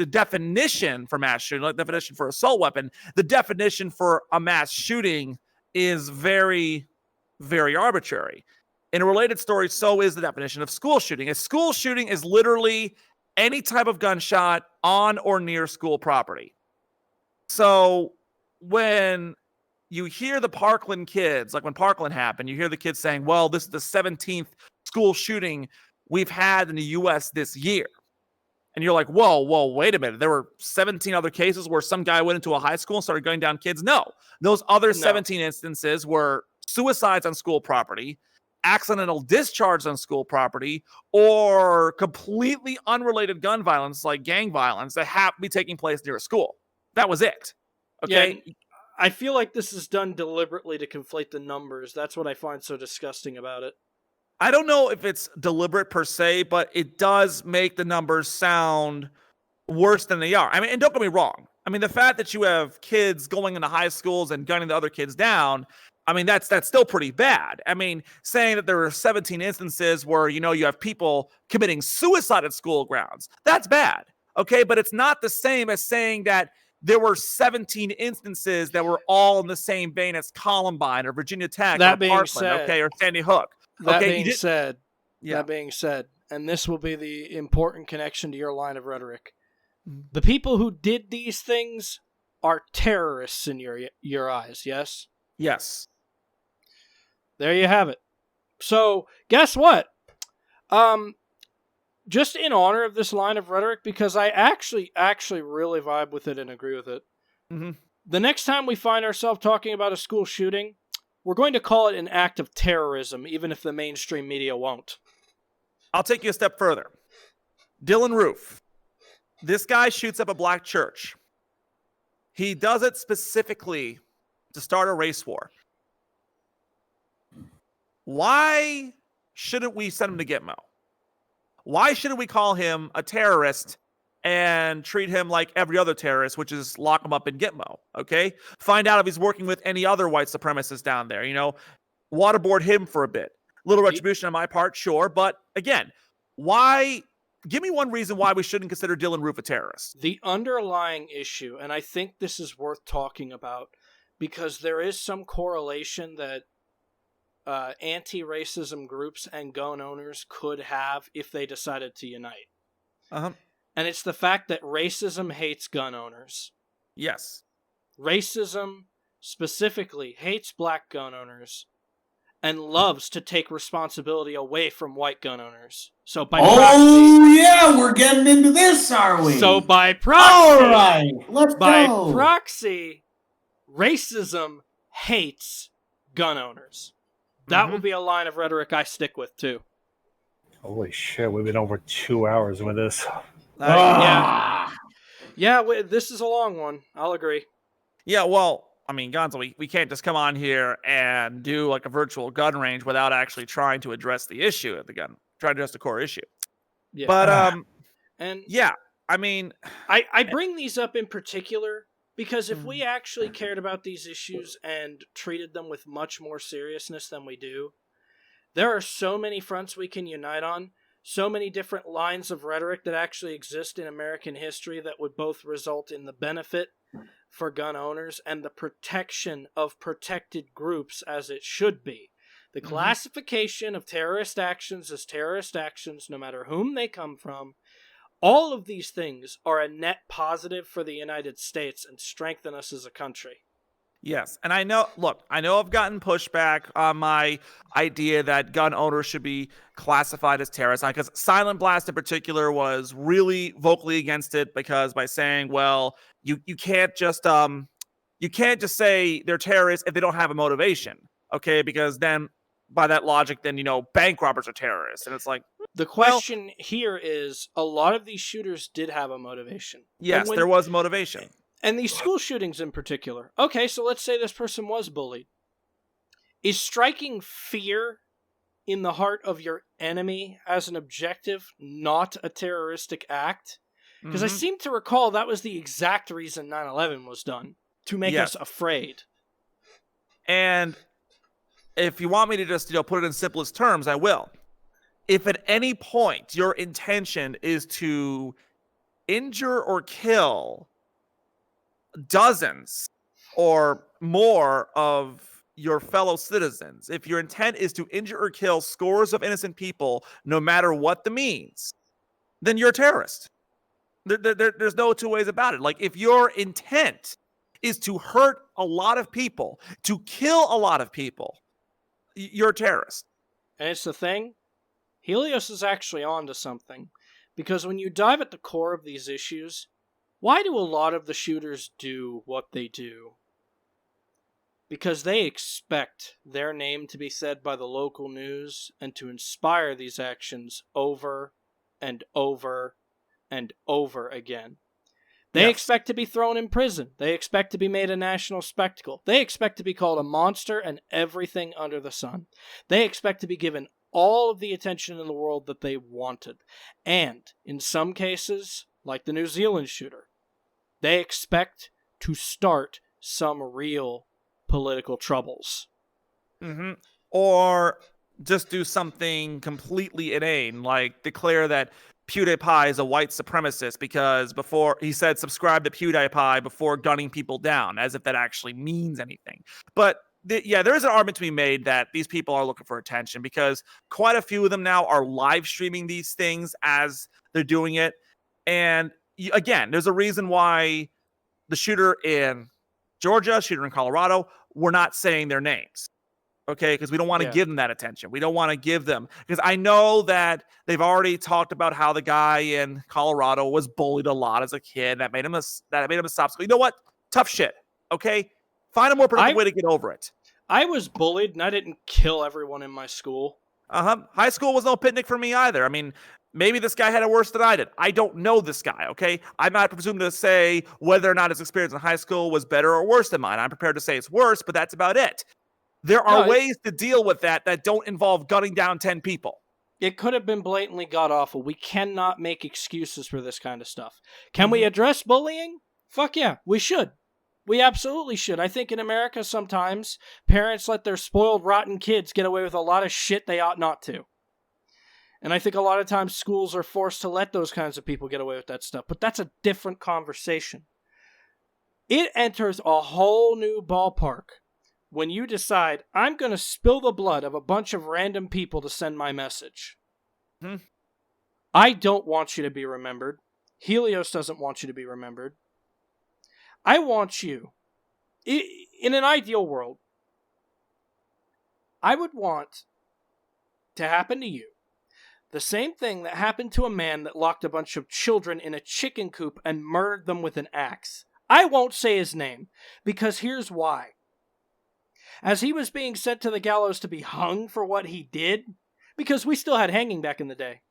definition for mass shooting, like the definition for assault weapon, the definition for a mass shooting is very, very arbitrary. In a related story, so is the definition of school shooting. A school shooting is literally any type of gunshot on or near school property. So when you hear the Parkland kids, like when Parkland happened, you hear the kids saying, well, this is the 17th school shooting we've had in the U.S. this year. And you're like, whoa, wait a minute. There were 17 other cases where some guy went into a high school and started gunning down kids. No, those other 17 instances were suicides on school property, accidental discharge on school property, or completely unrelated gun violence like gang violence that happened to be taking place near a school. That was it. Okay. Yeah, I feel like this is done deliberately to conflate the numbers. That's what I find so disgusting about it. I don't know if it's deliberate per se, but it does make the numbers sound worse than they are. I mean, and don't get me wrong. I mean, the fact that you have kids going into high schools and gunning the other kids down, I mean, that's still pretty bad. I mean, saying that there were 17 instances where, you have people committing suicide at school grounds, that's bad. Okay, but it's not the same as saying that there were 17 instances that were all in the same vein as Columbine or Virginia Tech or Parkland, okay, or Sandy Hook. That being said, and this will be the important connection to your line of rhetoric, the people who did these things are terrorists in your eyes, yes? Yes. There you have it. So, guess what? Just in honor of this line of rhetoric, because I actually really vibe with it and agree with it, the next time we find ourselves talking about a school shooting, we're going to call it an act of terrorism, even if the mainstream media won't. I'll take you a step further. Dylan Roof. This guy shoots up a black church. He does it specifically to start a race war. Why shouldn't we send him to Gitmo? Why shouldn't we call him a terrorist and treat him like every other terrorist, which is lock him up in Gitmo, okay? Find out if he's working with any other white supremacists down there, waterboard him for a bit. Little retribution on my part, sure, but again, give me one reason why we shouldn't consider Dylan Roof a terrorist. The underlying issue, and I think this is worth talking about, because there is some correlation that anti-racism groups and gun owners could have if they decided to unite. And it's the fact that racism hates gun owners. Yes. Racism specifically hates black gun owners and loves to take responsibility away from white gun owners. So by proxy, yeah, we're getting into this, are we? So by proxy, all right, let's by go. proxy, racism hates gun owners. That will be a line of rhetoric I stick with too. Holy shit, we've been over 2 hours with this. Yeah, this is a long one. I'll agree. Yeah, well, I mean, Gonzo, we can't just come on here and do like a virtual gun range without actually trying to address the issue of the gun, try to address the core issue. Yeah. But and yeah, I mean, I bring these up in particular because if we actually cared about these issues and treated them with much more seriousness than we do, there are so many fronts we can unite on, so many different lines of rhetoric that actually exist in American history that would both result in the benefit for gun owners and the protection of protected groups as it should be. The classification of terrorist actions as terrorist actions, no matter whom they come from, all of these things are a net positive for the United States and strengthen us as a country. yes, and I know I've gotten pushback on my idea that gun owners should be classified as terrorists, because Silent Blast in particular was really vocally against it, because by saying, well, you can't just say they're terrorists if they don't have a motivation, okay? Because then by that logic, then bank robbers are terrorists, and it's like the question here is a lot of these shooters did have a motivation. Yes, there was motivation. And these school shootings in particular. Okay, so let's say this person was bullied. Is striking fear in the heart of your enemy as an objective not a terroristic act? Because I seem to recall that was the exact reason 9/11 was done, to make us afraid. And if you want me to just put it in simplest terms, I will. If at any point your intention is to injure or kill dozens or more of your fellow citizens, if your intent is to injure or kill scores of innocent people, no matter what the means, then you're a terrorist. There's no two ways about it. Like, if your intent is to hurt a lot of people, to kill a lot of people, you're a terrorist. And it's the thing, Helios is actually onto something. Because when you dive at the core of these issues, why do a lot of the shooters do what they do? Because they expect their name to be said by the local news and to inspire these actions over and over and over again. They expect to be thrown in prison. They expect to be made a national spectacle. They expect to be called a monster and everything under the sun. They expect to be given all of the attention in the world that they wanted. And, in some cases, like the New Zealand shooter, they expect to start some real political troubles. Or just do something completely inane, like declare that PewDiePie is a white supremacist because before he said subscribe to PewDiePie before gunning people down, as if that actually means anything. But there is an argument to be made that these people are looking for attention, because quite a few of them now are live streaming these things as they're doing it. And again, there's a reason why the shooter in Georgia, shooter in Colorado, we're not saying their names. Okay, because we don't want to give them that attention. We don't want to give them, because I know that they've already talked about how the guy in Colorado was bullied a lot as a kid. That made him a stop school. You know what? Tough shit. Okay, find a more productive way to get over it. I was bullied, and I didn't kill everyone in my school. High school was no picnic for me either. I mean, maybe this guy had it worse than I did. I don't know this guy, okay? I'm not presumed to say whether or not his experience in high school was better or worse than mine. I'm prepared to say it's worse, but that's about it. There are ways to deal with that don't involve gunning down 10 people. It could have been blatantly god-awful. We cannot make excuses for this kind of stuff. Can we address bullying? Fuck yeah, we should. We absolutely should. I think in America sometimes parents let their spoiled, rotten kids get away with a lot of shit they ought not to. And I think a lot of times schools are forced to let those kinds of people get away with that stuff. But that's a different conversation. It enters a whole new ballpark when you decide, I'm going to spill the blood of a bunch of random people to send my message. I don't want you to be remembered. Helios doesn't want you to be remembered. I want you, in an ideal world, I would want to happen to you the same thing that happened to a man that locked a bunch of children in a chicken coop and murdered them with an axe. I won't say his name, because here's why. As he was being sent to the gallows to be hung for what he did, because we still had hanging back in the day,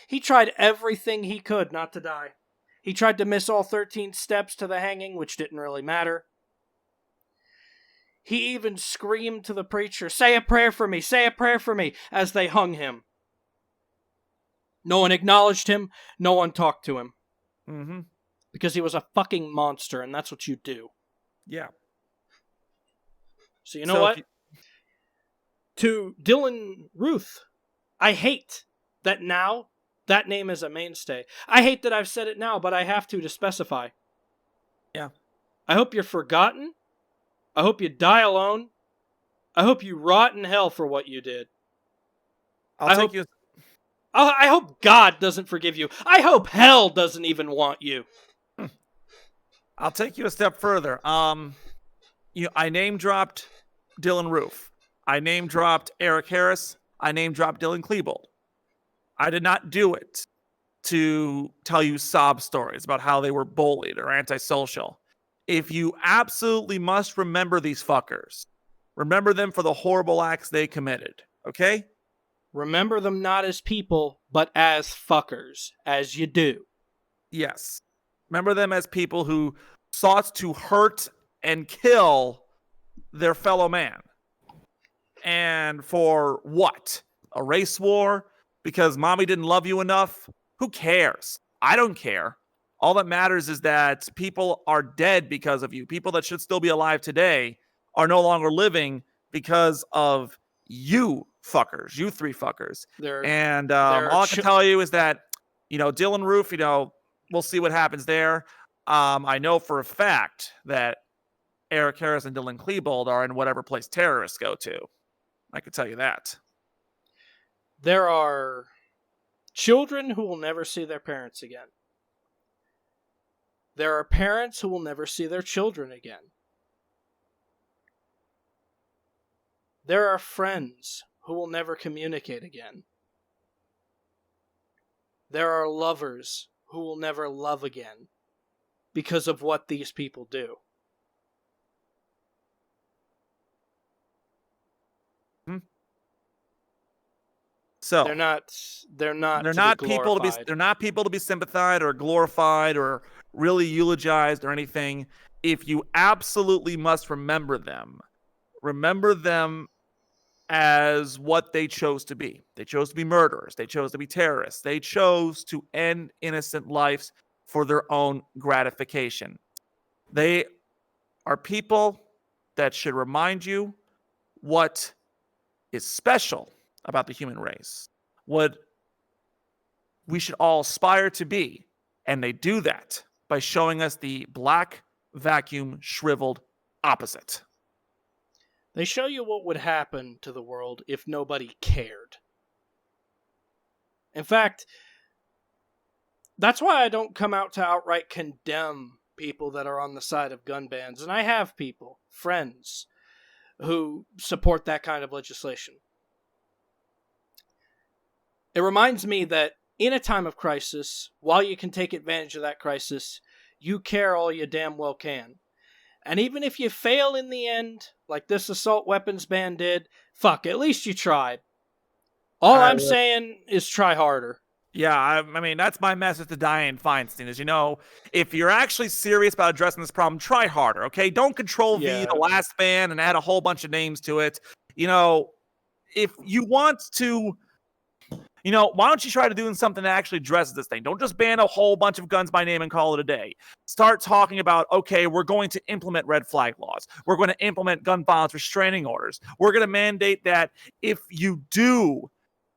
he tried everything he could not to die. He tried to miss all 13 steps to the hanging, which didn't really matter. He even screamed to the preacher, "Say a prayer for me, say a prayer for me," as they hung him. No one acknowledged him, no one talked to him. Mm-hmm. Because he was a fucking monster, and that's what you do. Yeah. So you know what? To Dylan Ruth, I hate that now that name is a mainstay. I hate that I've said it now, but I have to specify. Yeah. I hope you're forgotten. I hope you die alone. I hope you rot in hell for what you did. I hope God doesn't forgive you. I hope hell doesn't even want you. I'll take you a step further. I name dropped Dylan Roof. I name dropped Eric Harris. I name dropped Dylan Klebold. I did not do it to tell you sob stories about how they were bullied or antisocial. If you absolutely must remember these fuckers, remember them for the horrible acts they committed, okay? Remember them not as people, but as fuckers, as you do. Yes. Remember them as people who sought to hurt and kill their fellow man. And for what? A race war? Because mommy didn't love you enough? Who cares? I don't care. All that matters is that people are dead because of you. People that should still be alive today are no longer living because of you fuckers, you three fuckers. All I can tell you is that, Dylan Roof, we'll see what happens there. I know for a fact that Eric Harris and Dylan Klebold are in whatever place terrorists go to. I can tell you that. There are children who will never see their parents again. There are parents who will never see their children again. There are friends who will never communicate again. There are lovers who will never love again because of what these people do. So they're not people to be sympathized or glorified or really eulogized or anything. If you absolutely must remember them as what they chose to be. They chose to be murderers. They chose to be terrorists. They chose to end innocent lives for their own gratification. They are people that should remind you what is special about the human race, what we should all aspire to be. And they do that by showing us the black, vacuum, shriveled opposite. They show you what would happen to the world if nobody cared. In fact, that's why I don't come out to outright condemn people that are on the side of gun bans. And I have people, friends, who support that kind of legislation. It reminds me that in a time of crisis, while you can take advantage of that crisis, you care all you damn well can. And even if you fail in the end, like this assault weapons ban did, fuck, at least you tried. All I'm saying is try harder. Yeah, I mean, that's my message to Dianne Feinstein is, if you're actually serious about addressing this problem, try harder, okay? Don't Control-V the last ban and add a whole bunch of names to it. If you want to... why don't you try to do something that actually addresses this thing? Don't just ban a whole bunch of guns by name and call it a day. Start talking about, okay, we're going to implement red flag laws. We're going to implement gun violence restraining orders. We're going to mandate that if you do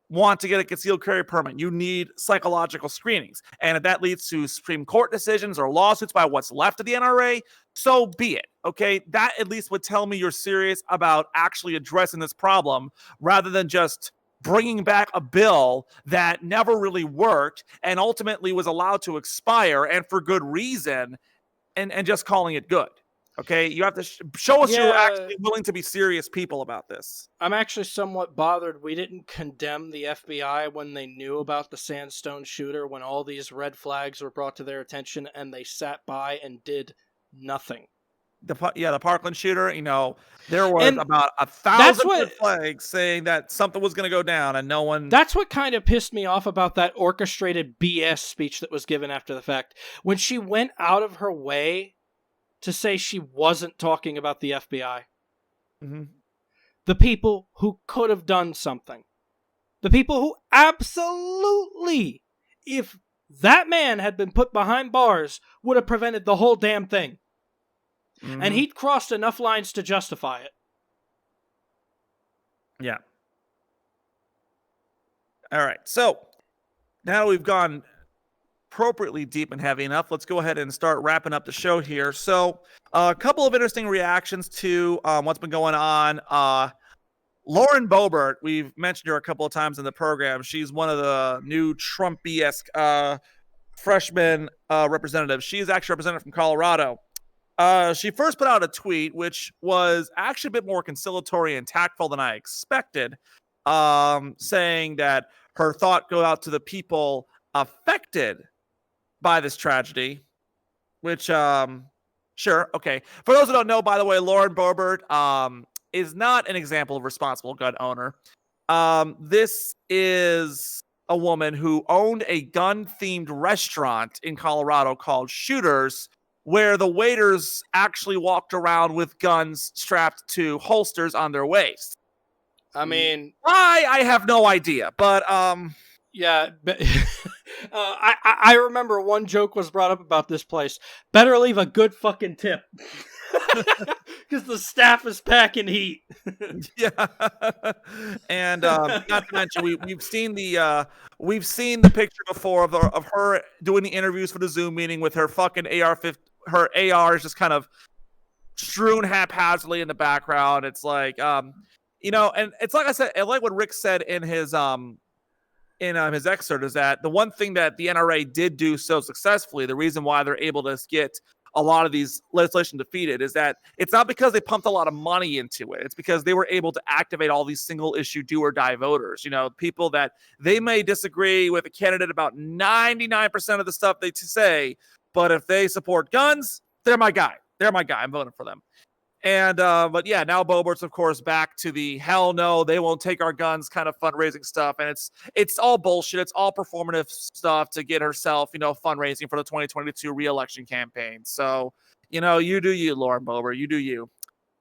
want to get a concealed carry permit, you need psychological screenings. And if that leads to Supreme Court decisions or lawsuits by what's left of the NRA, so be it, okay? That at least would tell me you're serious about actually addressing this problem rather than just bringing back a bill that never really worked and ultimately was allowed to expire and for good reason and just calling it good. Okay, you have to show us you're actually willing to be serious people about this. I'm actually somewhat bothered we didn't condemn the FBI when they knew about the Sandstone shooter, when all these red flags were brought to their attention and they sat by and did nothing. The Parkland shooter, there was about 1,000 red flags saying that something was going to go down and no one... That's what kind of pissed me off about that orchestrated BS speech that was given after the fact. When she went out of her way to say she wasn't talking about the FBI. Mm-hmm. The people who could have done something. The people who absolutely, if that man had been put behind bars, would have prevented the whole damn thing. Mm-hmm. And he'd crossed enough lines to justify it. Yeah. All right. So now we've gone appropriately deep and heavy enough. Let's go ahead and start wrapping up the show here. So a couple of interesting reactions to what's been going on. Lauren Boebert, we've mentioned her a couple of times in the program. She's one of the new Trumpy-esque freshman representatives. She's actually represented from Colorado. She first put out a tweet, which was actually a bit more conciliatory and tactful than I expected, saying that her thought go out to the people affected by this tragedy, which, sure, okay. For those who don't know, by the way, Lauren Boebert is not an example of responsible gun owner. This is a woman who owned a gun-themed restaurant in Colorado called Shooters, where the waiters actually walked around with guns strapped to holsters on their waist. I mean, why? I have no idea, but yeah. I remember one joke was brought up about this place. Better leave a good fucking tip. Because the staff is packing heat. Yeah, and not to mention we've seen the picture before of her doing the interviews for the Zoom meeting with her fucking AR-15. Her AR is just kind of strewn haphazardly in the background. It's like and it's like I said, I like what Rick said in his excerpt, is that the one thing that the NRA did do so successfully, the reason why they're able to get a lot of these legislation defeated, is that it's not because they pumped a lot of money into it. It's because they were able to activate all these single issue do or die voters. People that they may disagree with a candidate about 99% of the stuff they say, but if they support guns, they're my guy. They're my guy. I'm voting for them. And but yeah, now Boebert's of course back to the hell no, they won't take our guns kind of fundraising stuff, and it's all bullshit. It's all performative stuff to get herself, fundraising for the 2022 re-election campaign. So, you do you, Lauren Boebert, you do you.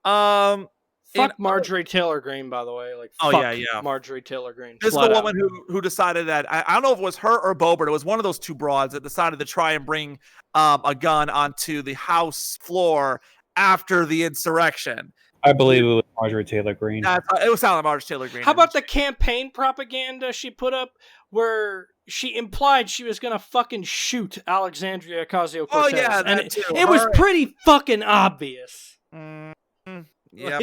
Fuck Marjorie Taylor Greene, by the way. Yeah. Marjorie Taylor Greene. This is the woman who decided that I don't know if it was her or Boebert. It was one of those two broads that decided to try and bring a gun onto the House floor after the insurrection. I believe it was Marjorie Taylor Greene. It was sounding like Marjorie Taylor Greene. How about the campaign propaganda she put up where she implied she was going to fucking shoot Alexandria Ocasio-Cortez? Oh, yeah, and that too. It was pretty fucking obvious. Yeah.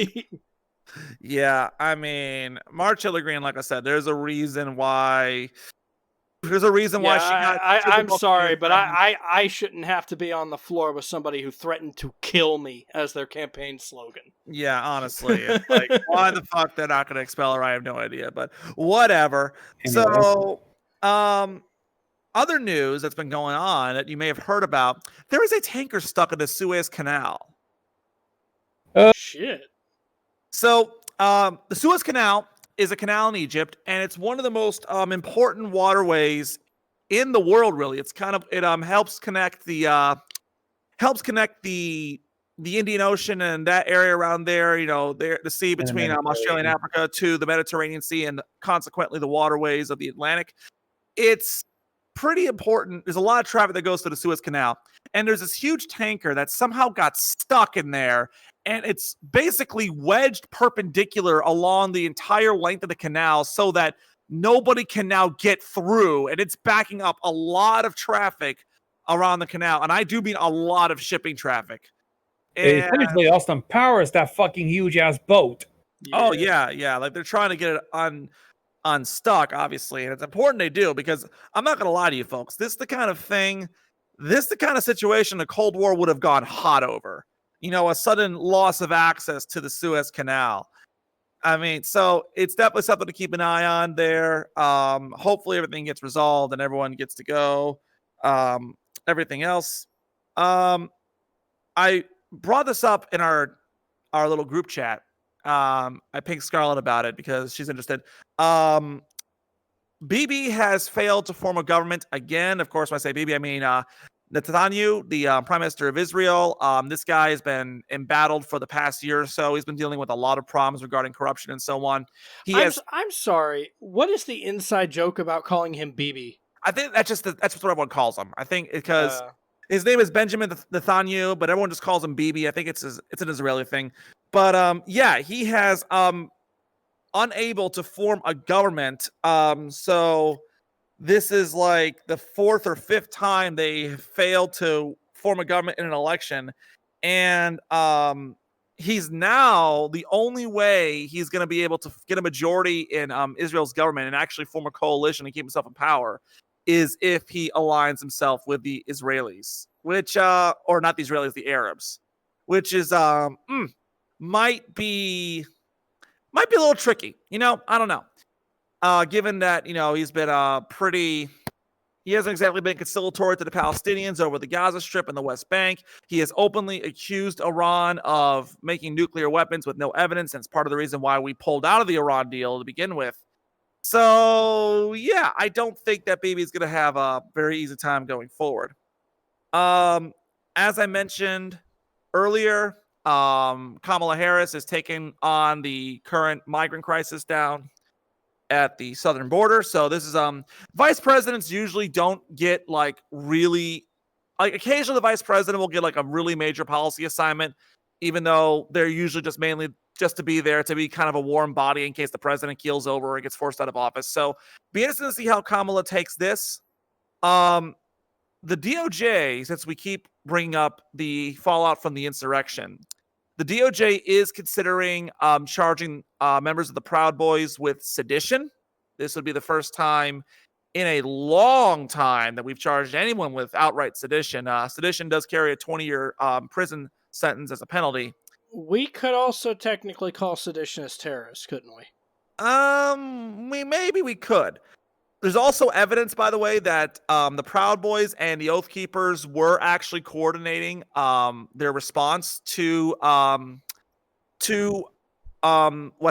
Yeah, I mean, Marjorie Taylor Greene, like I said, there's a reason why she got... I'm sorry, but I shouldn't have to be on the floor with somebody who threatened to kill me as their campaign slogan. Yeah, honestly. It's like, why the fuck they're not going to expel her, I have no idea, but whatever. Anyway. So, other news that's been going on that you may have heard about, there is a tanker stuck in the Suez Canal. Shit. So, the Suez Canal is a canal in Egypt, and it's one of the most important waterways in the world. Really, it helps connect the Indian Ocean and that area around there. The sea between Australia and Africa to the Mediterranean Sea, and consequently the waterways of the Atlantic. It's pretty important. There's a lot of traffic that goes to the Suez Canal, and there's this huge tanker that somehow got stuck in there. And it's basically wedged perpendicular along the entire length of the canal so that nobody can now get through. And it's backing up a lot of traffic around the canal. And I do mean a lot of shipping traffic. It essentially Austin powers that fucking huge-ass boat. Yeah. Oh, yeah. Like, they're trying to get it unstuck, obviously. And it's important they do, because I'm not going to lie to you, folks. This is the kind of situation the Cold War would have gone hot over. A sudden loss of access to the Suez Canal. I mean, so it's definitely something to keep an eye on there. Hopefully everything gets resolved and everyone gets to go. Everything else. I brought this up in our little group chat. I pinged Scarlett about it because she's interested. BB has failed to form a government again. Of course, when I say BB, I mean Netanyahu, the Prime Minister of Israel. This guy has been embattled for the past year or so. He's been dealing with a lot of problems regarding corruption and so on. I'm sorry. What is the inside joke about calling him BB? I think that's what everyone calls him. I think because his name is Benjamin Netanyahu, but everyone just calls him BB. I think it's an Israeli thing. But yeah, he has unable to form a government. So this is like the fourth or fifth time they failed to form a government in an election. And he's now the only way he's going to be able to get a majority in Israel's government and actually form a coalition and keep himself in power is if he aligns himself with the Israelis, which or not the Israelis, the Arabs, which is might be a little tricky. I don't know. Given that, he's been he hasn't exactly been conciliatory to the Palestinians over the Gaza Strip and the West Bank. He has openly accused Iran of making nuclear weapons with no evidence, and it's part of the reason why we pulled out of the Iran deal to begin with. So, yeah, I don't think that baby is going to have a very easy time going forward. As I mentioned earlier, Kamala Harris is taking on the current migrant crisis down at the southern border. So this is vice presidents usually don't get occasionally the vice president will get a really major policy assignment, even though they're usually just mainly just to be there to be kind of a warm body in case the president keels over or gets forced out of office. So be interested to see how Kamala takes this. The DOJ, since we keep bringing up the fallout from the insurrection, the DOJ is considering charging members of the Proud Boys with sedition. This would be the first time in a long time that we've charged anyone with outright sedition. Sedition does carry a 20-year prison sentence as a penalty. We could also technically call seditionists terrorists, couldn't we? We could. There's also evidence, by the way, that the Proud Boys and the Oath Keepers were actually coordinating their response to what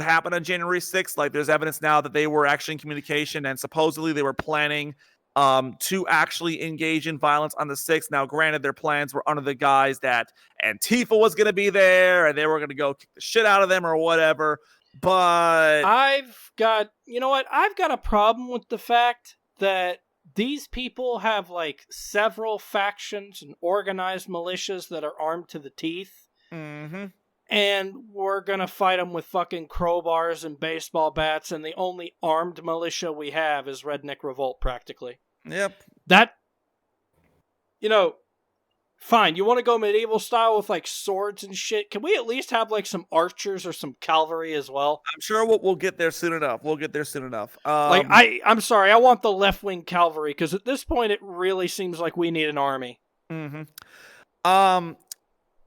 happened on January 6th. There's evidence now that they were actually in communication, and supposedly they were planning to actually engage in violence on the 6th. Now, granted, their plans were under the guise that Antifa was going to be there and they were going to go kick the shit out of them or whatever. But I've got a problem with the fact that these people have several factions and organized militias that are armed to the teeth. Mm-hmm. And we're going to fight them with fucking crowbars and baseball bats, and the only armed militia we have is Redneck Revolt, practically. Yep. That, fine, you want to go medieval style with swords and shit? Can we at least have some archers or some cavalry as well? I'm sure we'll get there soon enough. I'm sorry, I want the left-wing cavalry, because at this point it really seems like we need an army. Mm-hmm.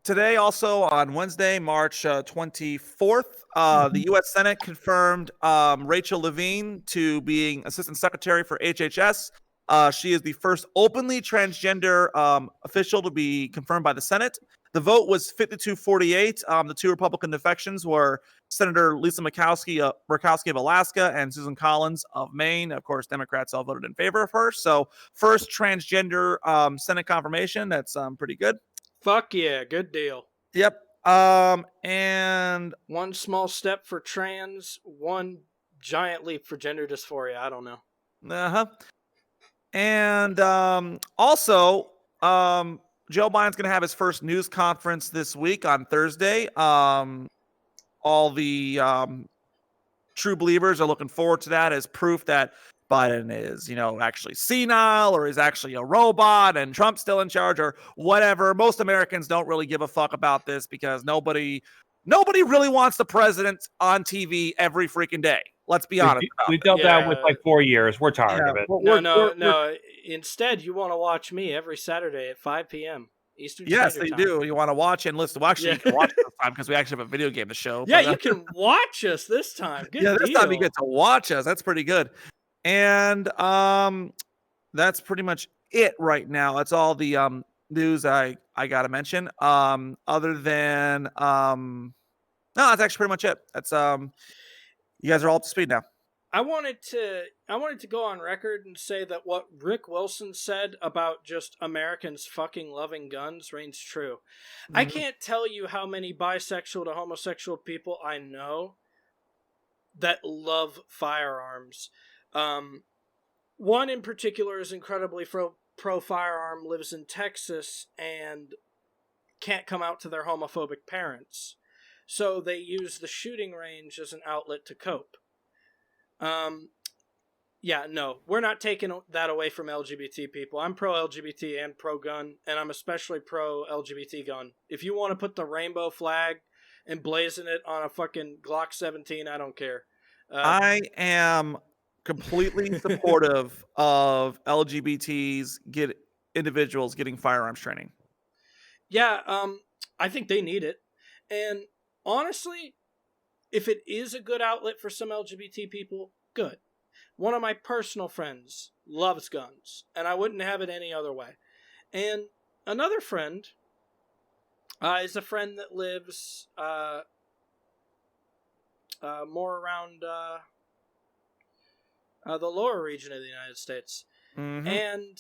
Today, also on Wednesday, March 24th, the U.S. Senate confirmed Rachel Levine to being Assistant Secretary for HHS. She is the first openly transgender official to be confirmed by the Senate. The vote was 52-48. The two Republican defections were Senator Lisa Murkowski of Alaska and Susan Collins of Maine. Of course, Democrats all voted in favor of her. So first transgender Senate confirmation. That's pretty good. Fuck yeah, good deal. Yep. And one small step for trans, one giant leap for gender dysphoria. I don't know. Uh-huh. And also, Joe Biden's going to have his first news conference this week on Thursday. All the true believers are looking forward to that as proof that Biden is, actually senile or is actually a robot and Trump's still in charge or whatever. Most Americans don't really give a fuck about this because nobody really wants the president on TV every freaking day. Let's be honest. We've dealt that with 4 years. We're tired of it. No. Instead, you want to watch me every Saturday at 5 p.m. Eastern Yes, Standard they Time. do. You want to watch and listen. Well, actually, you can watch this time because we actually have a video game to show. Yeah, you can watch us this time. Good this deal. time you get to watch us. That's pretty good. And that's pretty much it right now. That's all the news I got to mention. Other than no, that's actually pretty much it. That's you guys are all up to speed now. I wanted to go on record and say that what Rick Wilson said about just Americans fucking loving guns reigns true. I can't tell you how many bisexual to homosexual people I know that love firearms. One in particular is incredibly pro firearm, lives in Texas, and can't come out to their homophobic parents. So they use the shooting range as an outlet to cope. Yeah, no, we're not taking that away from LGBT people. I'm pro-LGBT and pro-gun, and I'm especially pro-LGBT gun. If you want to put the rainbow flag and blazon it on a fucking Glock 17, I don't care. I am completely supportive of individuals getting firearms training. Yeah, I think they need it. And honestly, if it is a good outlet for some LGBT people, good. One of my personal friends loves guns, and I wouldn't have it any other way. And another friend is a friend that lives more around the lower region of the United States. Mm-hmm. And,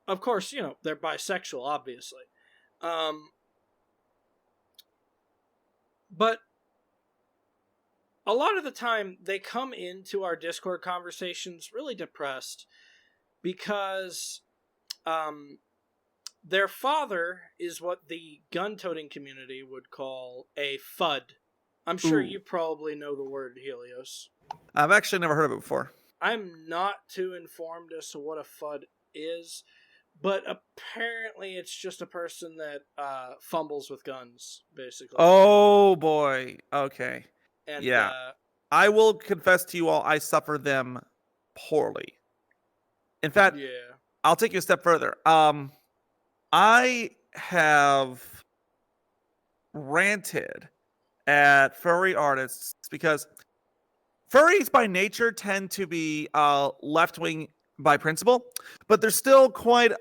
of course, you know, they're bisexual, obviously. But a lot of the time, they come into our Discord conversations really depressed because their father is what the gun-toting community would call a FUD. I'm sure you probably know the word, Helios. I've actually never heard of it before. I'm not too informed as to what a FUD is, but apparently it's just a person that fumbles with guns, basically. Oh, boy. Okay. And, yeah. I will confess to you all, I suffer them poorly. In fact, I'll take you a step further. I have ranted at furry artists because furries by nature tend to be left-wing by principle, but there's still quite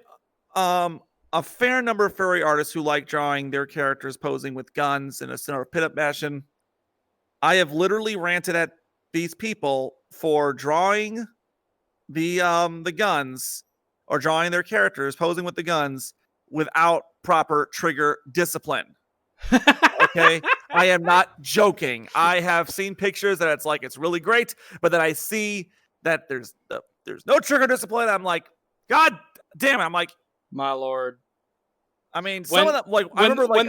a fair number of furry artists who like drawing their characters posing with guns in a sort of pit-up fashion. I have literally ranted at these people for drawing the guns or drawing their characters posing with the guns without proper trigger discipline. Okay, I am not joking. I have seen pictures that it's really great, but then I see that there's no trigger discipline. I'm like, God damn it! I'm like, my lord. I mean, some of them, like, I remember, like,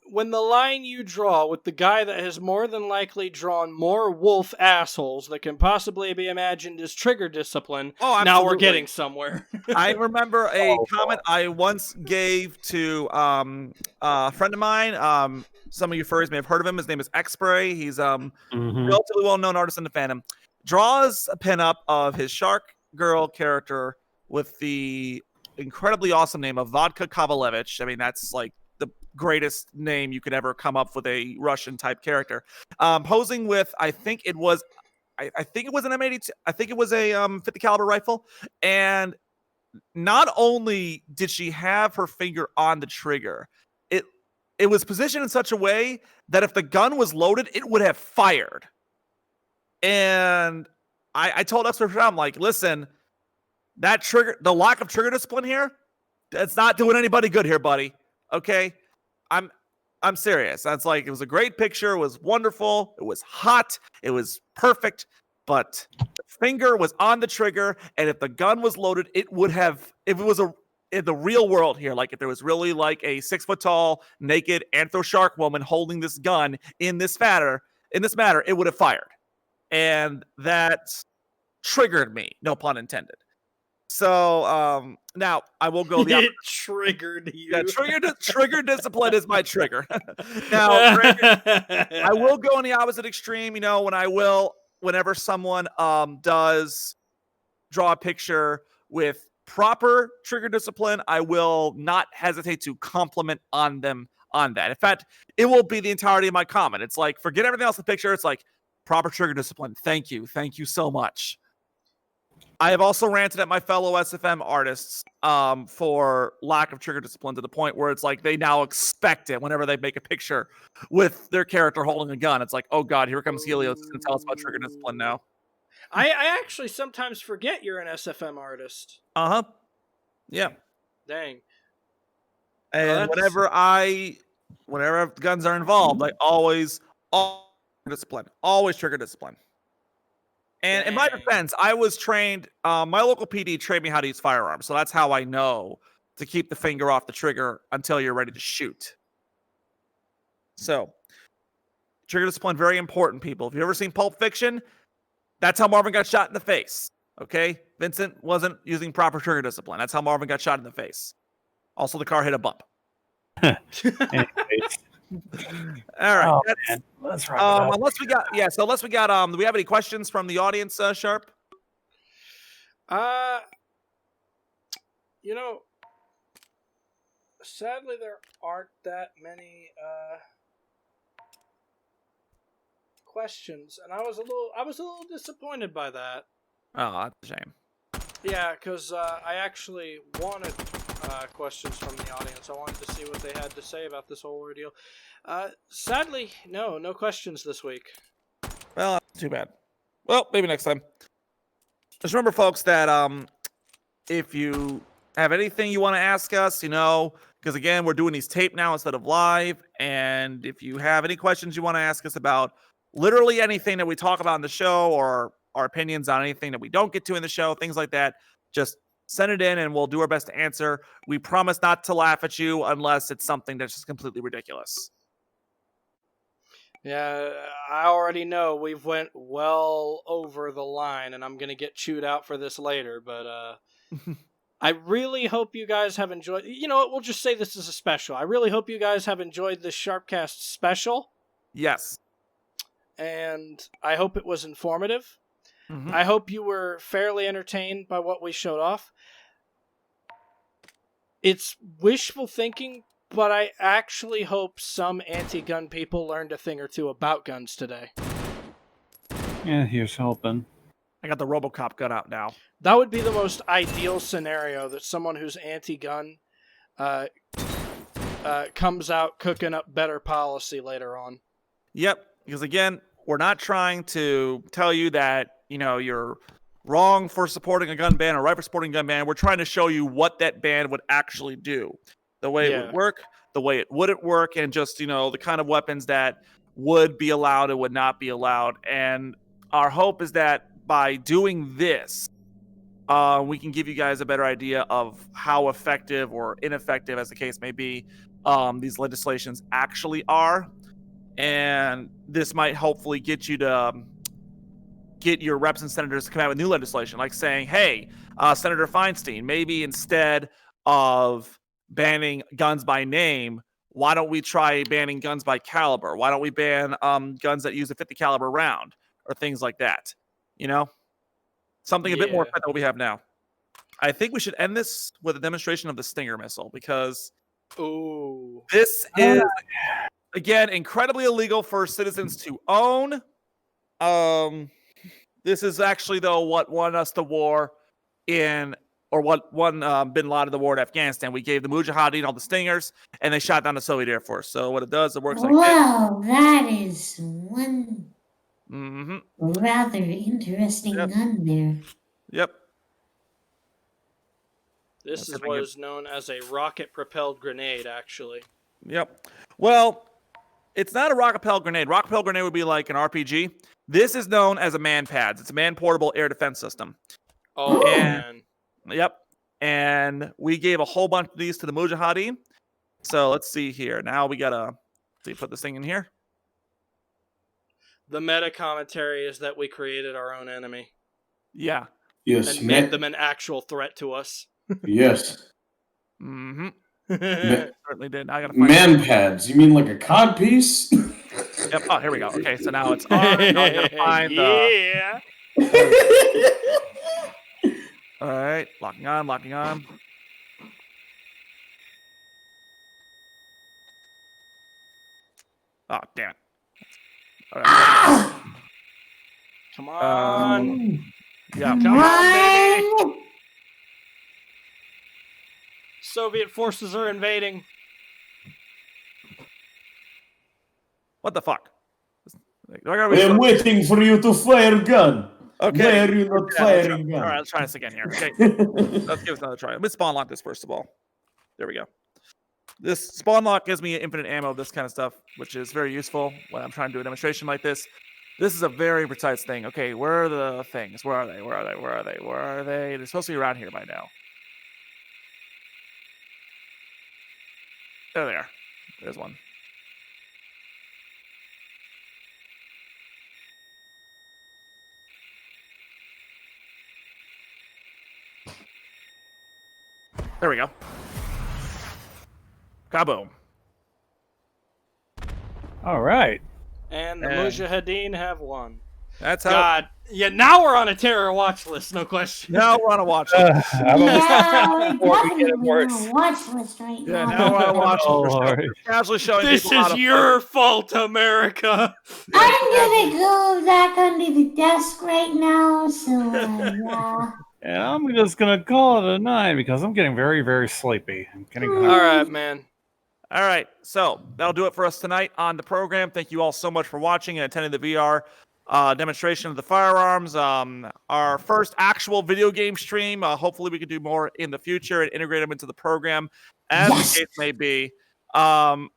when the line you draw with the guy that has more than likely drawn more wolf assholes that can possibly be imagined as trigger discipline. Oh, now we're getting somewhere. I remember a comment I once gave to a friend of mine. Some of you furries may have heard of him. His name is X-Spray. He's relatively well-known artist in the fandom. Draws a pinup of his shark girl character with the incredibly awesome name of Vodka Kovalevich. I mean, that's like the greatest name you could ever come up with a Russian type character. Posing with, I think it was an M82. I think it was a 50 caliber rifle. And not only did she have her finger on the trigger, it was positioned in such a way that if the gun was loaded, it would have fired. And I told X-Spray, I'm like, listen, that trigger, the lack of trigger discipline here, it's not doing anybody good here, buddy. Okay, I'm serious. That's like, it was a great picture. It was wonderful. It was hot. It was perfect. But the finger was on the trigger, and if the gun was loaded, it would have. If it was in the real world here, like if there was really like a 6 foot tall naked anthro shark woman holding this gun in this matter, it would have fired, and that triggered me. No pun intended. So now I will go. It triggered you. Yeah, trigger discipline is my trigger. Now, I will go in the opposite extreme. You know, whenever someone does draw a picture with proper trigger discipline, I will not hesitate to compliment on them on that. In fact, it will be the entirety of my comment. It's like, forget everything else in the picture. It's like, proper trigger discipline. Thank you so much. I have also ranted at my fellow SFM artists for lack of trigger discipline to the point where it's like they now expect it whenever they make a picture with their character holding a gun. It's like, oh god, here comes Helios. He's going to tell us about trigger discipline now. I actually sometimes forget you're an SFM artist. Uh-huh. Yeah. Dang. And whenever guns are involved, I always trigger discipline. And in my defense, I was trained, my local PD trained me how to use firearms. So that's how I know to keep the finger off the trigger until you're ready to shoot. So trigger discipline, very important, people. If you've ever seen Pulp Fiction, that's how Marvin got shot in the face. Okay? Vincent wasn't using proper trigger discipline. That's how Marvin got shot in the face. Also, the car hit a bump. Anyways. All right. Oh, man. Let's wrap it up. Unless we got, do we have any questions from the audience, Sharp? You know, sadly there aren't that many questions, and I was a little disappointed by that. Oh, that's a shame. Yeah, because I actually wanted questions from the audience. I wanted to see what they had to say about this whole ordeal. Sadly, no questions this week. Well, that's too bad. Well, maybe next time. Just remember, folks, that if you have anything you want to ask us, because again, we're doing these tape now instead of live, and if you have any questions you want to ask us about literally anything that we talk about in the show or our opinions on anything that we don't get to in the show, things like that, just send it in and we'll do our best to answer. We promise not to laugh at you unless it's something that's just completely ridiculous. Yeah, I already know we've went well over the line, and I'm going to get chewed out for this later, but I really hope you guys have enjoyed... You know what, we'll just say this is a special. I really hope you guys have enjoyed this Sharpcast special. Yes. And I hope it was informative. Mm-hmm. I hope you were fairly entertained by what we showed off. It's wishful thinking, but I actually hope some anti-gun people learned a thing or two about guns today. Yeah, here's hoping. I got the RoboCop gun out now. That would be the most ideal scenario, that someone who's anti-gun comes out cooking up better policy later on. Yep, because again, we're not trying to tell you that, you're wrong for supporting a gun ban or right for supporting a gun ban. We're trying to show you what that ban would actually do. The way it would work, the way it wouldn't work, and just, the kind of weapons that would be allowed and would not be allowed. And our hope is that by doing this, we can give you guys a better idea of how effective or ineffective, as the case may be, these legislations actually are. And this might hopefully get you to get your reps and senators to come out with new legislation, like saying, hey, Senator Feinstein, maybe instead of banning guns by name, why don't we try banning guns by caliber? Why don't we ban guns that use a 50 caliber round or things like that? Something a bit more than what we have now. I think we should end this with a demonstration of the Stinger missile, because this is, again, incredibly illegal for citizens to own. This is actually, though, what won us the war what won Bin Laden the war in Afghanistan. We gave the Mujahideen all the Stingers, and they shot down the Soviet Air Force. So what it does, it works like this. Wow, that is one Mm-hmm. rather interesting gun there. Yep. This is what is known as a rocket-propelled grenade, actually. Yep. Well, it's not a rocket-propelled grenade. Rocket-propelled grenade would be like an RPG. This is known as a man-pads. It's a man-portable air defense system. Oh, man. Yep. And we gave a whole bunch of these to the Mujahideen. So let's see here. Now we gotta put this thing in here. The meta commentary is that we created our own enemy. Yeah. Yes. And made them an actual threat to us. Yes. Mm-hmm. Certainly did. I gotta find Man pads. You mean like a cod piece? Yep. Oh, here we go. Okay, so now it's on. Now I gotta find yeah. All right, locking on. Oh, damn it. All right. Come on. Yeah. Come on, baby. Run! Soviet forces are invading. What the fuck? I am waiting for you to fire gun. Okay. Why are you not firing All gun? right, let's try this again here. Okay. Let's give this another try. Let me spawn lock this first of all. There we go. This spawn lock gives me infinite ammo, this kind of stuff, which is very useful when I'm trying to do a demonstration like this. This is a very precise thing. Okay, where are the things? Where are they? Where are they? Where are they? Where are they? They're supposed to be around here by now. There they are. There's one. There we go. Kaboom. All right. And the And- Mujahideen have won. That's how. God. Yeah, now we're on a terror watch list, no question. Now we're on a watch. I'm Yeah, we're Before we get it definitely worse. on a watch list right Yeah, now. now we're on a watch. Oh, We're Lord. casually showing This people how is to your fault, America. I'm gonna go back under the desk right now, so yeah. And I'm just gonna call it a night because I'm getting very, very sleepy. I'm getting All right, man. All right, so that'll do it for us tonight on the program. Thank you all so much for watching and attending the VR demonstration of the firearms. Our first actual video game stream. Hopefully, we can do more in the future and integrate them into the program, as Yes. the case may be. I'm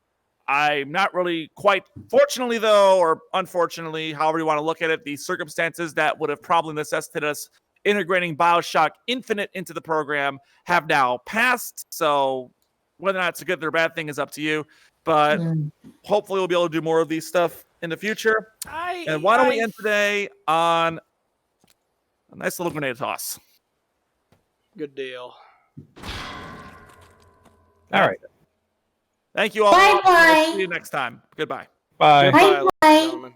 not really quite, fortunately though, or unfortunately, however you want to look at it, the circumstances that would have probably necessitated us integrating BioShock Infinite into the program have now passed. So whether or not it's a good or bad thing is up to you. But hopefully we'll be able to do more of these stuff in the future. And why don't we end today on a nice little grenade toss? Good deal. All right. Thank you all. Bye-bye. See you next time. Goodbye. Bye. Bye. Goodbye, ladies and gentlemen.